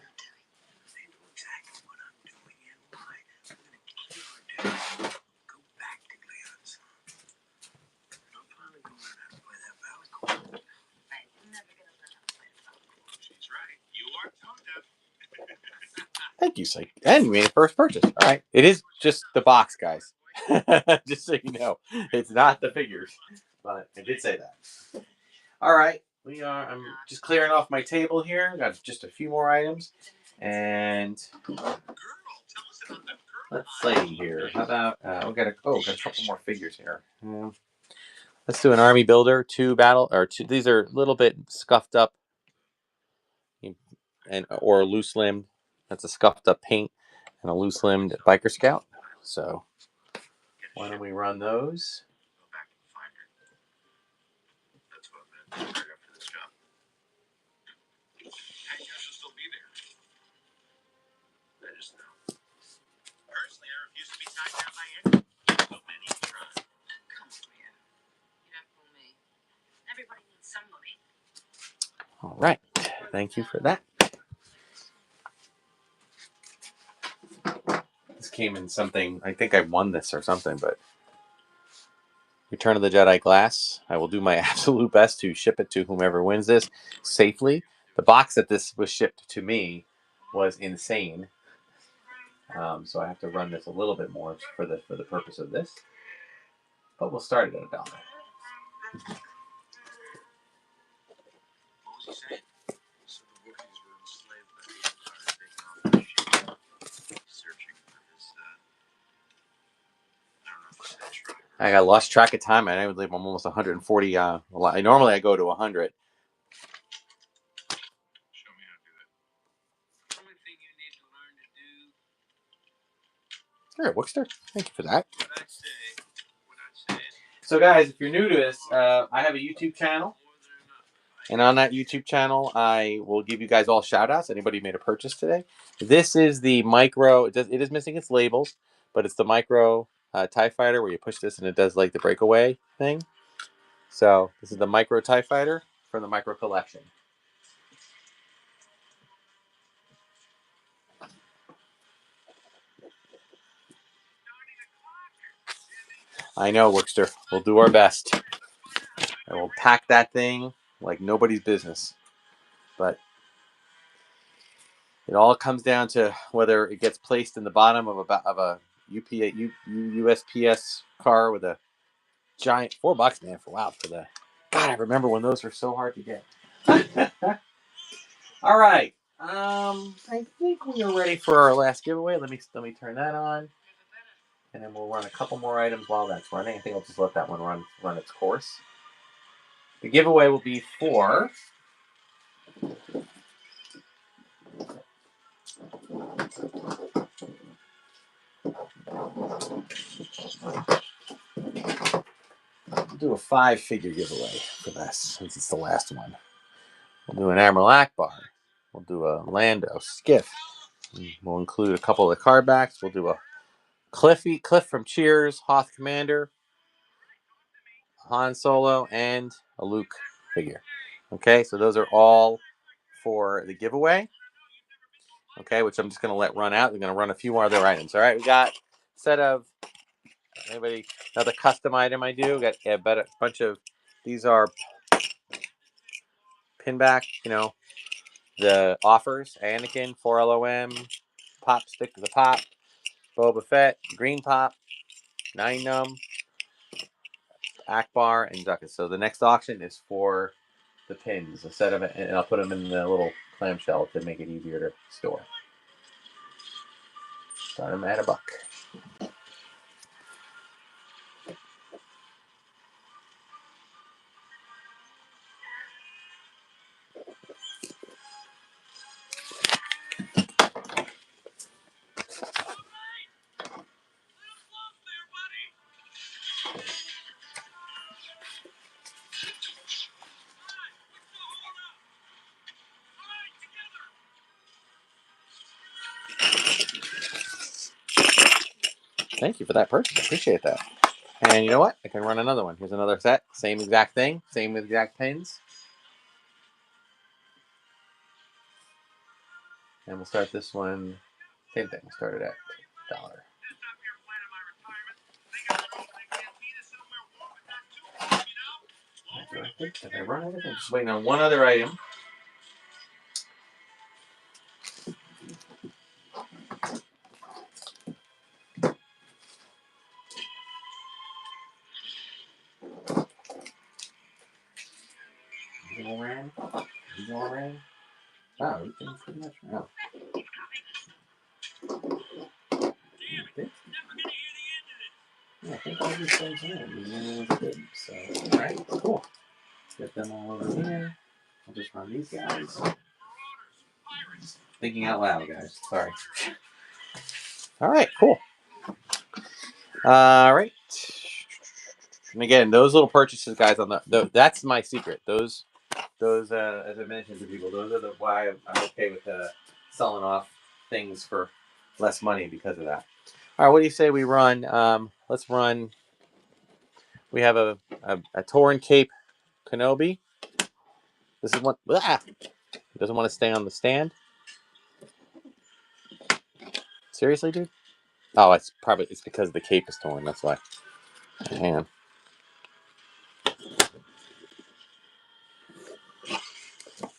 Thank you, Psych. And you made a first purchase. All right. It is just the box, guys. Just so you know. It's not the figures. But I did say that. All right. I'm just clearing off my table here. Got just a few more items. And let's see here. How about we got a couple more figures here. Let's do an army builder, two. These are a little bit scuffed up and or loose limbed. That's a scuffed up paint and a loose limbed biker scout. So why don't we run those? All right. Thank you for that. This came in something. I think I won this or something, but Return of the Jedi glass. I will do my absolute best to ship it to whomever wins this safely. The box that this was shipped to me was insane. So I have to run this a little bit more for the purpose of this. But we'll start it at $1. I got lost track of time. I believe I'm almost 140. Normally I go to 100. All right, Wookster. Thank you for that. So, guys, if you're new to this, I have a YouTube channel. And on that YouTube channel, I will give you guys all shout-outs. Anybody made a purchase today. This is the micro. It is missing its labels, but it's the micro TIE Fighter where you push this and it does like the breakaway thing. So this is the micro TIE Fighter from the micro collection. I know, Wookster. We'll do our best. I will pack that thing like nobody's business. But it all comes down to whether it gets placed in the bottom of a USPS car with a giant $4, man. For the God, I remember when those were so hard to get. All right, I think we are ready for our last giveaway. Let me turn that on, and then we'll run a couple more items while that's running. I think I'll just let that one run its course. The giveaway will be for we'll do a 5-figure giveaway for this since it's the last one. We'll do an Admiral Akbar. We'll do a Lando Skiff. We'll include a couple of the card backs. We'll do a Cliff from Cheers, Hoth Commander, Han Solo, and a Luke figure. Okay, so those are all for the giveaway. Okay, which I'm just going to let run out. We're going to run a few more other items. All right, we got a set of another custom item I do. Got a bunch of these are pinback, the offers. Anakin, 4LOM, Pop Stick to the Pop, Boba Fett, Green Pop, 9 Num, Akbar, and Duckus. So the next auction is for the pins, a set of it, and I'll put them in the little clamshell to make it easier to store. Start them at $1. Thank you for that purchase. I appreciate that. And you know what? I can run another one. Here's another set. Same exact thing. Same exact pins. And we'll start this one. Same thing. We'll start it at $1. Did I run everything? Just waiting on one other item. He's all ran. He's all ran. Wow, everything's pretty much ran. I think all these things in. These ones did. So, alright, cool. Get them all over here. I'll just run these guys. Thinking out loud, guys. Sorry. Alright, cool. Alright. And again, those little purchases, guys, on that's my secret. Those as I mentioned to people, those are why I'm okay with selling off things for less money because of that. All right, what do you say we run? Let's run. We have a Torn Cape Kenobi. This is one. He doesn't want to stay on the stand. Seriously, dude? Oh, it's because the cape is torn. That's why. Hang on.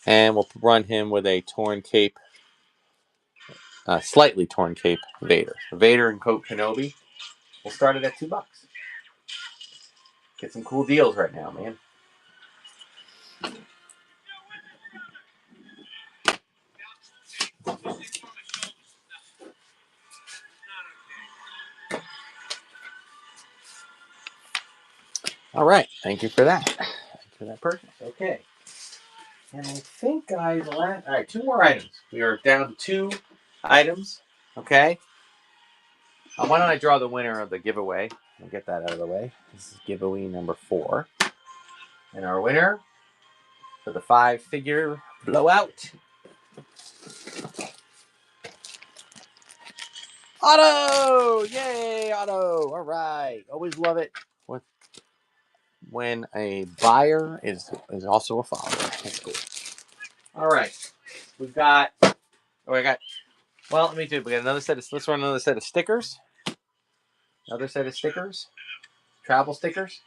And we'll run him with a torn cape, slightly torn cape Vader. Vader and Coat Kenobi. We'll start it at $2. Get some cool deals right now, man. All right. Thank you for that. Thank you for that purchase. Okay. And I think, guys, all right, 2 more items. We are down to 2 items. Okay. Why don't I draw the winner of the giveaway? I'll get that out of the way. This is giveaway number 4. And our winner for the 5-figure blowout, Otto! Yay, Otto! All right. Always love it when a buyer is also a follower. That's cool. All right. We've got. Oh, I got. Well, let me do. We got another set of. Let's run another set of stickers. Another set of stickers. Travel stickers.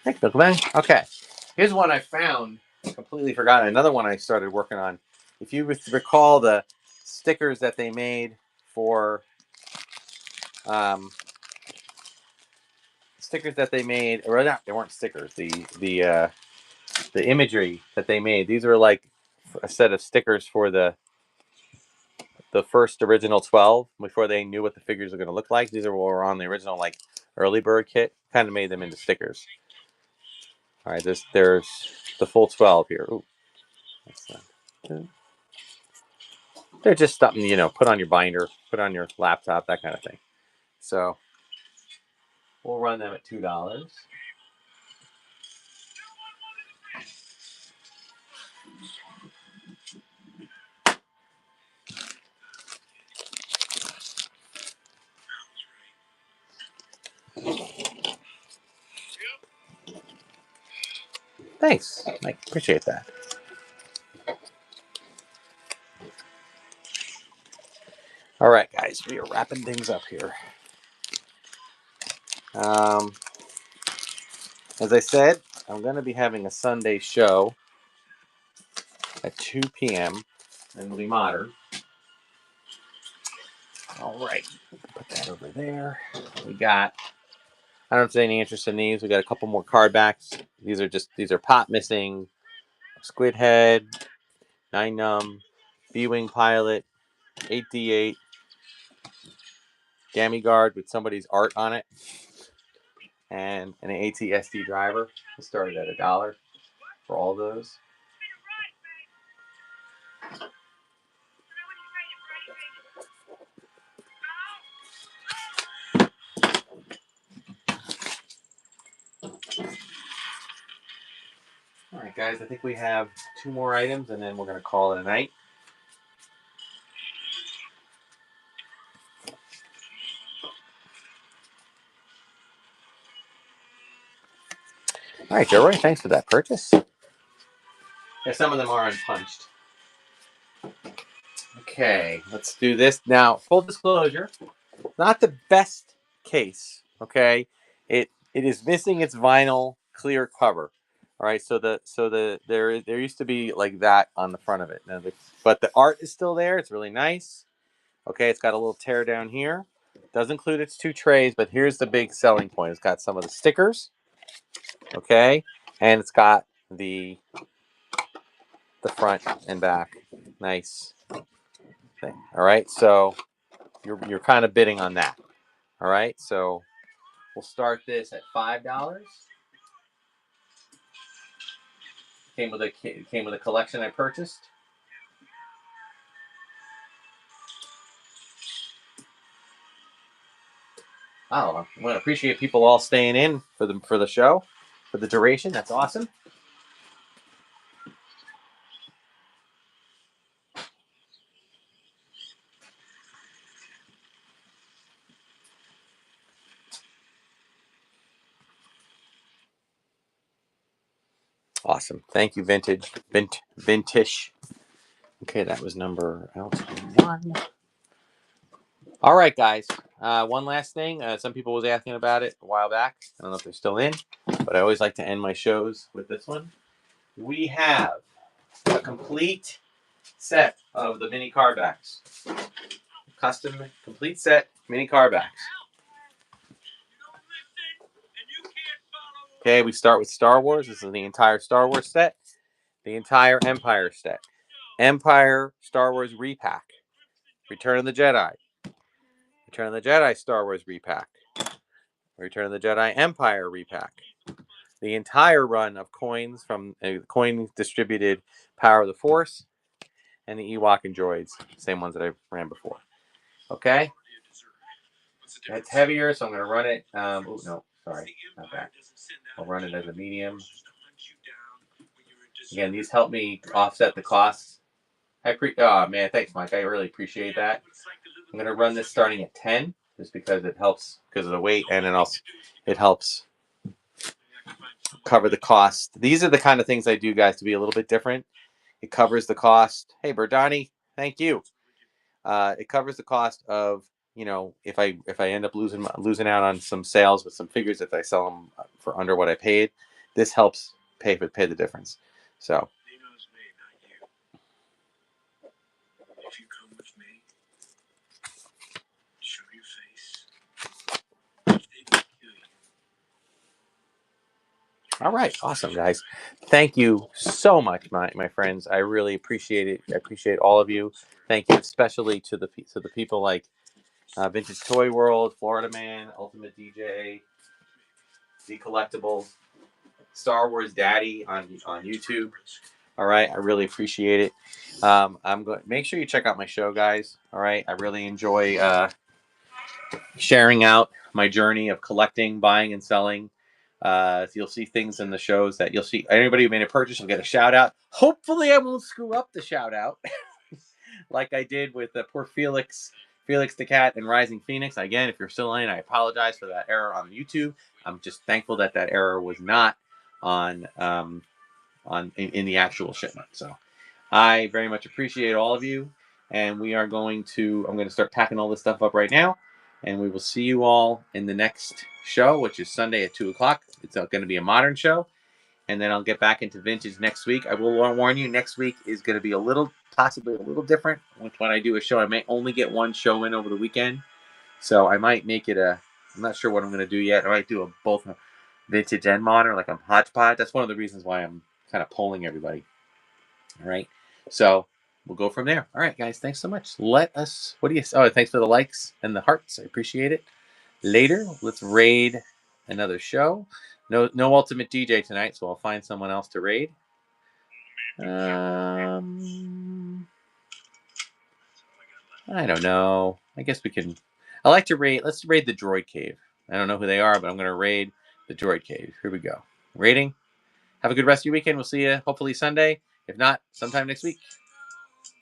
Thanks, Bill. Okay. Here's one I found. Completely forgot. Another one I started working on. If you recall the stickers that they made for or not, they weren't stickers. The imagery that they made. These are like a set of stickers for the first original 12 before they knew what the figures were going to look like. These are what were on the original like early bird kit. Kind of made them into stickers. All right, there's the full 12 here. Ooh, that's not. They're just something, put on your binder, put on your laptop, that kind of thing. So we'll run them at $2. Thanks, I appreciate that. All right, guys, we are wrapping things up here. As I said, I'm going to be having a Sunday show at 2 p.m. and it'll be modern. All right, put that over there. We got. I don't know if there's any interest in these. We got a couple more card backs. These are pop missing, Squid Head, 9 B-Wing Pilot, 8D8, Gammy Guard with somebody's art on it, and an ATSD driver. We'll start it at $1. for all those. All right, guys, I think we have 2 more items, and then we're going to call it a night. All right, Joe Ray, thanks for that purchase. Yeah, some of them are unpunched. Okay, let's do this. Now, full disclosure, not the best case, okay? It is missing its vinyl clear cover. All right, so there used to be like that on the front of it. Now but the art is still there. It's really nice. Okay, it's got a little tear down here. Does include its 2 trays, but here's the big selling point. It's got some of the stickers. Okay, and it's got the front and back. Nice thing. All right, so you're kind of bidding on that. All right, so we'll start this at $5. Came with a collection I purchased. Oh, I want to appreciate people all staying in for the show, for the duration. That's awesome. Awesome. Thank you, Vintage. Okay, that was number L21. All right, guys. One last thing. Some people was asking about it a while back. I don't know if they're still in, but I always like to end my shows with this one. We have a complete set of the mini card backs. Custom complete set mini card backs. Okay, we start with Star Wars. This is the entire Star Wars set. The entire Empire set. Empire Star Wars repack. Return of the Jedi. Return of the Jedi Star Wars repack. Return of the Jedi Empire repack. The entire run of coins from coin distributed Power of the Force and the Ewok and droids. Same ones that I ran before. Okay? It's heavier, so I'm going to run it. Oh, no, sorry. Not that. I'll run it as a medium. Again, these help me offset the costs. Oh, man, thanks, Mike. I really appreciate that. I'm going to run this starting at 10, just because it helps, because of the weight, and it helps cover the cost. These are the kind of things I do, guys, to be a little bit different. It covers the cost. Hey, Berdani, thank you. It covers the cost of, if I end up losing out on some sales with some figures, if I sell them for under what I paid, this helps pay the difference. So. If you come with me, show your face. They will kill you. All right, awesome, guys. Thank you so much, my friends. I really appreciate it. I appreciate all of you. Thank you, especially to the people like Vintage Toy World, Florida Man, Ultimate DJ, The Collectibles, Star Wars Daddy on YouTube. All right, I really appreciate it. I'm going. Make sure you check out my show, guys. All right, I really enjoy sharing out my journey of collecting, buying, and selling. You'll see things in the shows that you'll see. Anybody who made a purchase will get a shout out. Hopefully, I won't screw up the shout out like I did with poor Felix the Cat and Rising Phoenix. Again, if you're still in, I apologize for that error on YouTube. I'm just thankful that error was not on in the actual shipment. So I very much appreciate all of you, and I'm going to start packing all this stuff up right now, and we will see you all in the next show, which is Sunday at 2:00. It's going to be a modern show, and then I'll get back into vintage next week. I will warn you, next week is going to be possibly a little different with when I do a show. I may only get one show in over the weekend, so I might make it I'm not sure what I'm going to do yet. I might do both vintage and modern, like a hodgepodge. That's one of the reasons why I'm kind of polling everybody. All right. So we'll go from there. All right, guys. Thanks so much. Thanks for the likes and the hearts. I appreciate it. Later, let's raid another show. No Ultimate DJ tonight, so I'll find someone else to raid. I don't know. I guess we can. I like to raid. Let's raid the Droid Cave. I don't know who they are, but I'm going to raid the Droid Cave. Here we go. Raiding. Have a good rest of your weekend. We'll see you hopefully Sunday. If not, sometime next week.